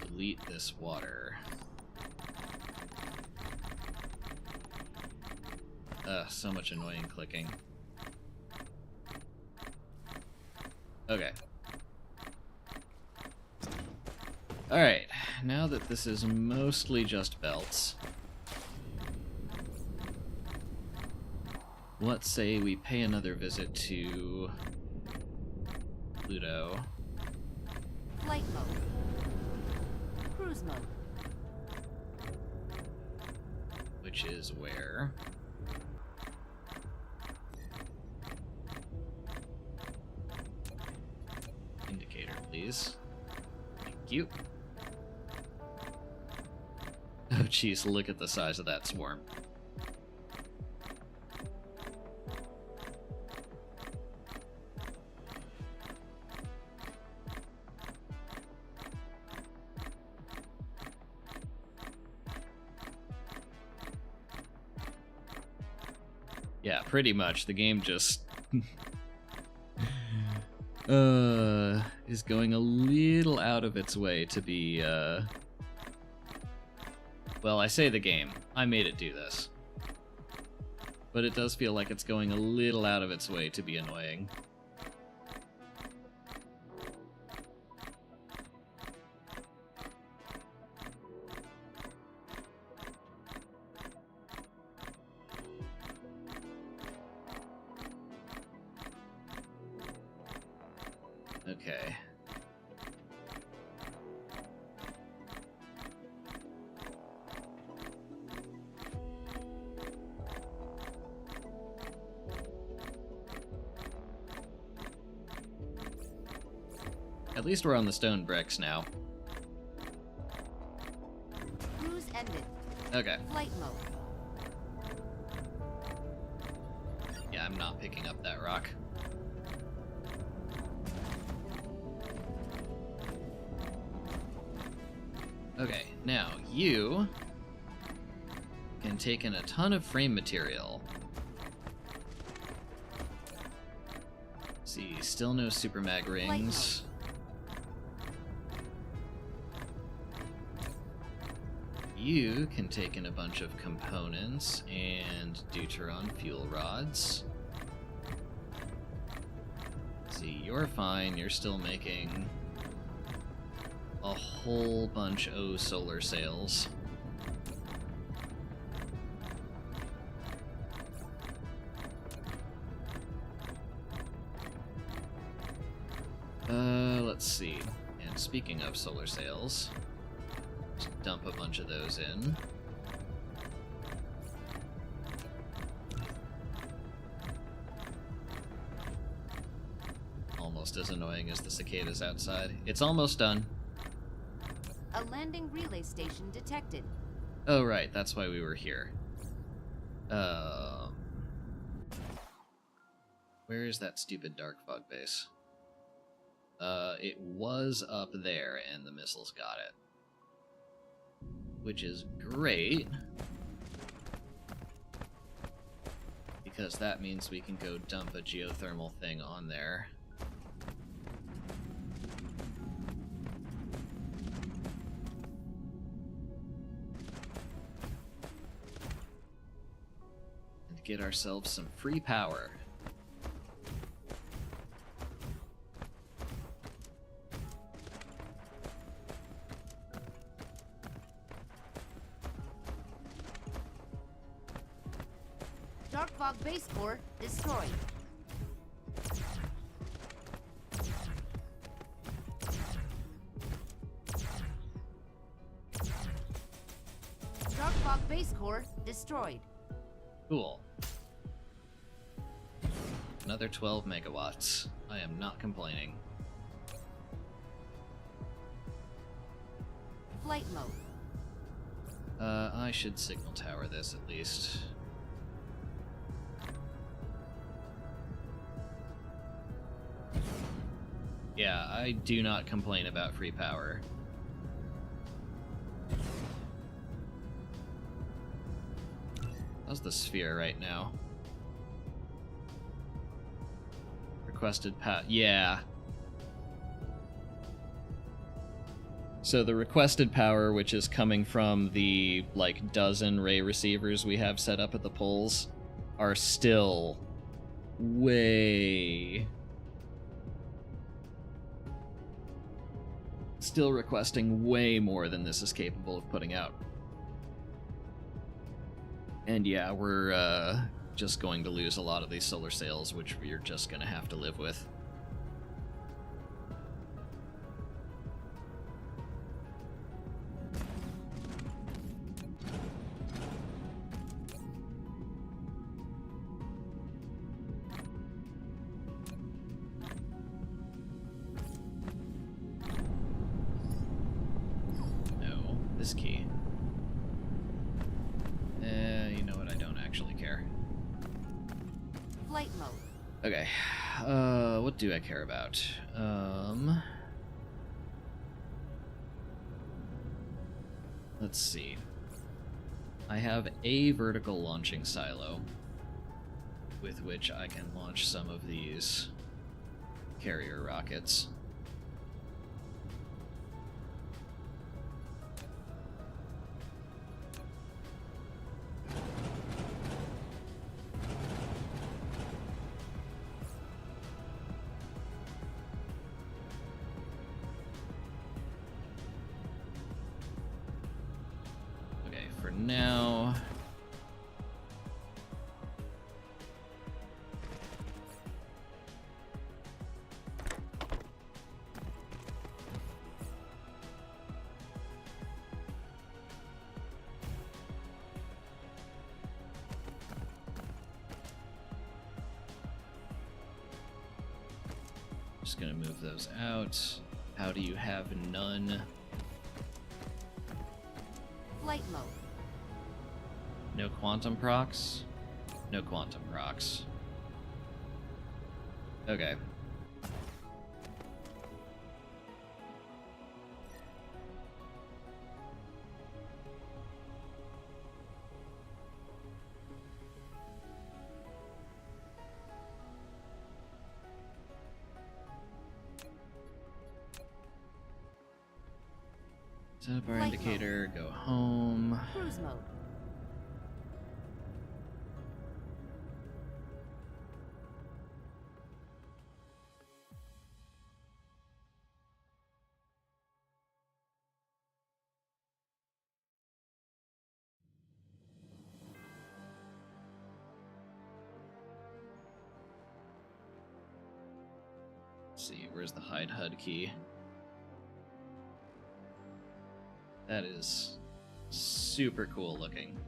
delete this water. So much annoying clicking. Okay. Alright, now that this is mostly just belts, let's say we pay another visit to Pluto. Flight mode. Cruise mode. Which is where? Indicator, please. Thank you. Oh jeez, look at the size of that swarm. Yeah, pretty much. The game just is going a little out of its way to be well, I say the game. I made it do this. But it does feel like it's going a little out of its way to be annoying. Okay. At least we're on the stone bricks now. Cruise ended. Okay. Flight mode. Yeah, I'm not picking up that rock. Okay, now you can take in a ton of frame material. See, still no super mag rings. You can take in a bunch of components and deuteron fuel rods. See, you're fine. You're still making a whole bunch of solar sails. Let's see. And speaking of solar sails, just dump a bunch of those in. Almost as annoying as the cicadas outside. It's almost done. A landing relay station detected. Oh, right, that's why we were here. Where is that stupid dark fog base? It was up there, and the missiles got it. Which is great. Because that means we can go dump a geothermal thing on there. And get ourselves some free power. Dark fog base core destroyed. Dark fog base core destroyed. Cool. Another 12 megawatts. I am not complaining. Flight mode. I should signal tower this at least. Yeah, I do not complain about free power. How's the sphere right now? Requested yeah. So the requested power, which is coming from the, like, dozen ray receivers we have set up at the poles, are still still requesting way more than this is capable of putting out. And yeah, we're just going to lose a lot of these solar sails, which we're just going to have to live with. No, this key. You know what? I don't actually care. Flight mode. Okay. What do I care about? Let's see. I have a vertical launching silo. with which I can launch some of these carrier rockets. Okay, for now... Just gonna move those out. How do you have none? Flight mode. No quantum procs? No quantum procs. Okay. Set up our Flight indicator, go home. Cruise mode. Let's see, where's the hide HUD key? That is super cool looking.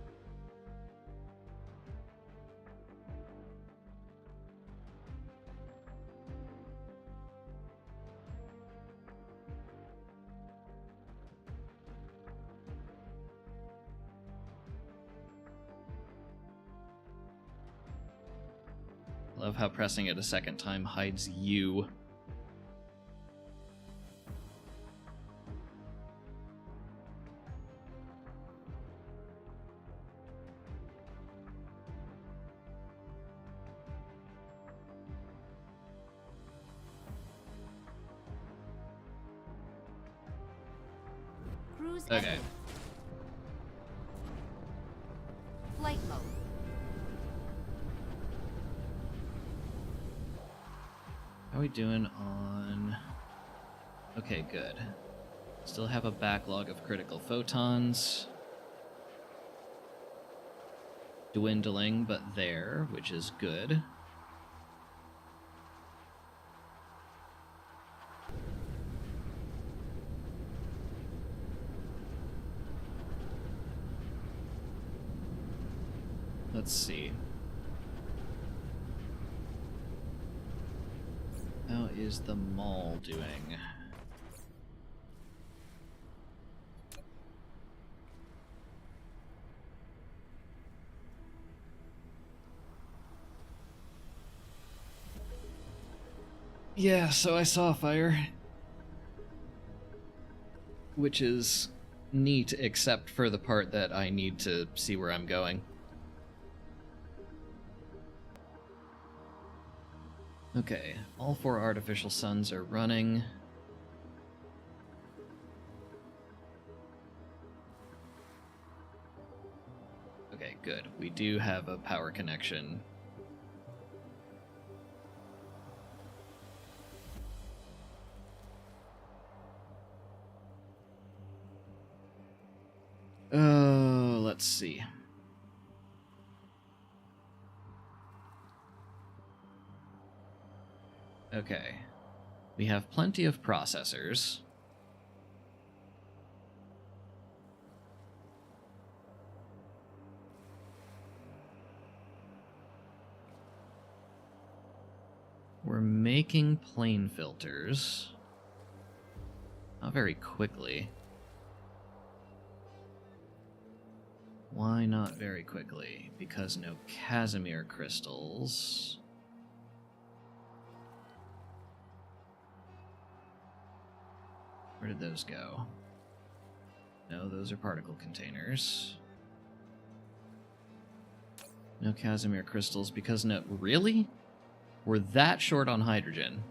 Love how pressing it a second time hides you. Cruise Okay. ended. Flight mode. How are we doing on... Okay, good. Still have a backlog of critical photons. Dwindling, but there, which is good. Let's see. How is the mall doing? Yeah, so I saw fire. Which is neat, except for the part that I need to see where I'm going. Okay, all 4 artificial suns are running. Okay, good. We do have a power connection. Oh, let's see. Okay. We have plenty of processors. We're making plane filters. Not very quickly. Why not very quickly? Because no Casimir crystals. Where did those go? No, those are particle containers. No Casimir crystals because no... Really? We're that short on hydrogen.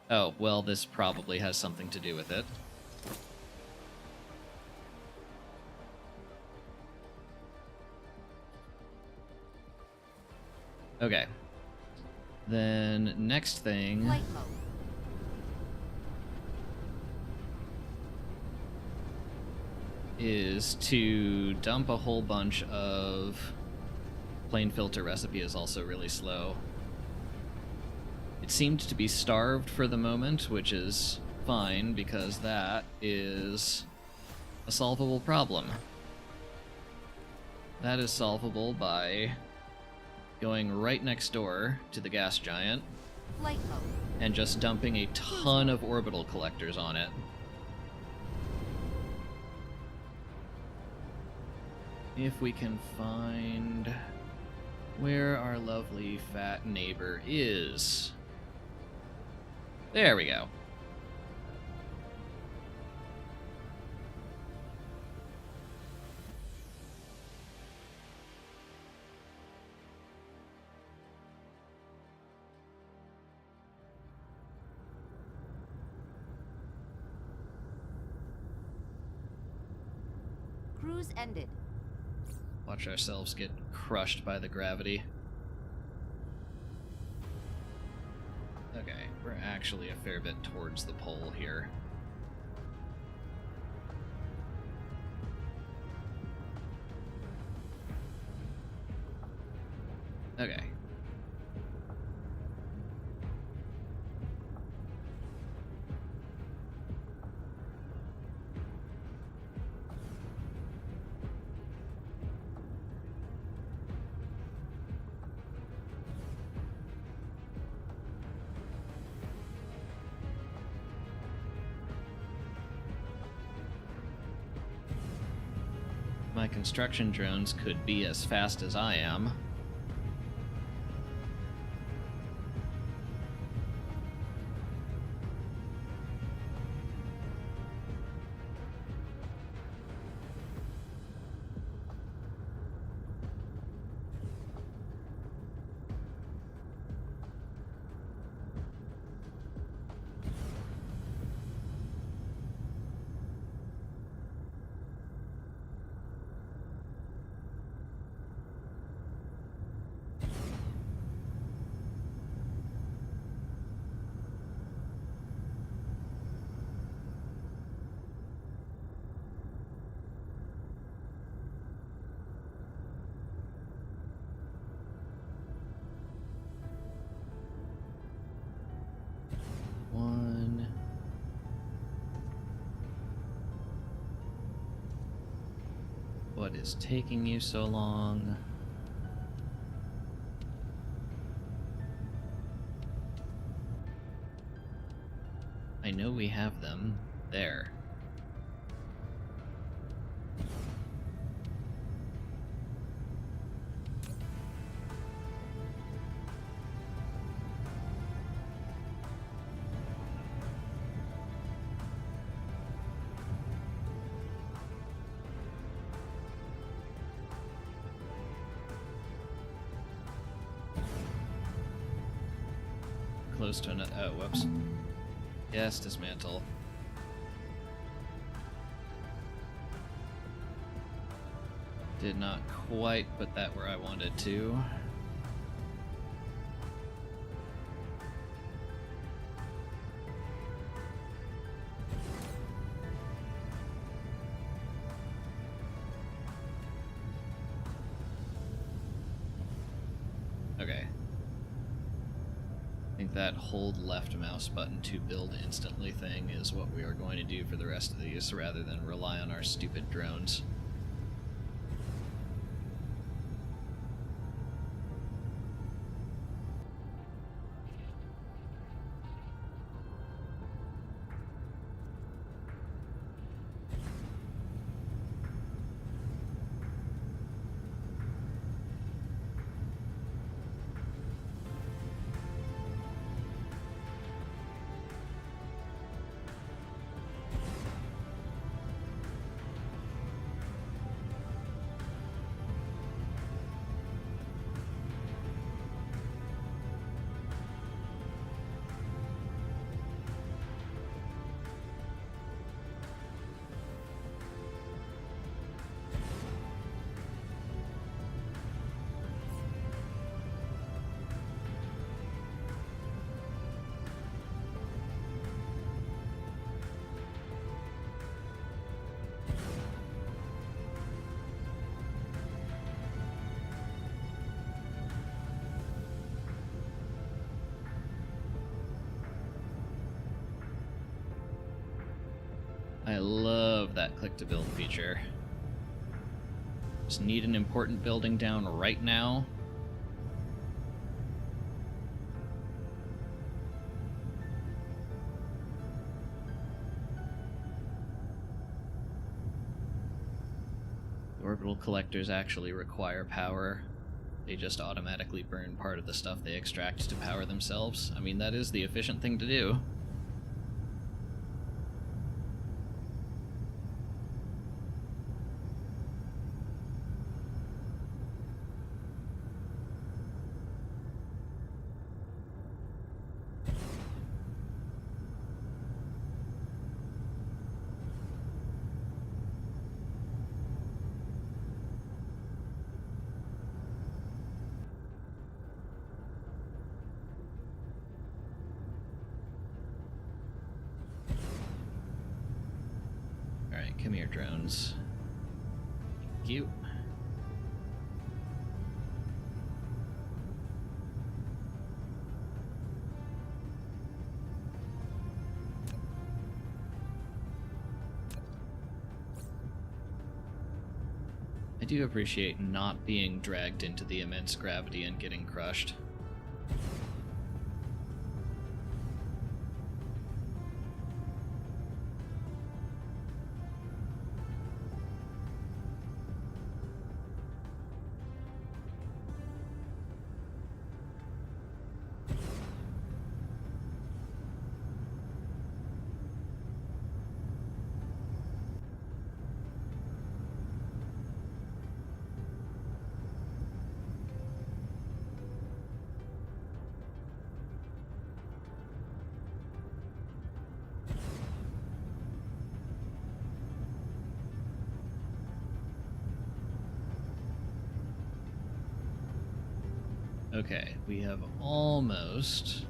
Oh, well, this probably has something to do with it. Okay. Then, next thing... Flight mode. is to dump a whole bunch of... Plain filter recipe is also really slow. It seemed to be starved for the moment, which is fine, because that is a solvable problem. That is solvable by going right next door to the gas giant Flight mode. and just dumping a ton of orbital collectors on it. If we can find where our lovely fat neighbor is. There we go. Cruise ended. Watch ourselves get crushed by the gravity. Okay, we're actually a fair bit towards the pole here. Okay. My construction drones could be as fast as I am. One. What is taking you so long? I know we have them. There. Close to another. Oh, whoops. Yes, dismantle. Did not quite put that where I wanted to. Okay. I think that hold left mouse button to build instantly thing is what we are going to do for the rest of these, rather than rely on our stupid drones. love that click to build feature. Just need an important building down right now. Orbital collectors actually require power. They just automatically burn part of the stuff they extract to power themselves. I mean, that is the efficient thing to do. Come here, drones. Thank you. I do appreciate not being dragged into the immense gravity and getting crushed. Okay, we have almost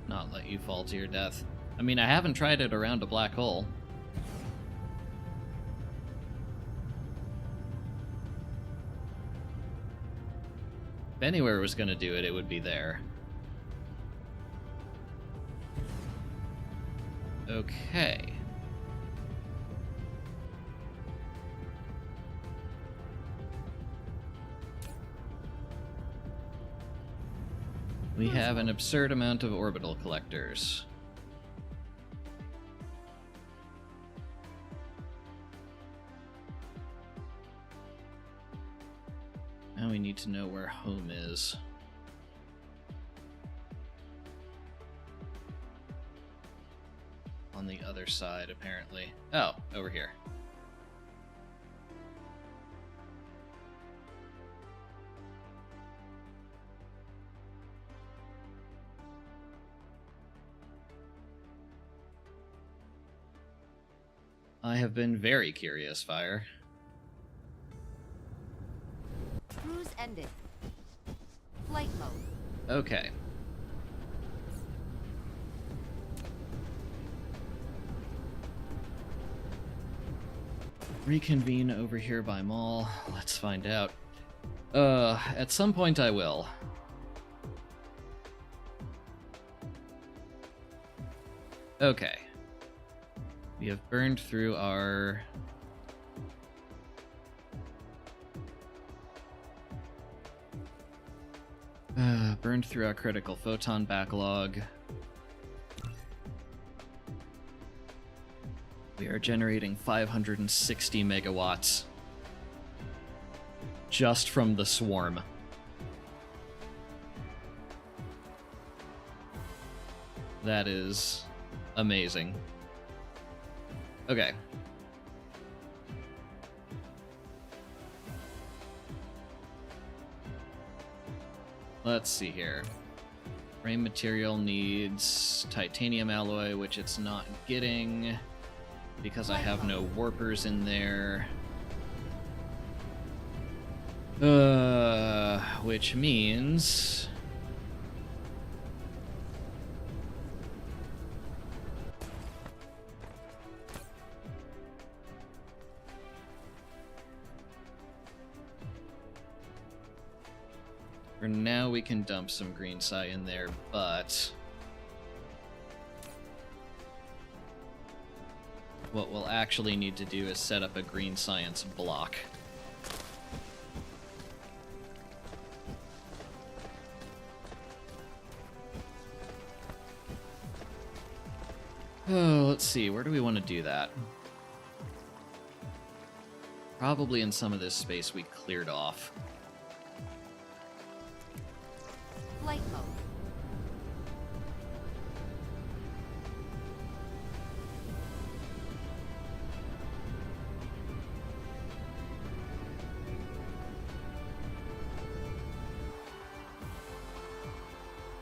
not let you fall to your death. I mean, I haven't tried it around a black hole. If anywhere was going to do it, it would be there. Okay. We have an absurd amount of orbital collectors. Now we need to know where home is. On the other side, apparently. Oh, over here. I have been very curious, Fire. Cruise ended. Flight mode. Okay. Reconvene over here by Mall. Let's find out. At some point I will. Okay. We have burned through our... burned through our critical photon backlog. We are generating 560 megawatts just from the swarm. That is amazing. Okay. Let's see here. Frame material needs titanium alloy, which it's not getting because I have no warpers in there. Which means... for now, we can dump some green psi in there, but What we'll actually need to do is set up a green science block. Oh, let's see, where do we want to do that? Probably in some of this space we cleared off. Flight mode.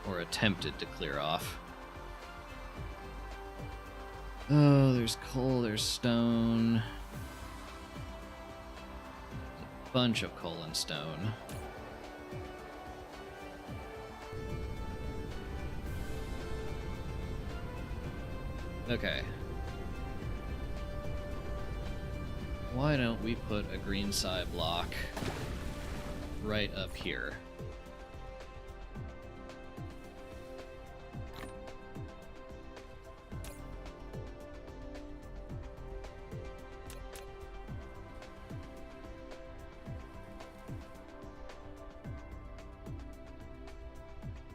Or attempted to clear off. Oh, there's coal, there's stone. A bunch of coal and stone. Okay. Why don't we put a green sci block right up here?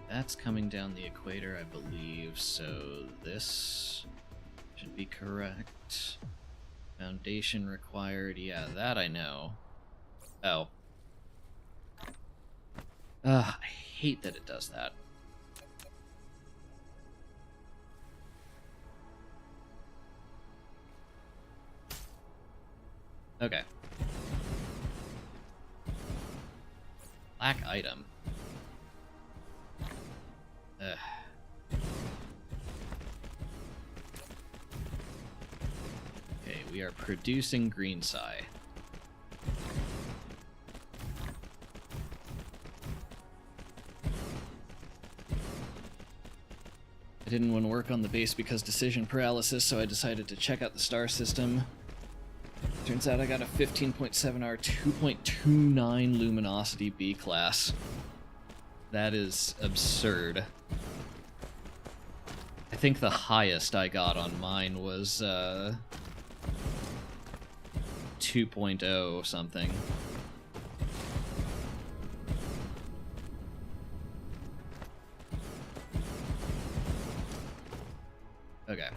That's coming down the equator, I believe, so this should be correct. Foundation required, yeah, that I know. Oh. I hate that it does that. Okay. Black item. Okay, we are producing green sci. I didn't want to work on the base because decision paralysis, so I decided to check out the star system. Turns out I got a 15.7R, 2.29 luminosity B class. That is absurd. I think the highest I got on mine was 2.0 something. Okay.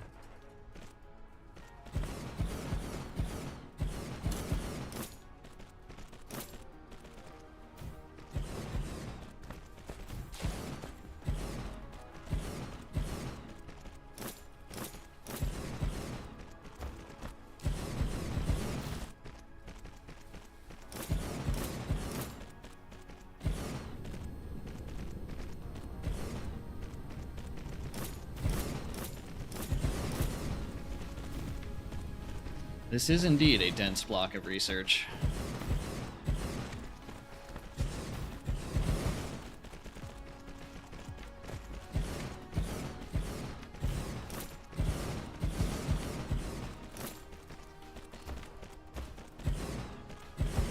This is indeed a dense block of research.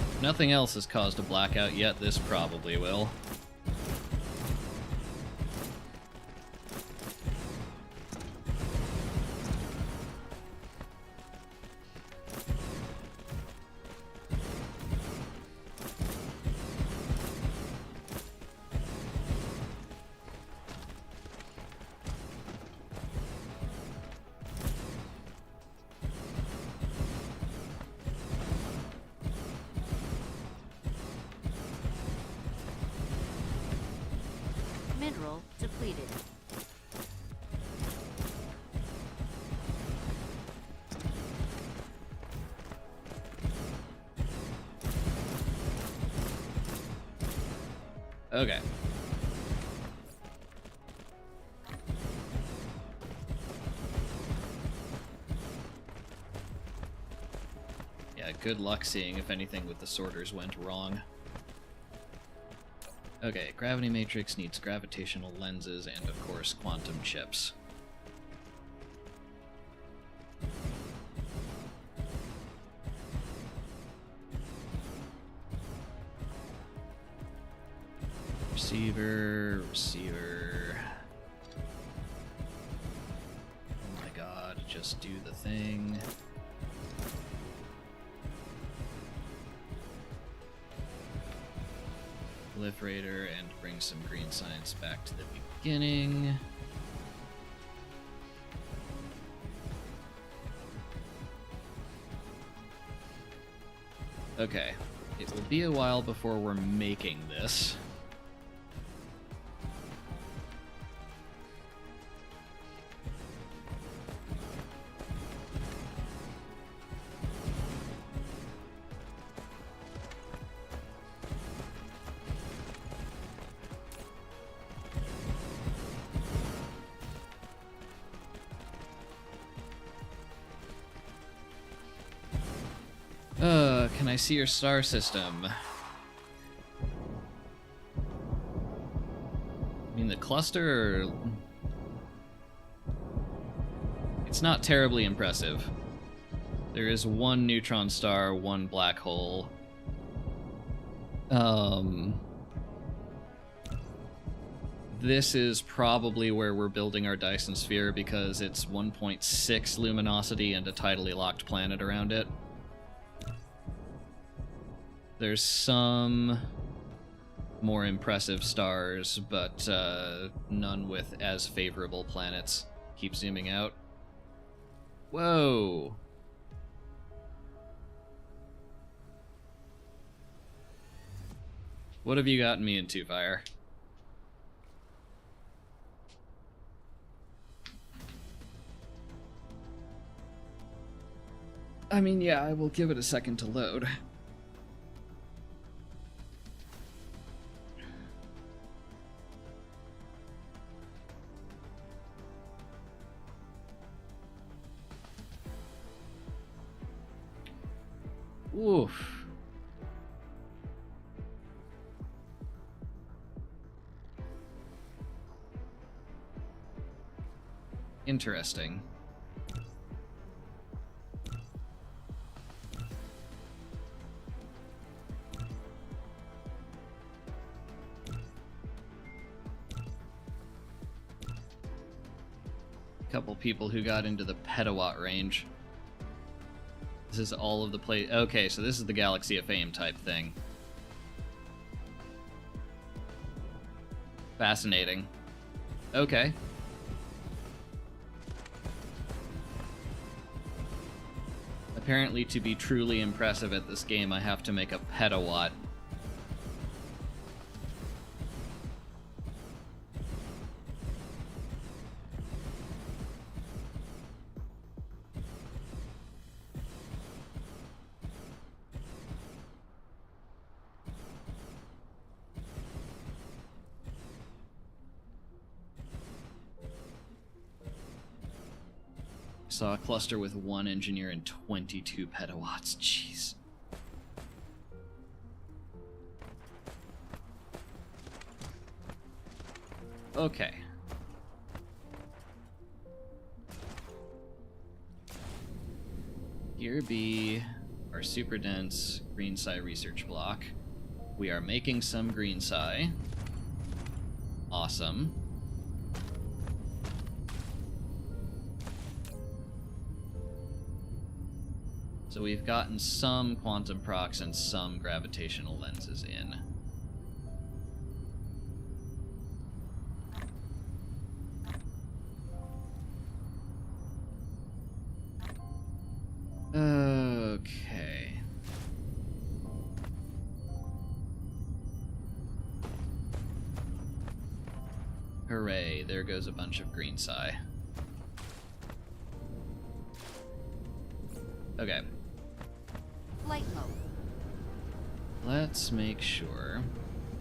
If nothing else has caused a blackout yet, this probably will. Mineral depleted. Okay. Yeah, good luck seeing if anything with the sorters went wrong. Okay, gravity matrix needs gravitational lenses and, of course, quantum chips. Receiver, receiver. Oh my god, just do the thing. Proliferator and bring some green science back to the beginning. Okay, it will be a while before we're making this. Can I see your star system? I mean, the cluster... It's not terribly impressive. There is one neutron star, one black hole. This is probably where we're building our Dyson sphere because it's 1.6 luminosity and a tidally locked planet around it. There's some more impressive stars, but none with as favorable planets. Keep zooming out. Whoa! What have you gotten me into, Fire? I mean, yeah, I will give it a second to load. Oof. Interesting. Couple people who got into the petawatt range. This is all of the play. Okay, so this is the Galaxy of Fame type thing. Fascinating. Okay. Apparently, to be truly impressive at this game, I have to make a petawatt. Saw a cluster with one engineer and 22 petawatts. Jeez. Okay. Here be our super dense green sci research block. We are making some green sci. Awesome. So we've gotten some quantum procs and some gravitational lenses in. Okay. Hooray, there goes a bunch of green sci. Okay. Flight mode. Let's make sure.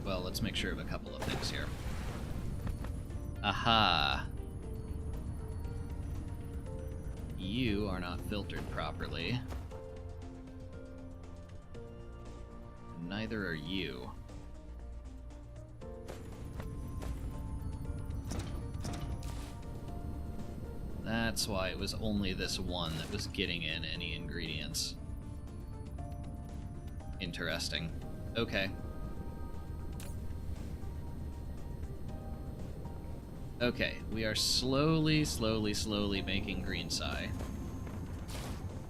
Well, let's make sure of a couple of things here. Aha! You are not filtered properly. Neither are you. That's why it was only this one that was getting in any ingredients. Interesting. Okay. Okay, we are slowly making green sci.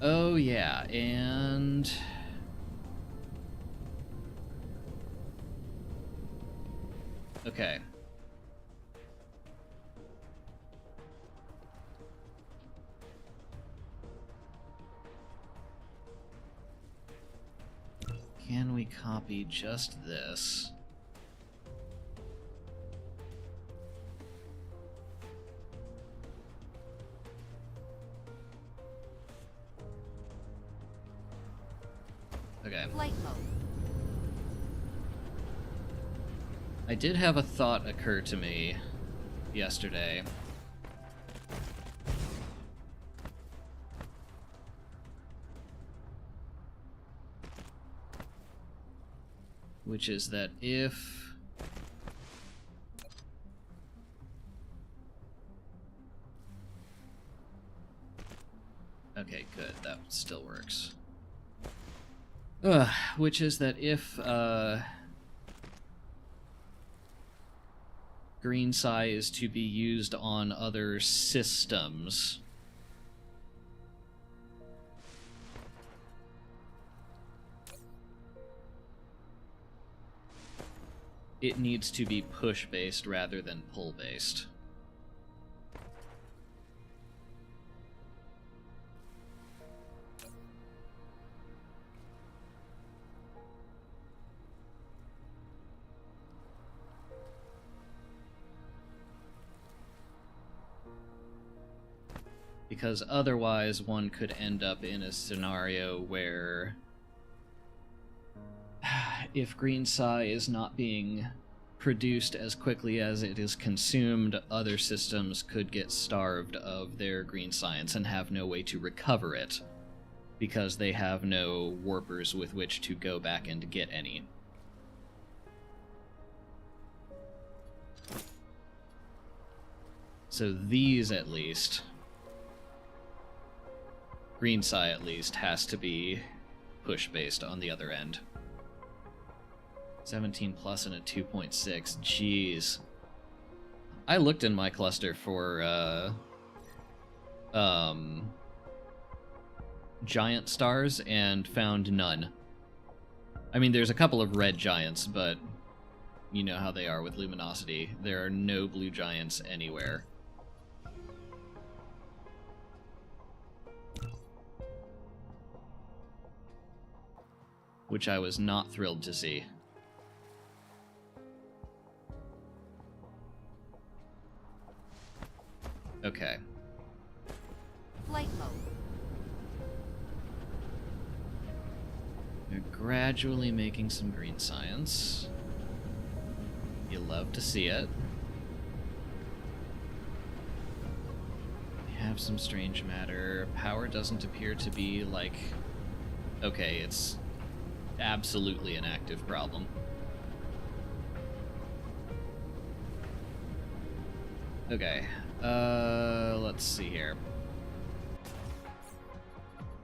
Oh yeah, and... Okay. Can we copy just this? Okay. Flight mode. I did have a thought occur to me yesterday. Which is that if... Okay, good. That still works. Which is that if, green psi is to be used on other systems, it needs to be push-based rather than pull-based. Because otherwise one could end up in a scenario where if green psi is not being produced as quickly as it is consumed, other systems could get starved of their green science and have no way to recover it, because they have no warpers with which to go back and get any. So these, at least, green psi at least, has to be push-based on the other end. 17 plus and a 2.6. Jeez. I looked in my cluster for giant stars and found none. I mean, there's a couple of red giants, but you know how they are with luminosity. There are no blue giants anywhere. Which I was not thrilled to see. Okay. Flight mode. They're gradually making some green science. You love to see it. We have some strange matter. Power doesn't appear to be like... Okay, it's absolutely an active problem. Okay, let's see here.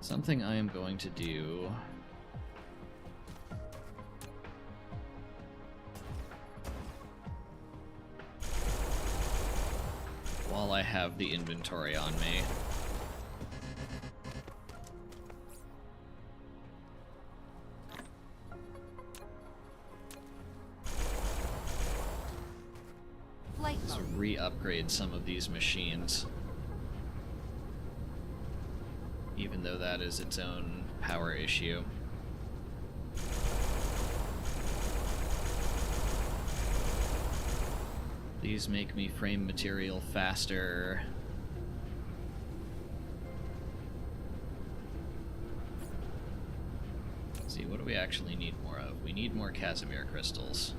Something I am going to do... while I have the inventory on me. To re-upgrade some of these machines. Even though that is its own power issue. These make me frame material faster. Let's see, what do we actually need more of? We need more Casimir crystals.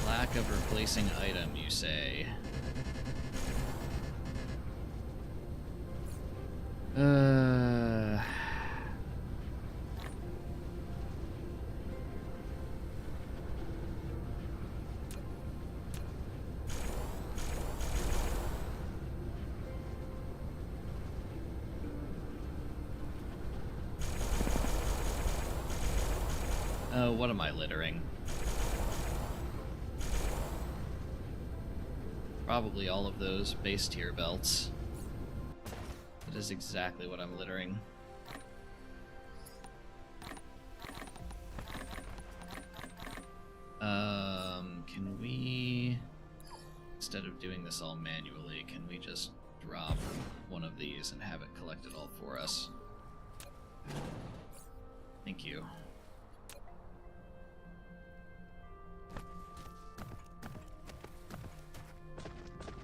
Lack of replacing item, you say? Oh, what am I littering? Probably all of those base tier belts. That is exactly what I'm littering. Can we, instead of doing this all manually, can we just drop one of these and have it collect it all for us? Thank you.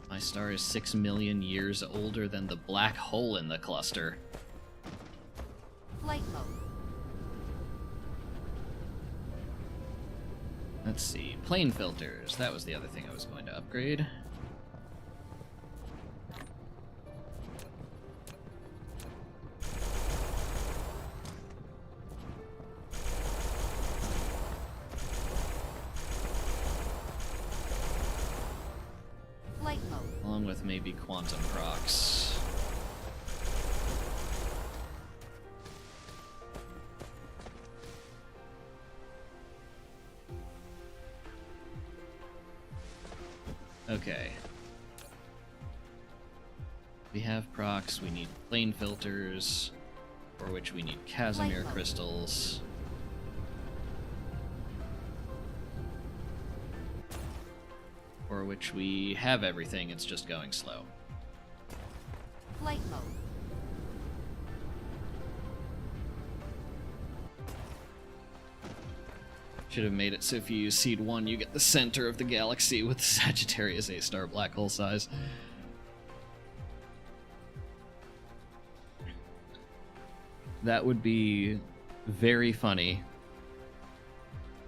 My star is 6 million years older than the black hole in the cluster. Flight mode. Let's see. Plane filters. That was the other thing I was going to upgrade. Flight mode. Along with maybe quantum procs. Okay. We have procs, we need plane filters, for which we need Casimir crystals. For which we have everything, it's just going slow. Flight mode. Should have made it so if you use Seed 1, you get the center of the galaxy with the Sagittarius A-star black hole size. That would be very funny.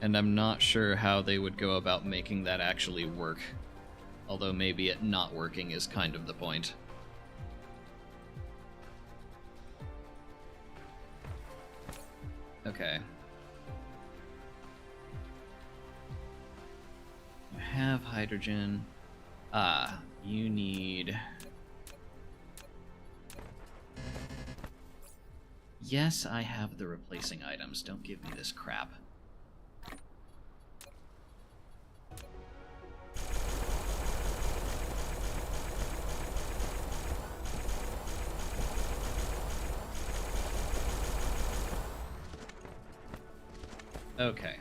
And I'm not sure how they would go about making that actually work. Although maybe it not working is kind of the point. Okay. You have hydrogen. Ah, you need... Yes, I have the replacing items. Don't give me this crap. Okay.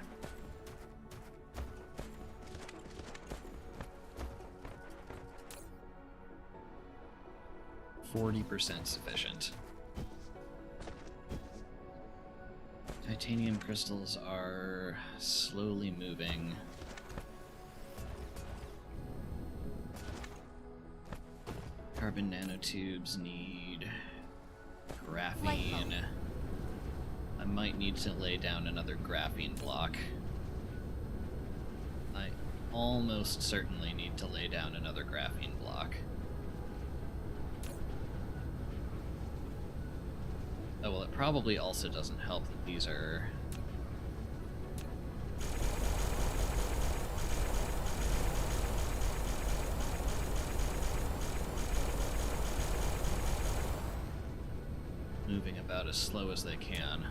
%40 sufficient. Titanium crystals are slowly moving. Carbon nanotubes need graphene. I might need to lay down another graphene block. I almost certainly need to lay down another graphene block. Oh, well, it probably also doesn't help that these are... moving about as slow as they can.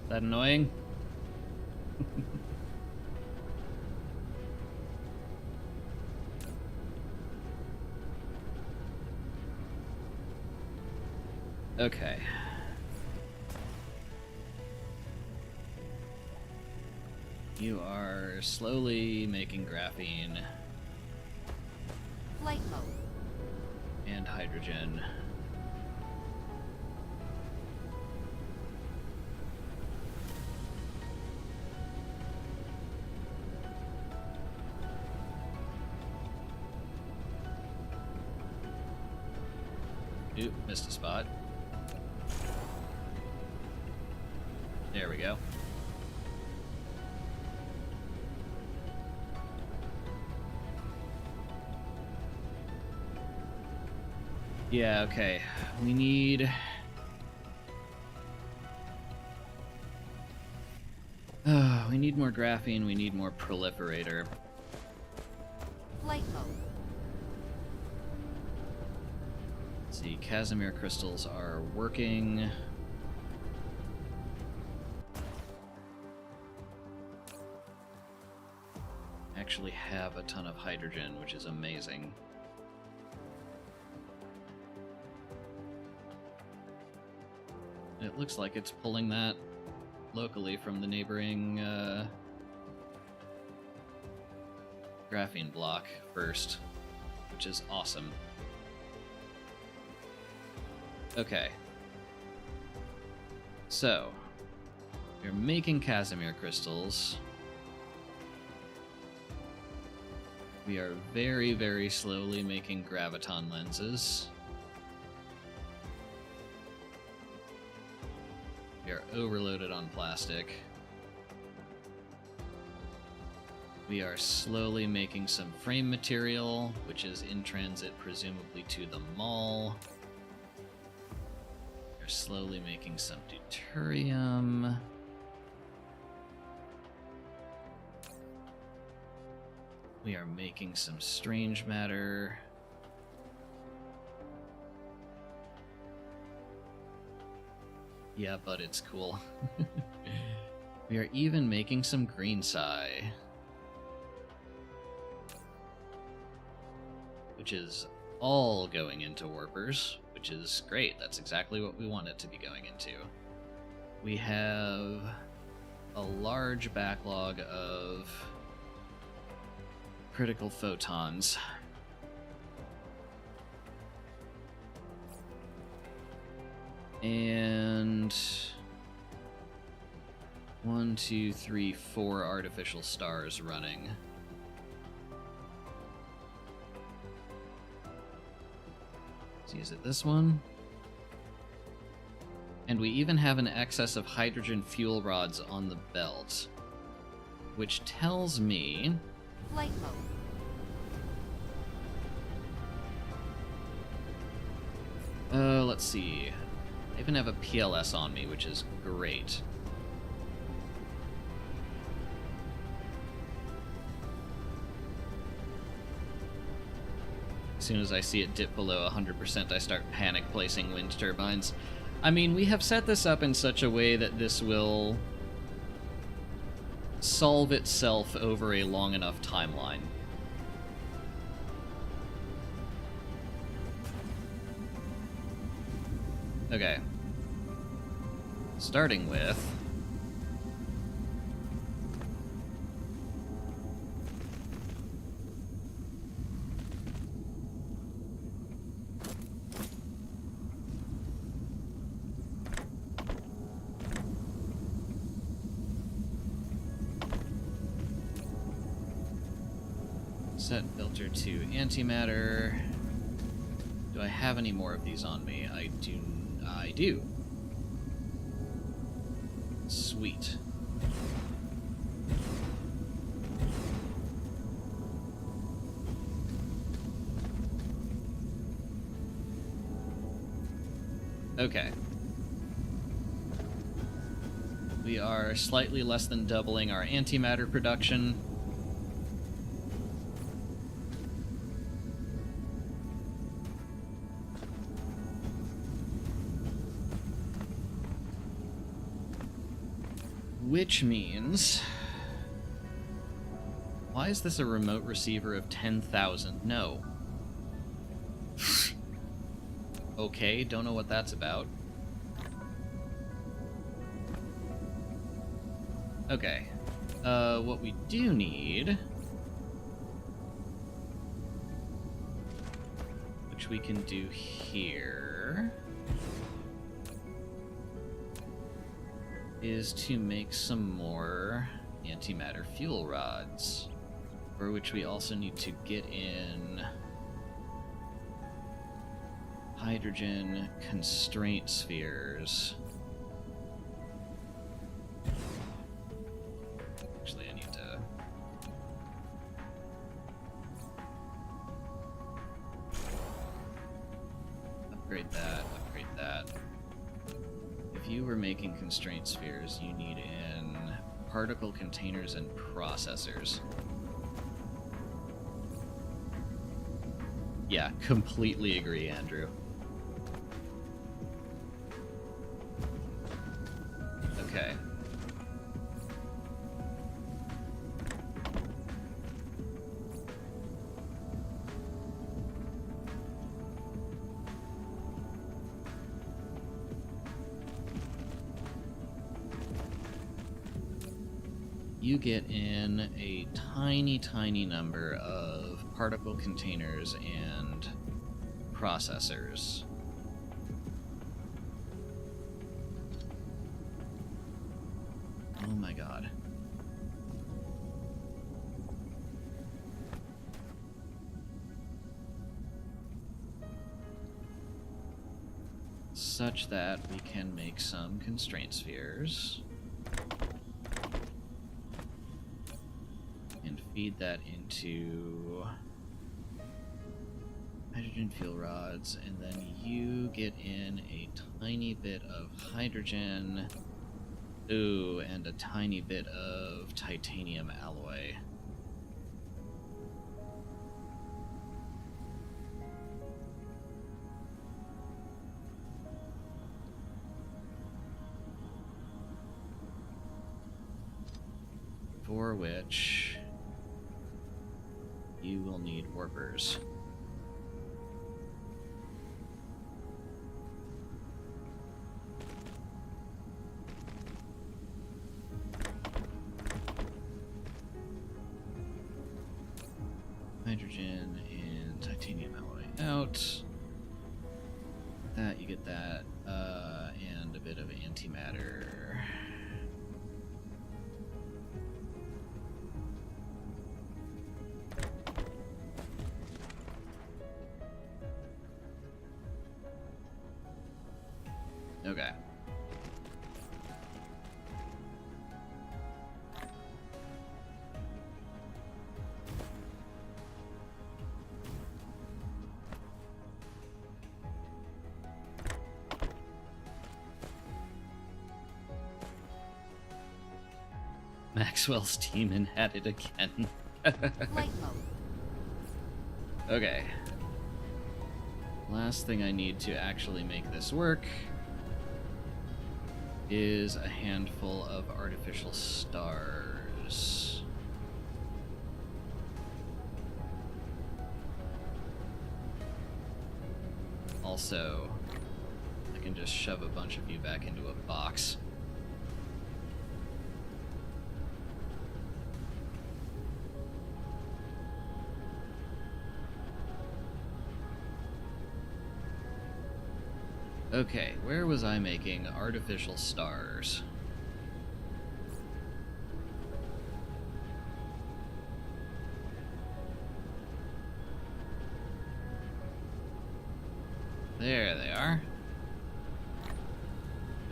Is that annoying? Okay. You are slowly making graphene. Flight mode. And hydrogen. Oop, missed a spot. There we go. Yeah, okay. We need... we need more graphene, we need more proliferator. Flight mode. Let's see, Casimir crystals are working. Actually have a ton of hydrogen, which is amazing. It looks like it's pulling that locally from the neighboring graphene block first, which is awesome. Okay. So, you're making Casimir crystals. We are very, very slowly making graviton lenses. We are overloaded on plastic. We are slowly making some frame material, which is in transit presumably to the mall. We're slowly making some deuterium. We are making some strange matter. Yeah, but it's cool. We are even making some green psi, which is all going into warpers, which is great. That's exactly what we want it to be going into. We have a large backlog of critical photons. And 1, 2, 3, 4 artificial stars running. See, is it this one? And we even have an excess of hydrogen fuel rods on the belt, which tells me... Flight mode. Let's see. I even have a PLS on me, which is great. As soon as I see it dip below 100%, I start panic placing wind turbines. I mean, we have set this up in such a way that this will solve itself over a long enough timeline. Okay. Starting with... set filter to antimatter. Do I have any more of these on me? I do. Sweet. Okay. We are slightly less than doubling our antimatter production. Which means... Why is this a remote receiver of 10,000? No. Okay, don't know what that's about. Okay. What we do need... Which we can do here... is to make some more antimatter fuel rods, for which we also need to get in hydrogen constraint spheres. Actually, I need to... upgrade that, upgrade that. If you were making constraint spheres, you need in particle containers and processors. Yeah, completely agree, Andrew. Okay. You get in a tiny, tiny number of particle containers and processors. Oh my god. Such that we can make some constraint spheres. And feed that into hydrogen fuel rods, and then you get in a tiny bit of hydrogen. Ooh, and a tiny bit of titanium alloy. For which you will need warpers. Hydrogen and titanium alloy out. That, you get that, and a bit of antimatter. Okay. Maxwell's demon had it again. Flight mode. Okay. Last thing I need to actually make this work is a handful of artificial stars. Also, I can just shove a bunch of you back into a box. Okay, where was I making artificial stars? There they are.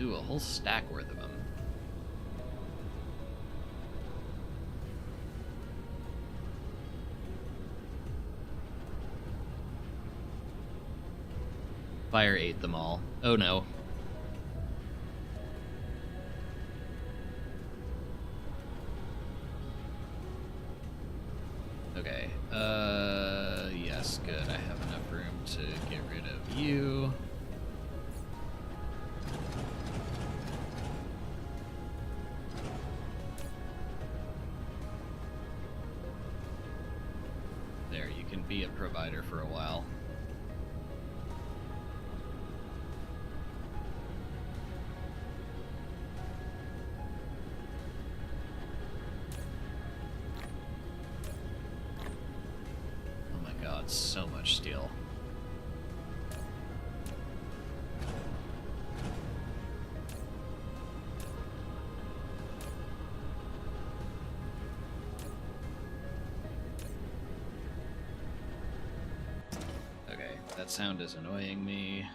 Ooh, a whole stack worth of them. Fire ate them all. Oh no. Okay. Yes, good. I have enough room to get rid of you. There, you can be a provider for a while. So much steel. Okay, that sound is annoying me.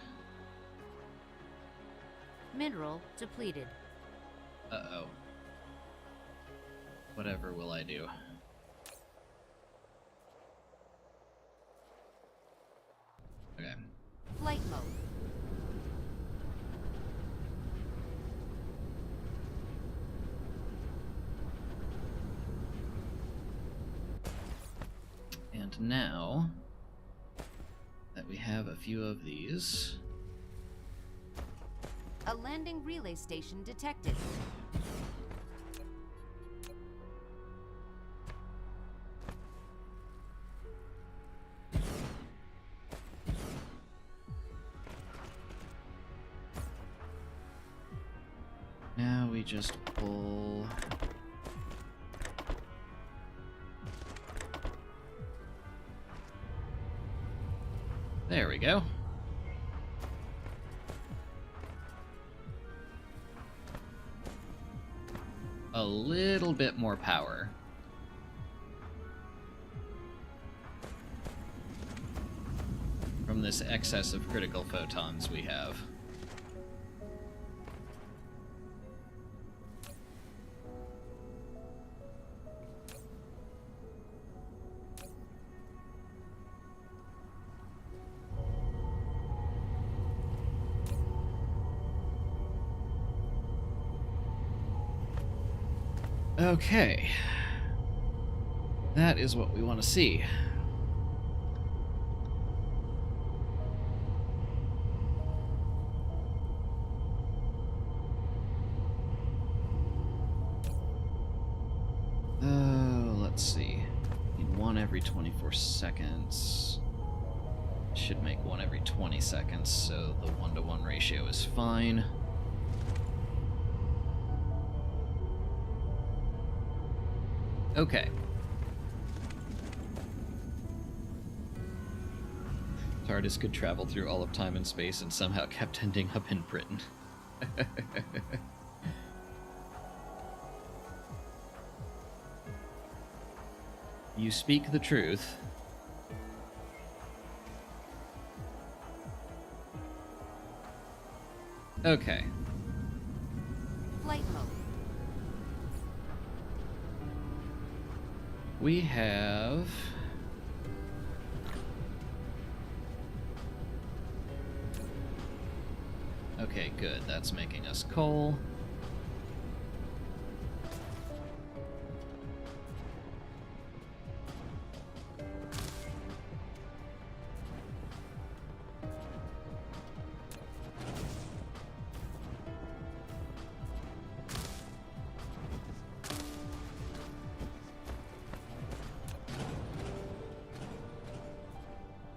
Mineral depleted. Uh-oh. Whatever will I do? Okay. Flight mode. And now we have a few of these. A landing relay station detected. Now we just pull... There we go. A little bit more power. From this excess of critical photons we have. Okay. That is what we want to see. Let's see. Need one every 24 seconds. Should make one every 20 seconds, so the 1-to-1 ratio is fine. Okay. TARDIS could travel through all of time and space and somehow kept ending up in Britain. You speak the truth. Okay. Flight mode. We have... Okay, good. That's making us coal.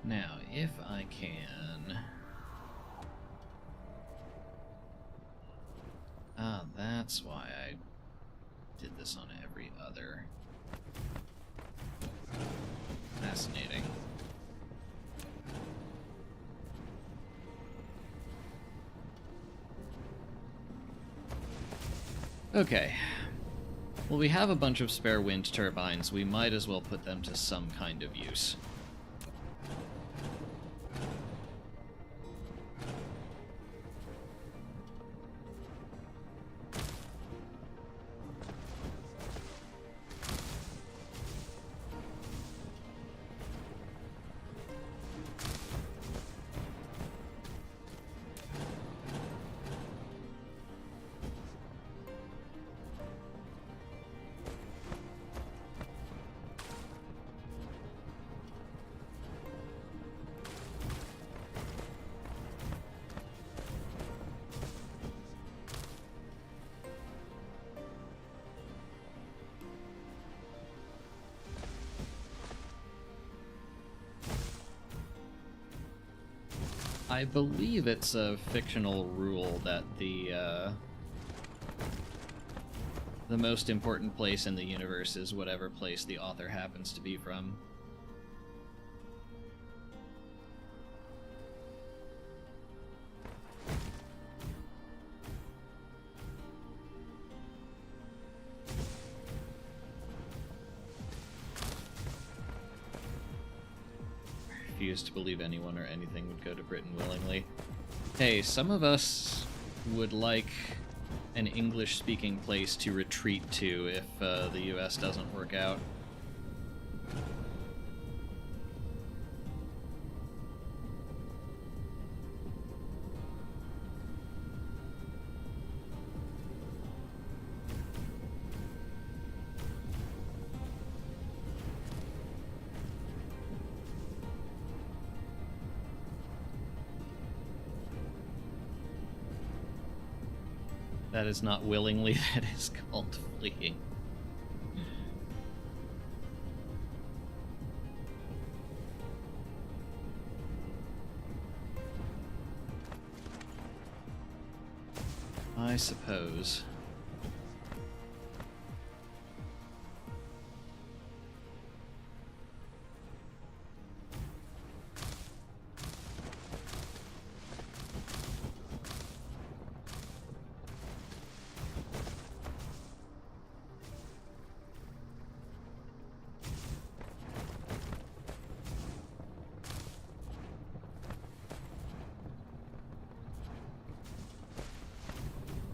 Now, if I can... Ah, that's why I did this on every other. Fascinating. Okay. Well, we have a bunch of spare wind turbines. We might as well put them to some kind of use. I believe it's a fictional rule that the most important place in the universe is whatever place the author happens to be from. To believe anyone or anything would go to Britain willingly. Hey, some of us would like an English-speaking place to retreat to if the US doesn't work out. That is not willingly, that is called fleeing. I suppose.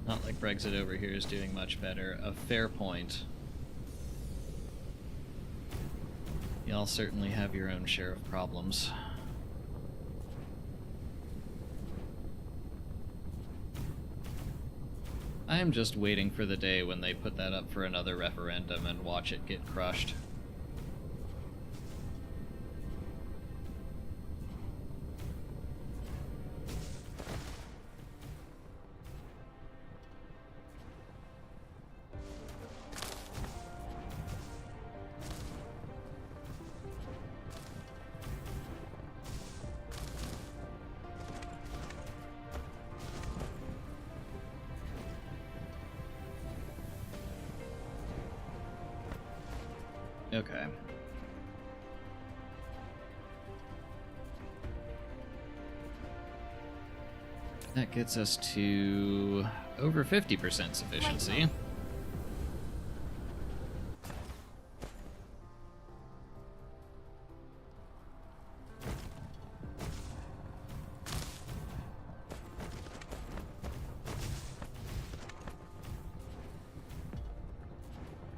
Not like Brexit over here is doing much better. A fair point. Y'all certainly have your own share of problems. I am just waiting for the day when they put that up for another referendum and watch it get crushed. Okay. That gets us to over 50% sufficiency.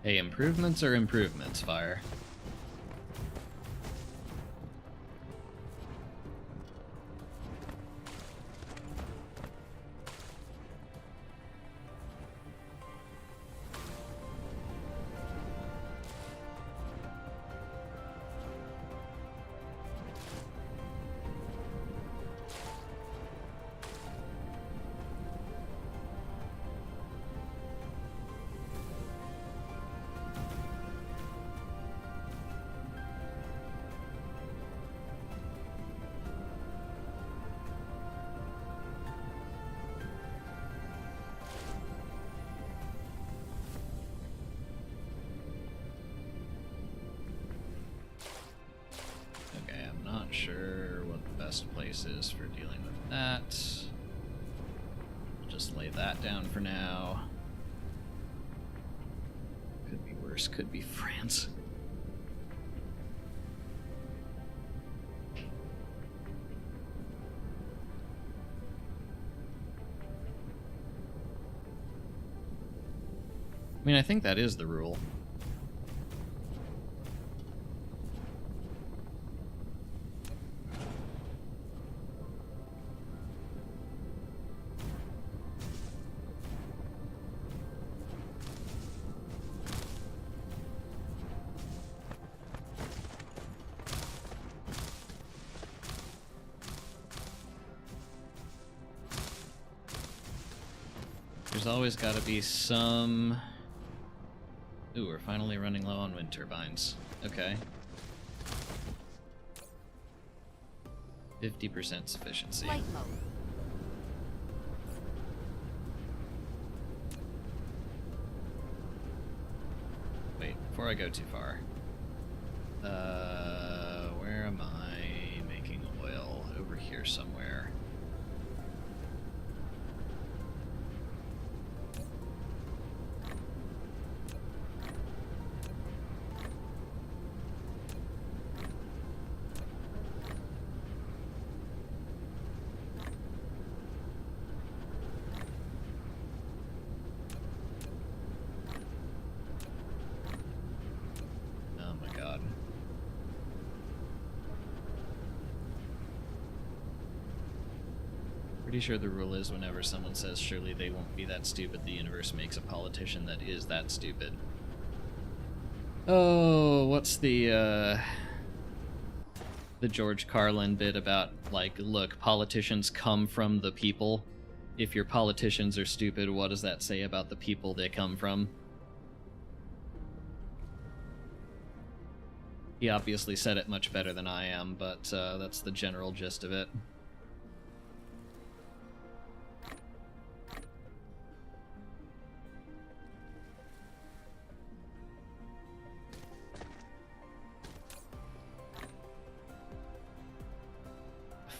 Hey, improvements are improvements, Fire. Sure what the best place is for dealing with that. Just lay that down for now. Could be worse, could be France. I mean, I think that is the rule. There's always got to be some... Ooh, we're finally running low on wind turbines. Okay. 50% sufficiency. Flight mode. Wait, before I go too far. Where am I making oil? Over here somewhere. Pretty sure the rule is whenever someone says surely they won't be that stupid, the universe makes a politician that is that stupid. Oh, what's the George Carlin bit about, like, look, politicians come from the people, if your politicians are stupid, what does that say about the people they come from? He obviously said it much better than I am, but that's the general gist of it.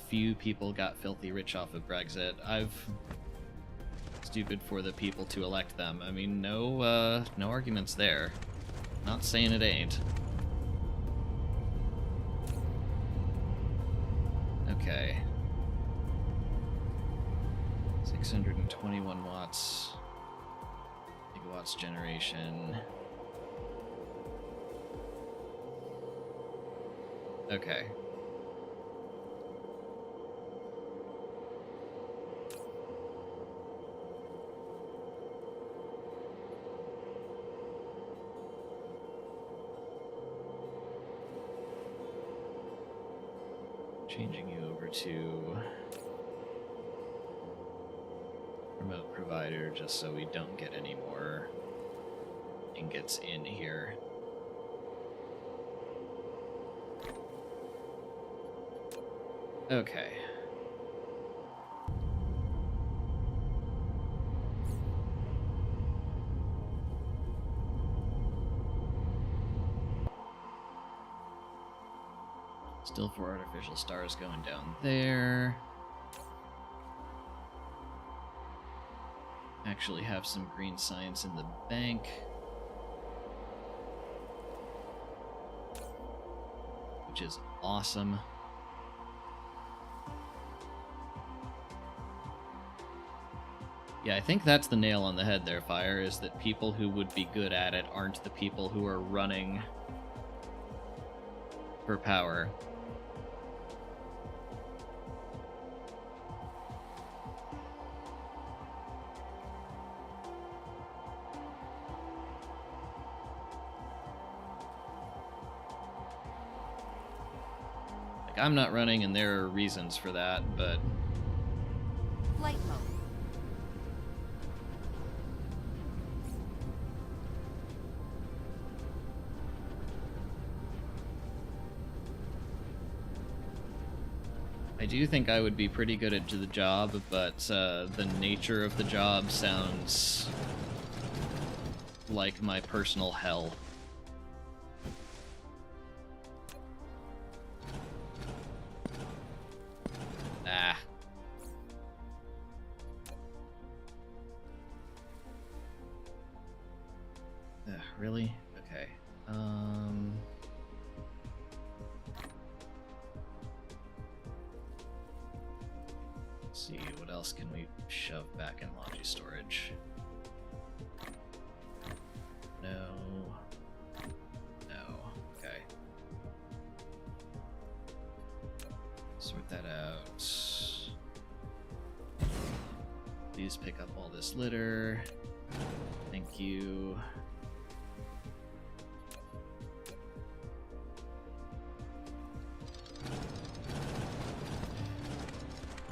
Few people got filthy rich off of Brexit. Stupid for the people to elect them. I mean, no arguments there. Not saying it ain't. Okay. 621 watts. Megawatts generation. Okay. Changing you over to remote provider just so we don't get any more ingots in here. Okay. Still 4 artificial stars going down there. Actually have some green science in the bank. Which is awesome. Yeah, I think that's the nail on the head there, Fire, is that people who would be good at it aren't the people who are running for power. Like, I'm not running, and there are reasons for that, but... Flight mode. I do think I would be pretty good at the job, but the nature of the job sounds like my personal hell. Ah. Really? Okay. Let's see, what else can we shove back in Logi storage? No. No. Okay. Sort that out. Please pick up all this litter. Thank you.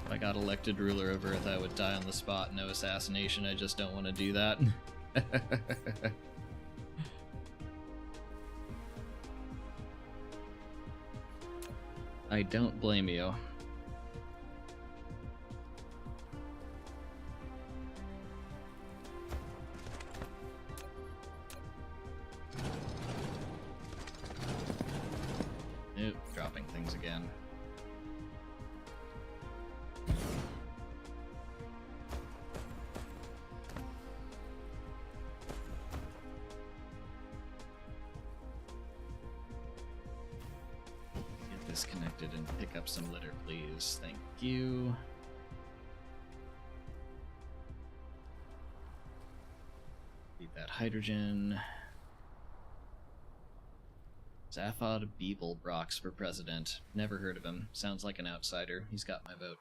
If I got elected ruler of Earth, I would die on the spot. No assassination. I just don't want to do that. I don't blame you. Nope, dropping things again. Get this connected and pick up some litter, please. Thank you. Need that hydrogen. Zaphod Beeblebrox for president. Never heard of him. Sounds like an outsider. He's got my vote.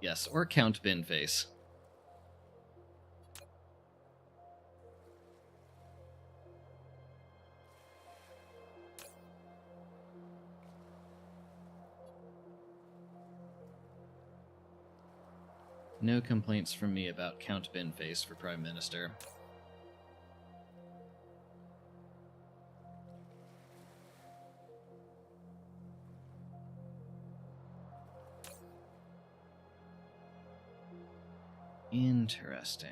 Yes, or Count Binface. No complaints from me about Count Binface for Prime Minister. Interesting.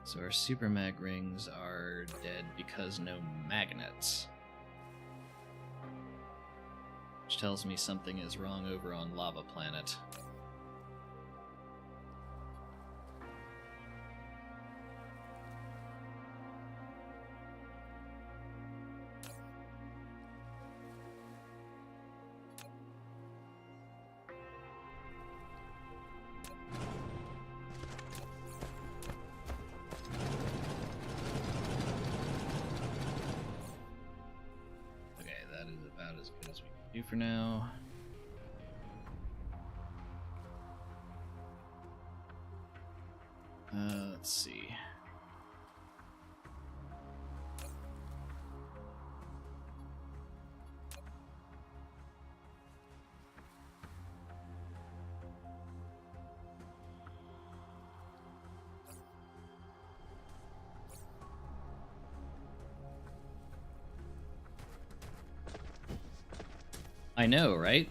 So our super mag rings are dead because no magnets. Which tells me something is wrong over on Lava Planet. As good as we can do for now. Let's see. I know, right?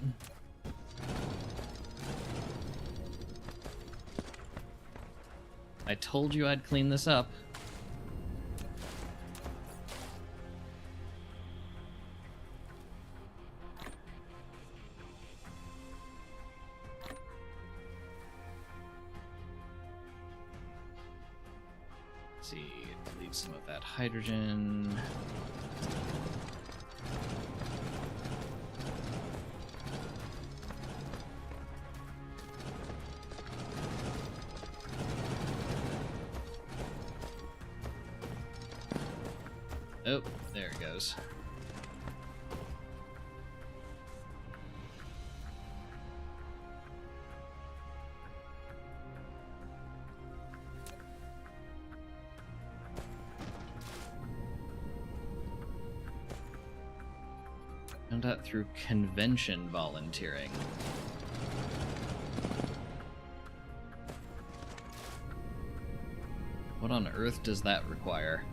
I told you I'd clean this up. Let's see, delete some of that hydrogen. Oh, there it goes. Found out through convention volunteering. What on earth does that require?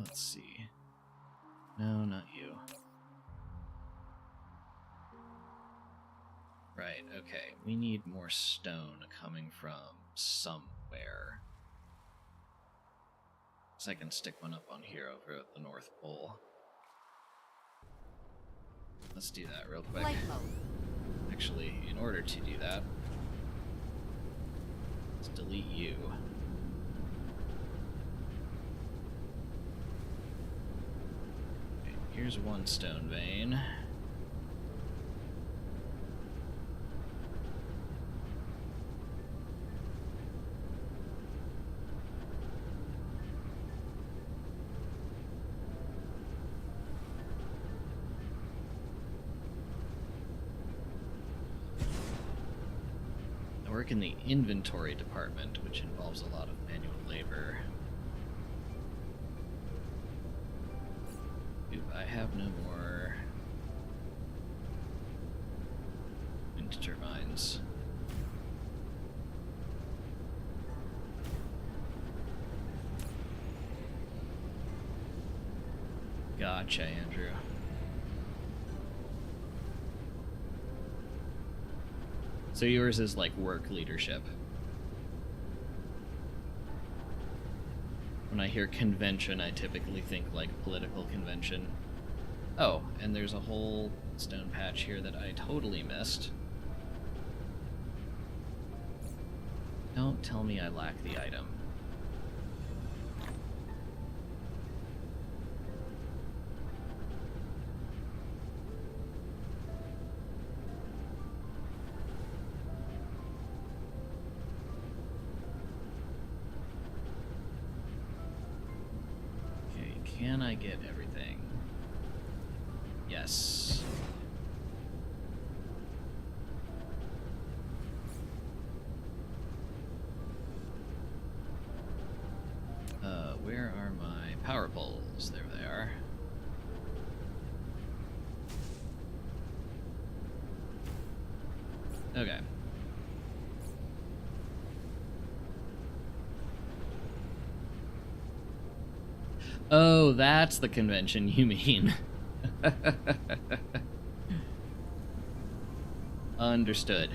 Let's see. No, not you. Right, okay. We need more stone coming from somewhere. So I can stick one up on here over at the North Pole. Let's do that real quick. Flight mode. Actually, in order to do that, let's delete you. Here's one stone vein. I work in the inventory department, which involves a lot of manual labor. I have no more wind turbines. Gotcha, Andrew. So yours is like work leadership. When I hear convention, I typically think like political convention. Oh, and there's a whole stone patch here that I totally missed. Don't tell me I lack the item. Okay, can I get everything? Yes. Oh, that's the convention you mean. Understood.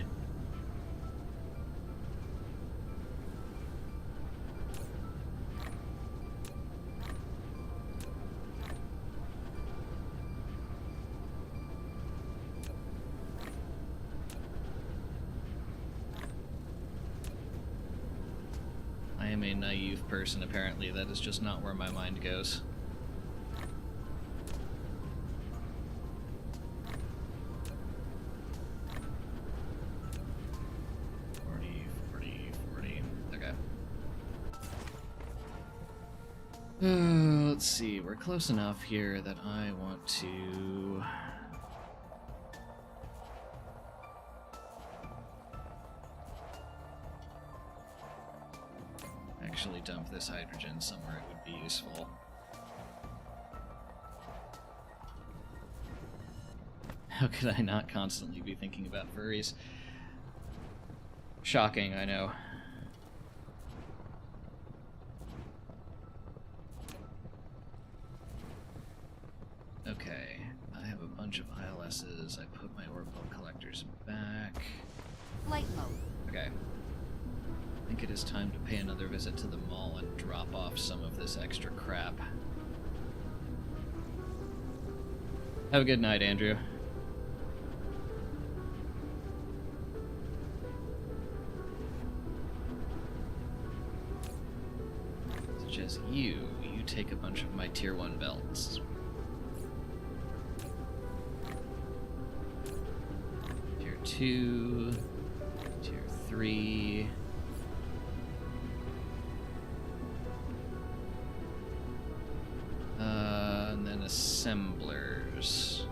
I am a naive person, apparently. That is just not where my mind goes. Okay. Let's see. We're close enough here that I want to... actually dump this hydrogen somewhere it would be useful. How could I not constantly be thinking about furries? Shocking, I know. Okay, I have a bunch of ILSs. I put my orbital collectors back. Flight mode. Okay. I think it is time to pay another visit to the mall and drop off some of this extra crap. Have a good night, Andrew. Such as you take a bunch of my tier 1 belts. Tier 2, tier 3... and then assemblers.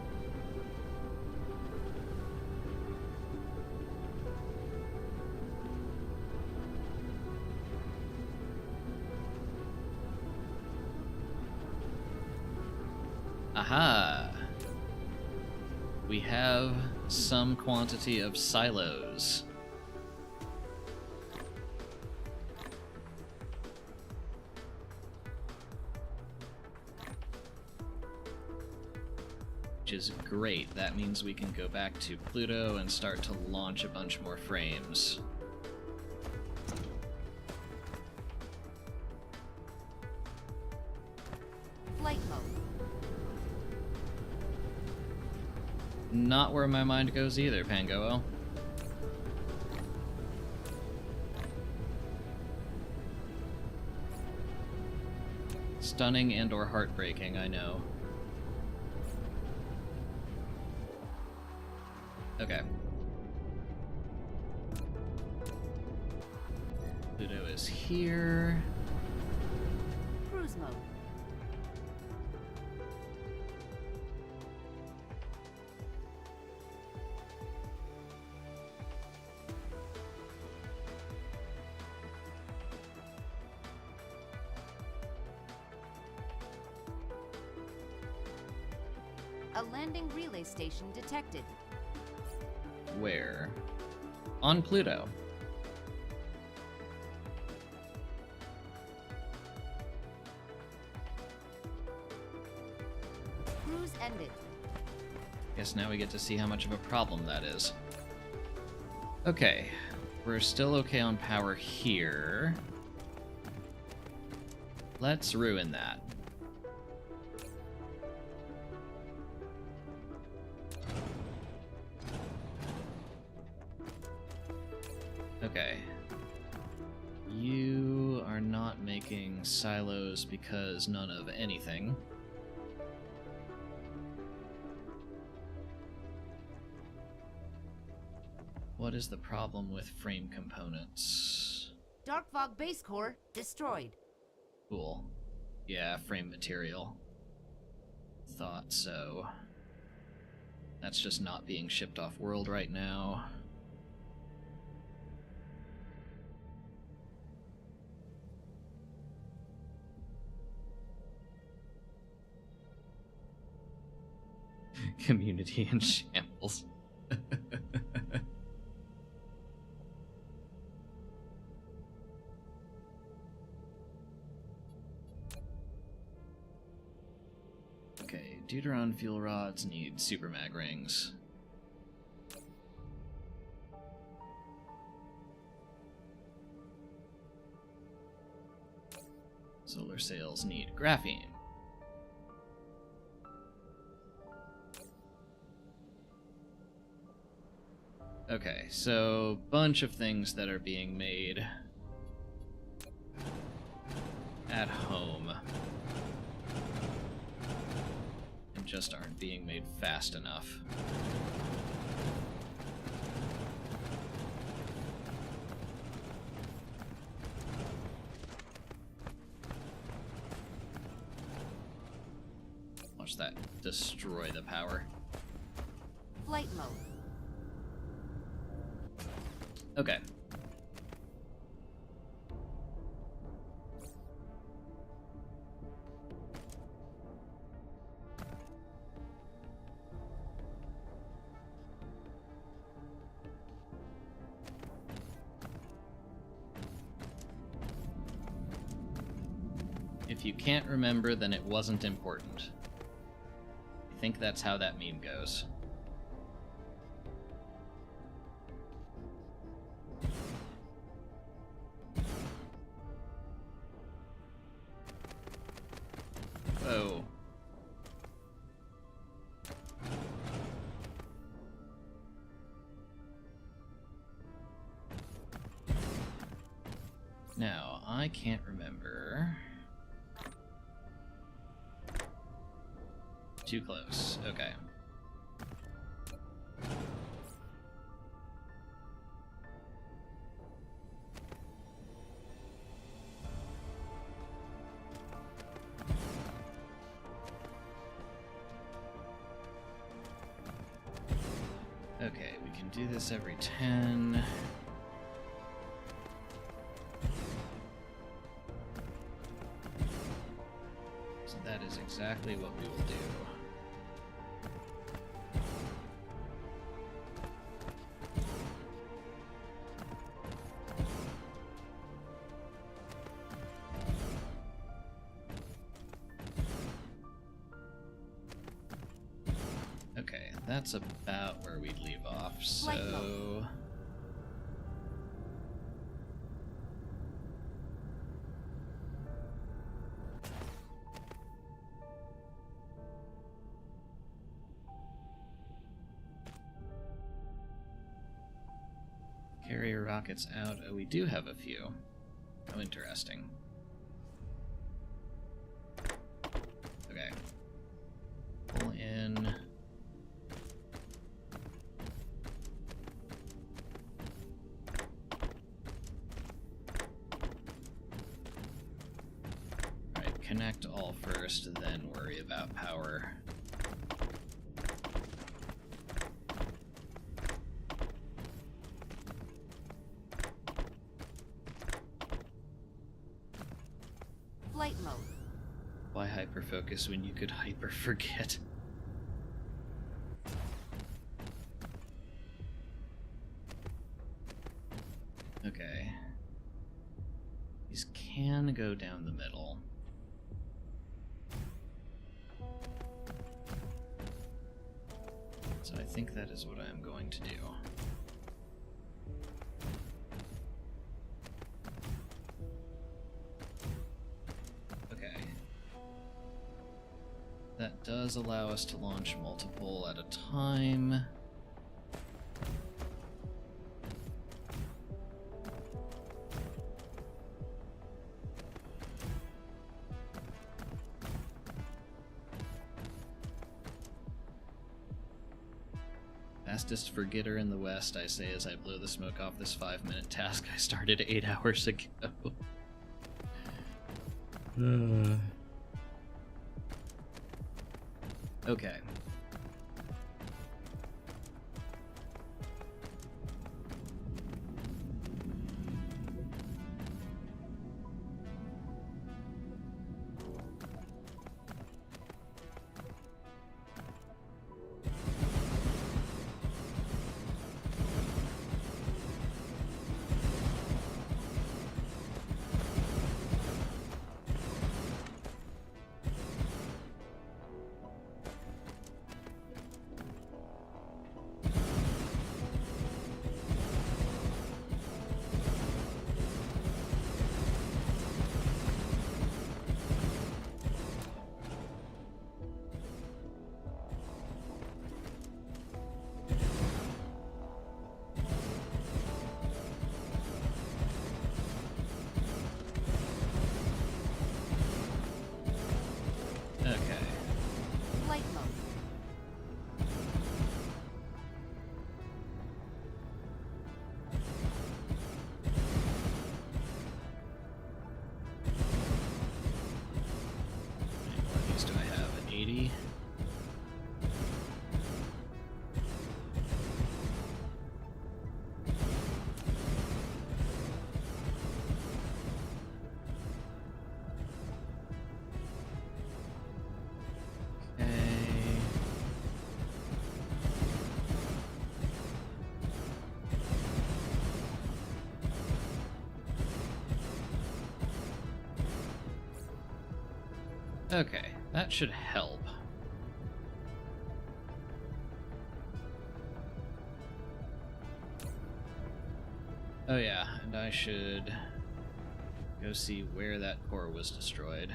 Aha! We have some quantity of silos. Which is great. That means we can go back to Pluto and start to launch a bunch more frames. Flight mode. Not where my mind goes either, Pangoel. Stunning and or heartbreaking, I know. Okay. Pluto is here. Cruise mode. A landing relay station detected. Where? On Pluto. Cruise ended. Guess now we get to see how much of a problem that is. Okay, we're still okay on power here. Let's ruin that. Okay. You are not making silos because none of anything. What is the problem with frame components? Dark fog base core destroyed. Cool. Yeah, frame material. Thought so. That's just not being shipped off world right now. Community in shambles. Deuteron fuel rods need super mag rings. Solar sails need graphene. Okay, so bunch of things that are being made at home and just aren't being made fast enough. Watch that destroy the power. Flight mode. Okay. If you can't remember, then it wasn't important. I think that's how that meme goes. Whoa. Now, I can't remember. Too close. Okay. Okay, we can do this every 10. So that is exactly what we will do. Okay, that's about where we'd leave off, so... Carrier rockets out. Oh, we do have a few. Oh, interesting. Okay. Pull in... Alright, connect all first, then worry about power. Flight mode. Why hyper-focus when you could hyper-forget? Okay. These can go down the middle. So I think that is what I'm going to do. That does allow us to launch multiple at a time. Fastest forgetter in the West, I say as I blow the smoke off this 5-minute task I started 8 hours ago. Okay. Okay, that should help. Oh yeah, and I should go see where that core was destroyed.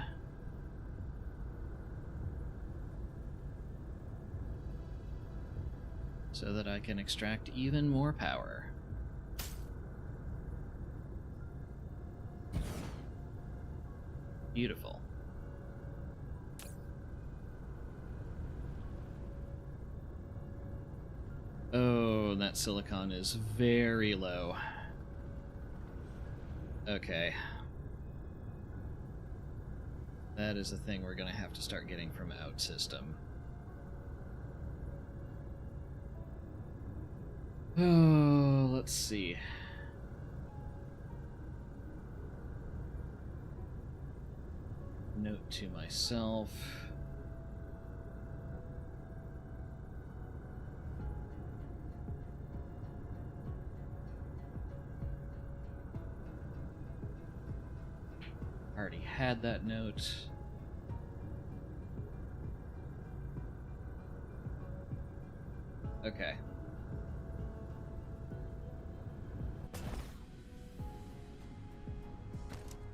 So that I can extract even more power. Beautiful. Oh, that silicon is very low. Okay. That is a thing we're gonna have to start getting from OutSystem. Oh, let's see. Note to myself. Already had that note. Okay.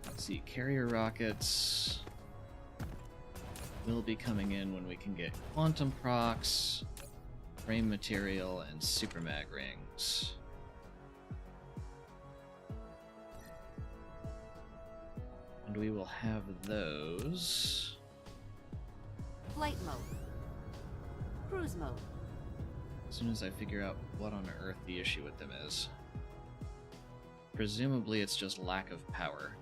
Let's see, carrier rockets will be coming in when we can get quantum procs, frame material, and super mag rings. And we will have those. Flight mode. Cruise mode. As soon as I figure out what on earth the issue with them is. Presumably it's just lack of power.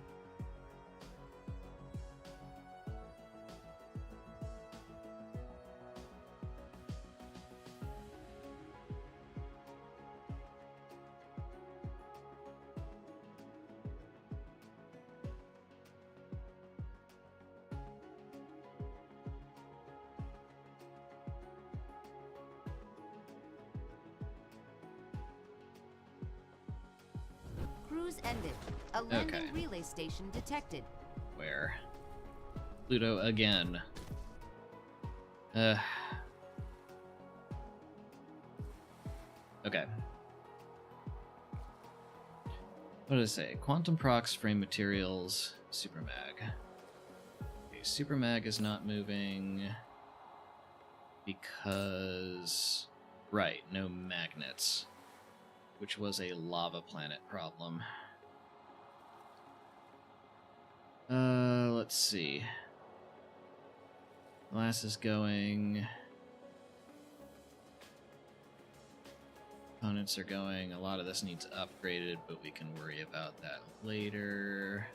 Cruise ended. A landing relay station detected. Where? Pluto again. Okay. What did I say? Quantum procs, frame materials, super mag. Okay, super mag is not moving because... Right, no magnets. Which was a lava planet problem. Let's see. Glass is going. Components are going. A lot of this needs upgraded, but we can worry about that later.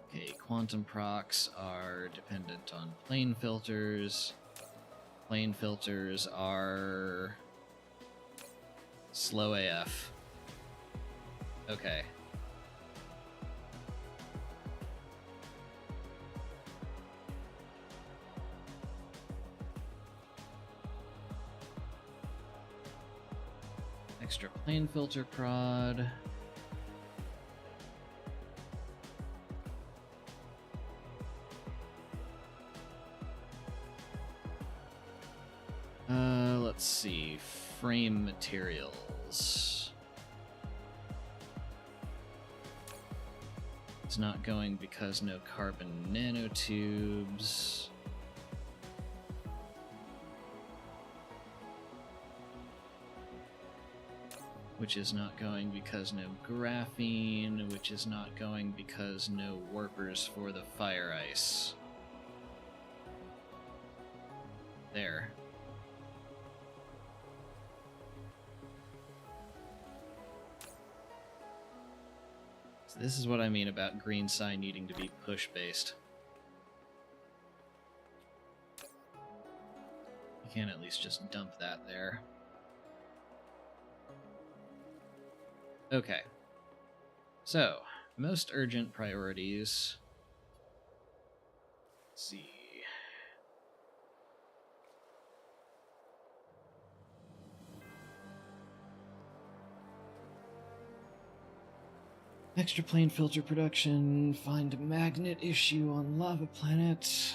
Okay, quantum procs are dependent on plane filters. Plane filters are slow AF. Okay. Extra plane filter prod. Let's see. Frame materials. It's not going because no carbon nanotubes. Which is not going because no graphene, which is not going because no warpers for the fire ice. There. So this is what I mean about green psi needing to be push-based. You can't at least just dump that there. Okay. So, most urgent priorities. Let's see. Extra plane filter production. Find magnet issue on lava planet.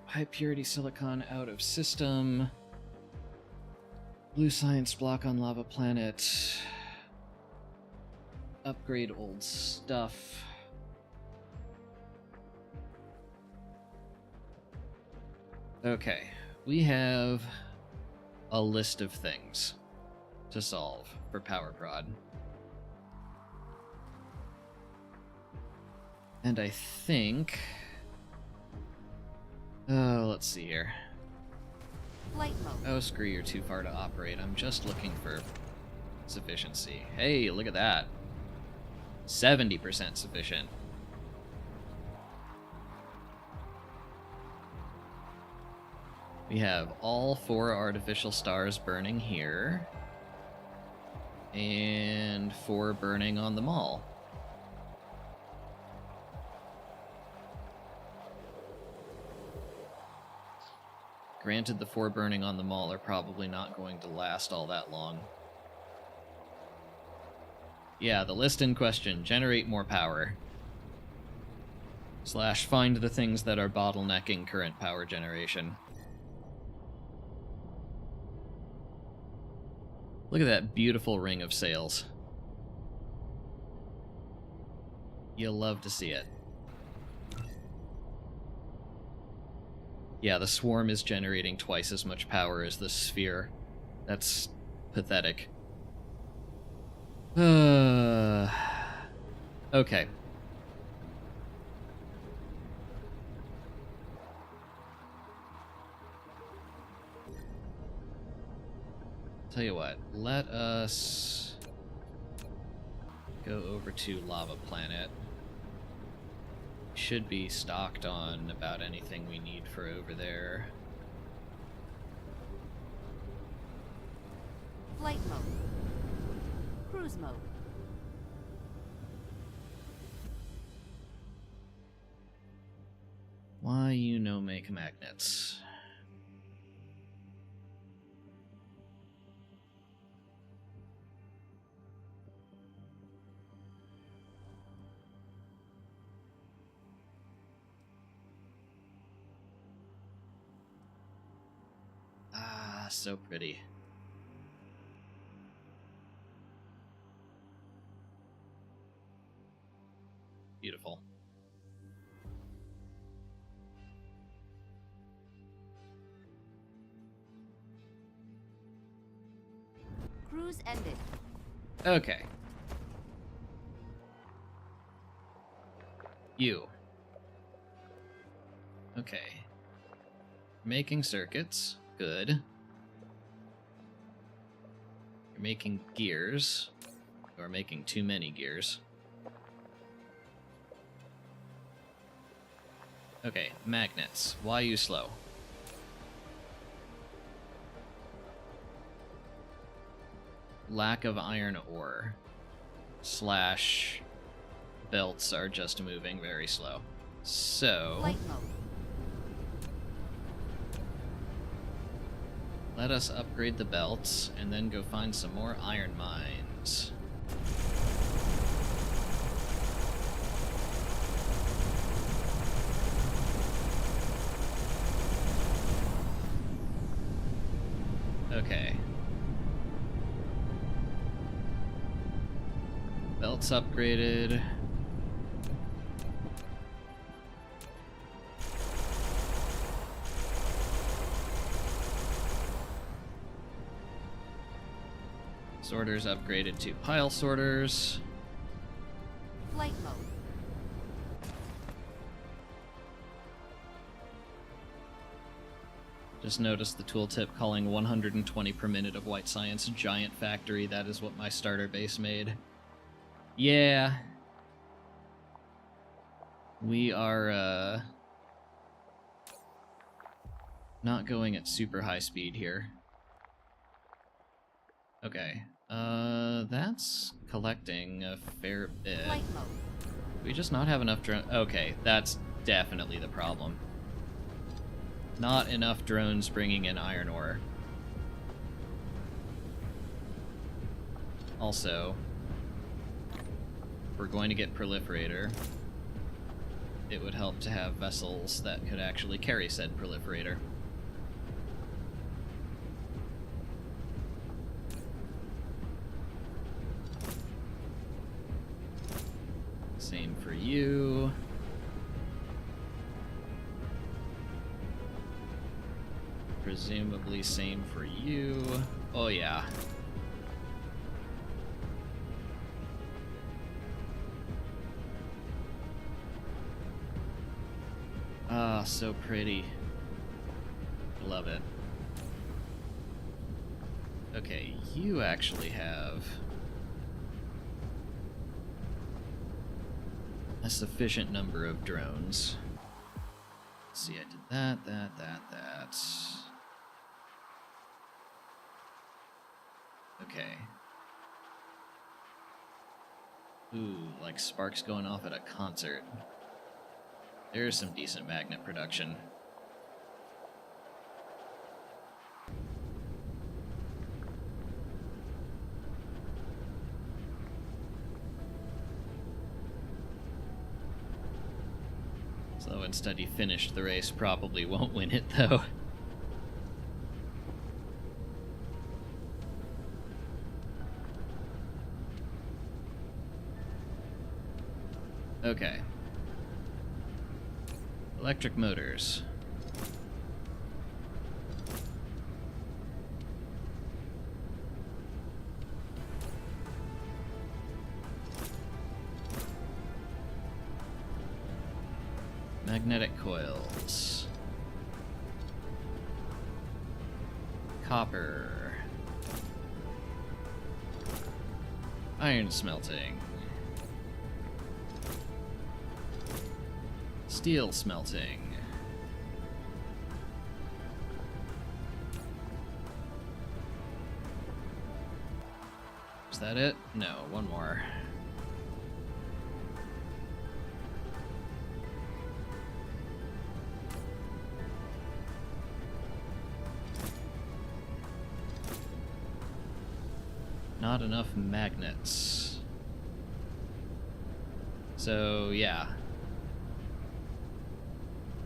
High purity silicon out of system. Blue science block on lava planet. Upgrade old stuff. Okay, we have a list of things to solve for Power Prod. And I think... Oh, let's see here. Flight mode. Oh, screw, you're too far to operate. I'm just looking for sufficiency. Hey, look at that. 70% sufficient. We have all 4 artificial stars burning here. And 4 burning on the mall. Granted, the 4 burning on the mall are probably not going to last all that long. Yeah, the list in question. Generate more power. / find the things that are bottlenecking current power generation. Look at that beautiful ring of sails. You'll love to see it. Yeah, the swarm is generating twice as much power as the sphere. That's pathetic. Okay. Tell you what, let us go over to Lava Planet. Should be stocked on about anything we need for over there. Flight mode. Cruise mode. Why you no make magnets? Ah, so pretty. Beautiful. Cruise ended. Okay. You. Okay. Making circuits. Good. You're making gears. Or making too many gears. Okay, magnets. Why you slow? Lack of iron ore. / belts are just moving very slow. So... Flight mode. let us upgrade the belts, and then go find some more iron mines. Okay. Belts upgraded. Sorters upgraded to pile sorters. Flight mode. Just noticed the tooltip calling 120 per minute of White Science Giant Factory. That is what my starter base made. Yeah. We are, not going at super high speed here. Okay. That's collecting a fair bit. Flight mode. Do we just not have enough drone? Okay, that's definitely the problem. Not enough drones bringing in iron ore. Also, if we're going to get Proliferator, it would help to have vessels that could actually carry said Proliferator. Same for you. Presumably same for you. Oh yeah. Ah, so pretty. Love it. Okay, you actually have a sufficient number of drones. Let's see, I did that. Okay. Ooh, like sparks going off at a concert. There's some decent magnet production. So instead he finished the race, probably won't win it though. Okay. Electric motors. Magnetic coils. Copper. Iron smelting. Steel smelting. Is that it? No, one more. Not enough magnets. So, yeah.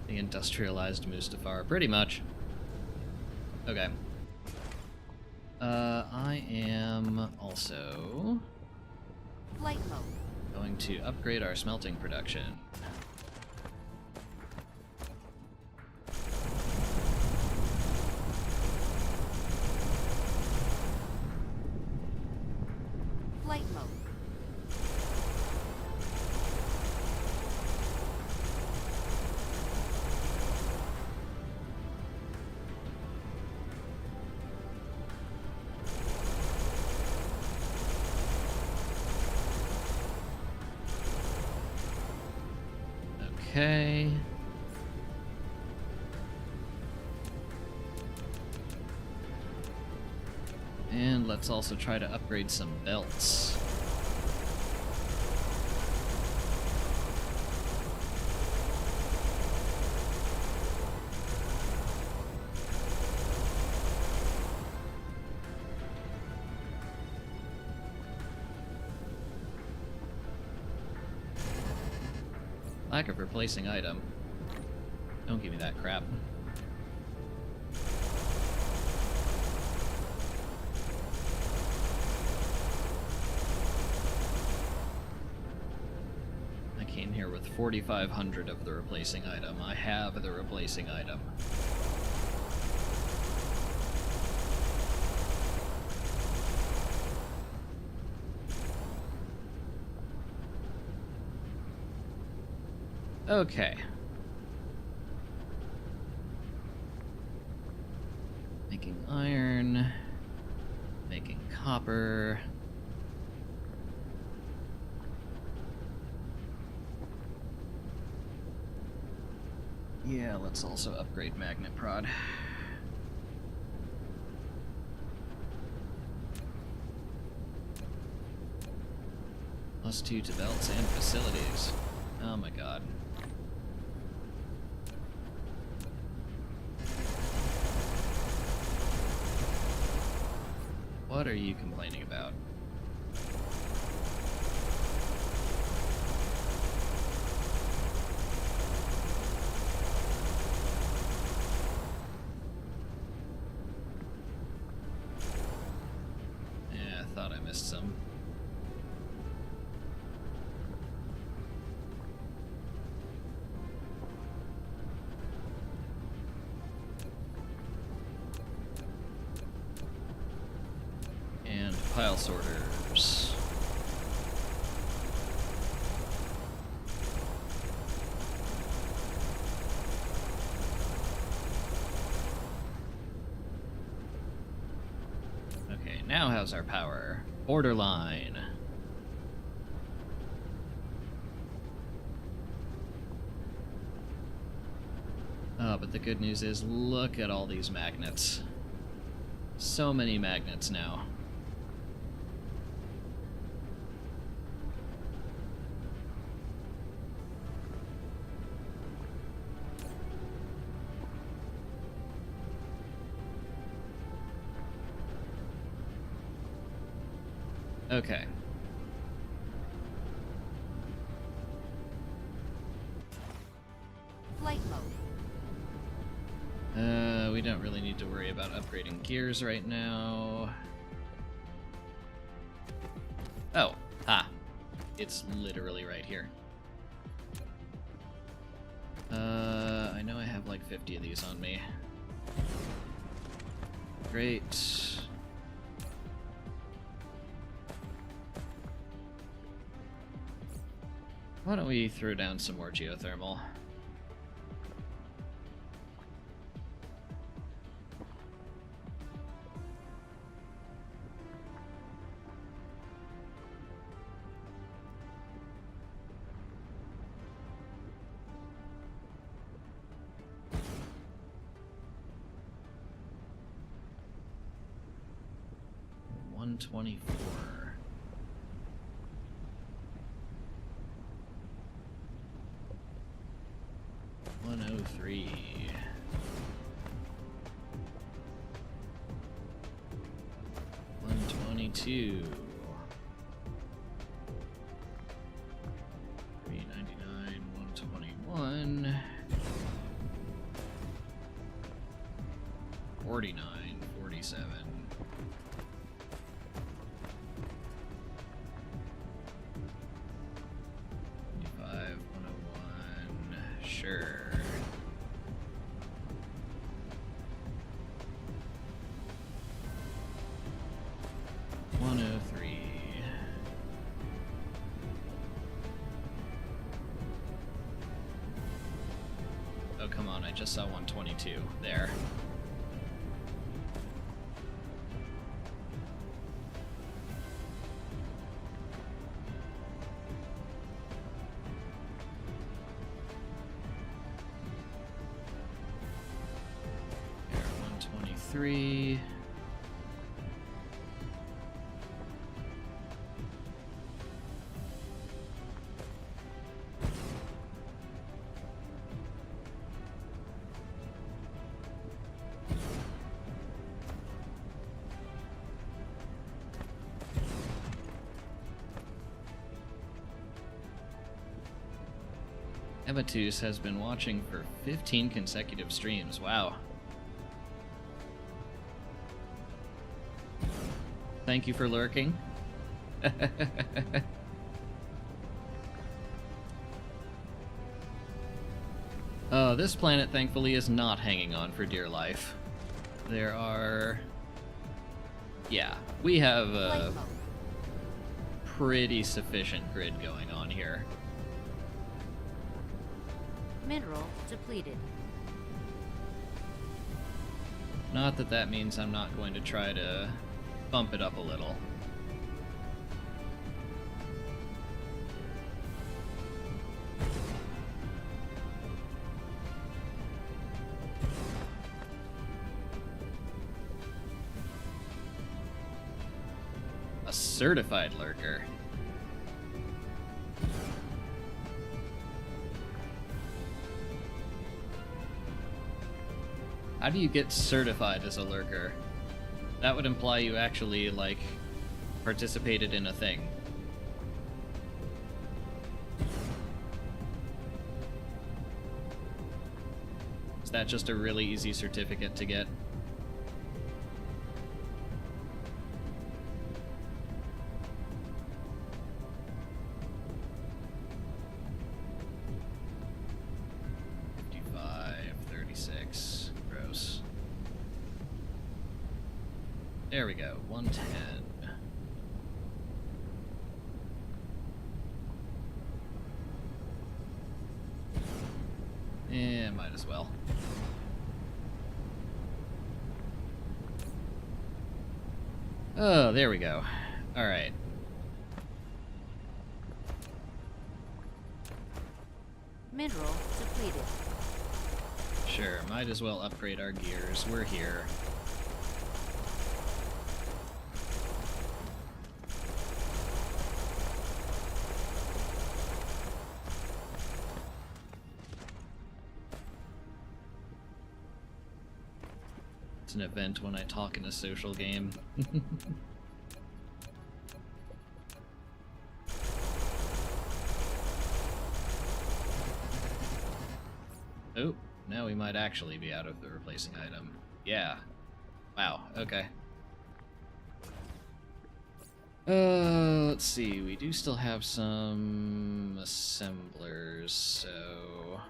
The industrialized Mustafar, pretty much. Okay. I am also Flight mode. going to upgrade our smelting production. Flight mode. Okay. And let's also try to upgrade some belts. Lack of replacing item. Don't give me that crap. I came here with 4,500 of the replacing item. I have the replacing item. Okay. Making iron. Making copper. Yeah, let's also upgrade magnet prod. +2 to belts and facilities. Oh my god. What are you complaining about? missed some. And pile sorters. Okay, now how's our power? Borderline. Oh, but the good news is, look at all these magnets. So many magnets now. Okay. Flight mode. We don't really need to worry about upgrading gears right now. Oh, it's literally right here. I know I have like 50 of these on me. Great. Why don't we throw down some more geothermal? $124. $103. $122. $399. $121. $49. $47. 101. Sure. $103. Oh, come on, I just saw 122. There. There, 123. Evatus has been watching for 15 consecutive streams. Wow. Thank you for lurking. Oh, this planet thankfully is not hanging on for dear life. There are... Yeah, we have a pretty sufficient grid going on here. Mineral depleted. Not that that means I'm not going to try to bump it up a little. A certified lurker. How do you get certified as a lurker? That would imply you actually, like, participated in a thing. Is that just a really easy certificate to get? There we go, 110. Yeah, might as well. Oh, there we go. Alright. Mineral depleted. Sure, might as well upgrade our gears. We're here. It's an event when I talk in a social game. Oh, now we might actually be out of the replacing item. Yeah. Wow, okay. Let's see, we do still have some assemblers, so...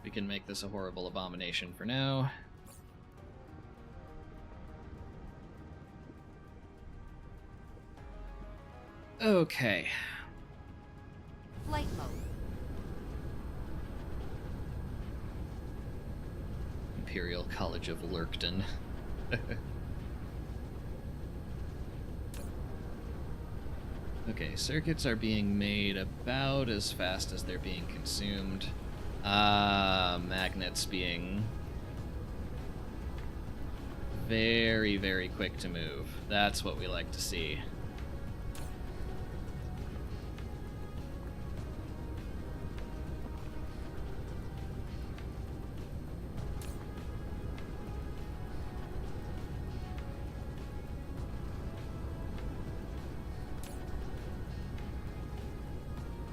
we can make this a horrible abomination for now. Okay. Flight mode. Imperial College of Lurkton. Okay, circuits are being made about as fast as they're being consumed. Magnets being very, very quick to move. That's what we like to see.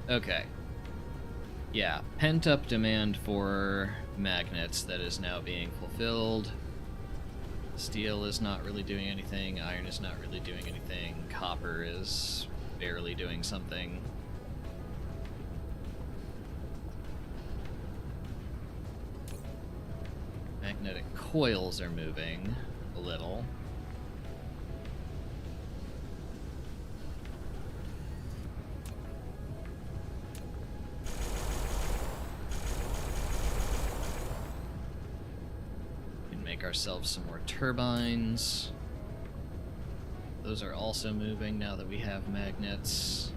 Okay. Yeah, pent-up demand for magnets that is now being fulfilled. Steel is not really doing anything, iron is not really doing anything, copper is barely doing something. Magnetic coils are moving a little. Ourselves some more turbines. Those are also moving now that we have magnets.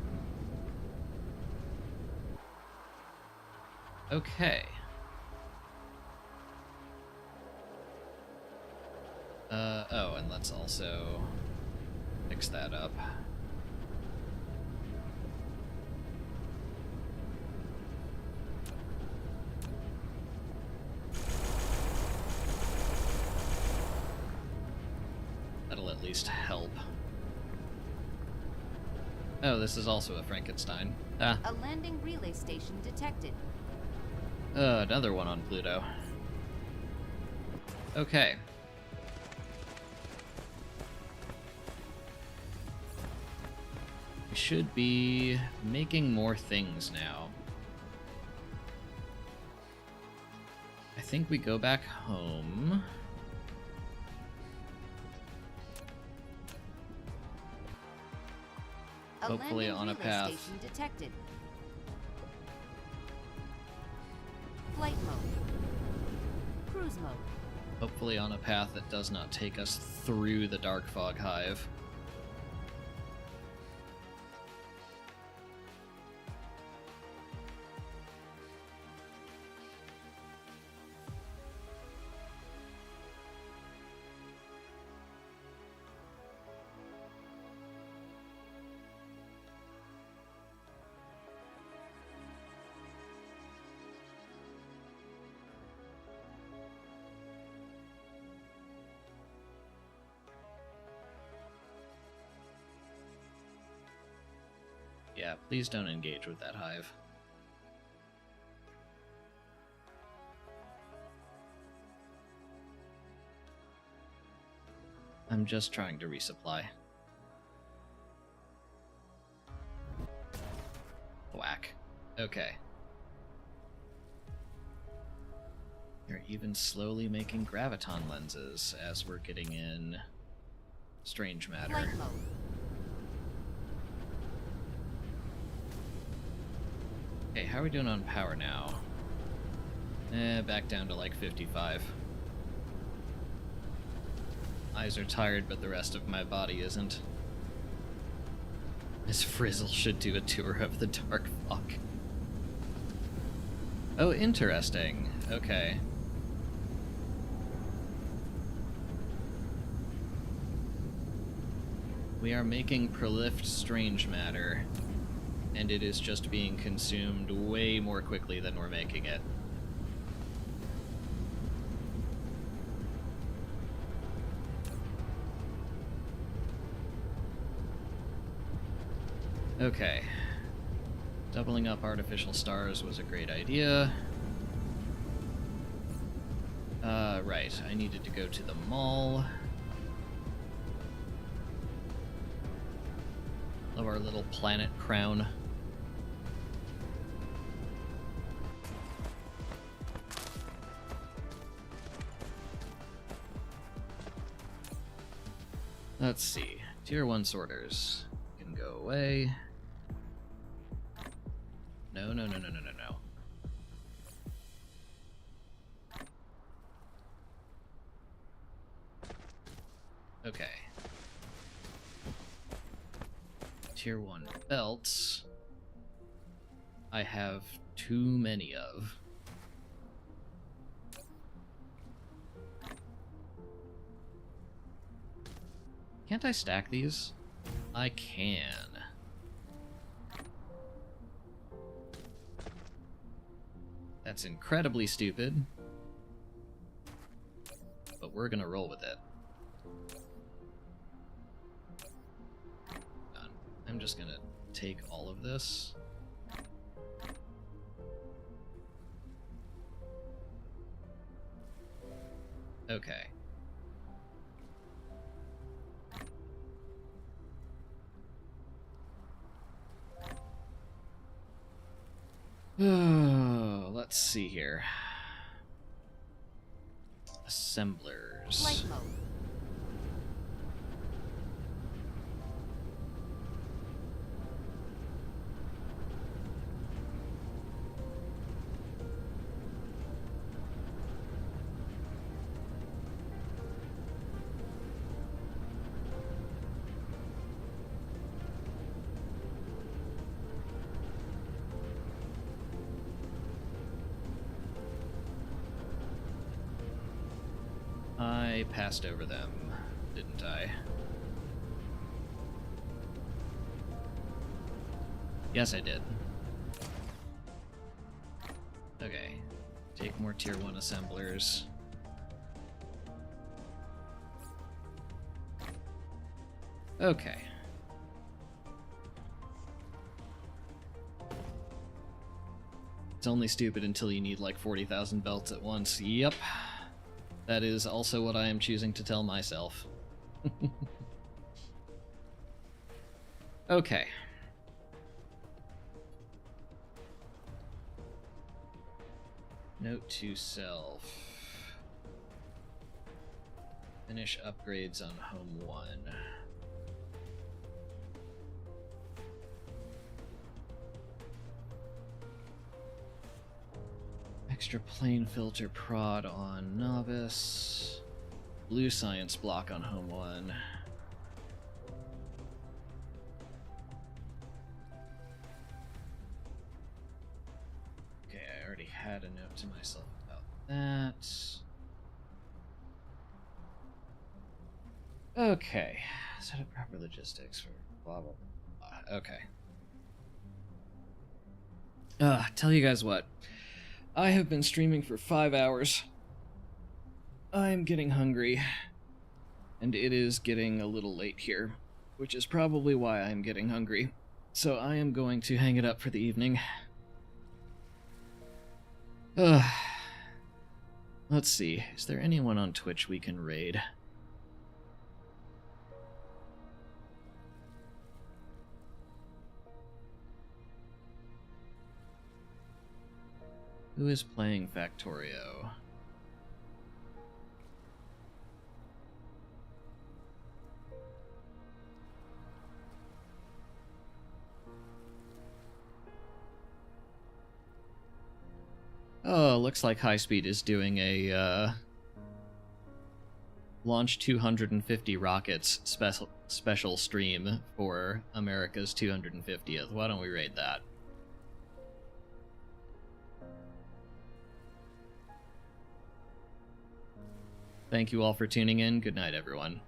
Okay. Oh, and let's also fix that up. At least help. Oh, this is also a Frankenstein. Ah. A landing relay station detected. Another one on Pluto. Okay. We should be making more things now. I think we go back home. Hopefully on a path. Station detected. Flight mode. Cruise mode. Hopefully on a path that does not take us through the Dark Fog Hive. Yeah, please don't engage with that hive. I'm just trying to resupply. Whack. Okay. You're even slowly making graviton lenses as we're getting in strange matter. Flight mode. Okay, how are we doing on power now? Back down to like 55. Eyes are tired, but the rest of my body isn't. Miss Frizzle should do a tour of the Dark Flock. Oh, interesting. Okay. We are making prolift strange matter, and it is just being consumed way more quickly than we're making it. Okay. Doubling up artificial stars was a great idea. Right. I needed to go to the mall. Love our little planet crown. Let's see. Tier 1 sorters can go away. No. Okay. Tier 1 belts. I have too many of. Can't I stack these? I can. That's incredibly stupid. But we're gonna roll with it. Done. I'm just gonna take all of this. Okay. Oh, let's see here. Assemblers. Flight mode. I passed over them, didn't I? Yes, I did. Okay. Take more tier 1 assemblers. Okay. It's only stupid until you need like 40,000 belts at once. Yep. That is also what I am choosing to tell myself. Okay. Note to self. Finish upgrades on Home 1. Extra plane filter prod on Novice. Blue science block on Home 1. Okay, I already had a note to myself about that. Okay, set up proper logistics for blah blah blah. Okay. Tell you guys what. I have been streaming for 5 hours. I'm getting hungry. And it is getting a little late here, which is probably why I'm getting hungry. So I am going to hang it up for the evening. Let's see. Is there anyone on Twitch we can raid? Who is playing Factorio? Oh, looks like High Speed is doing a launch 250 rockets special stream for America's 250th. Why don't we raid that? Thank you all for tuning in. Good night, everyone.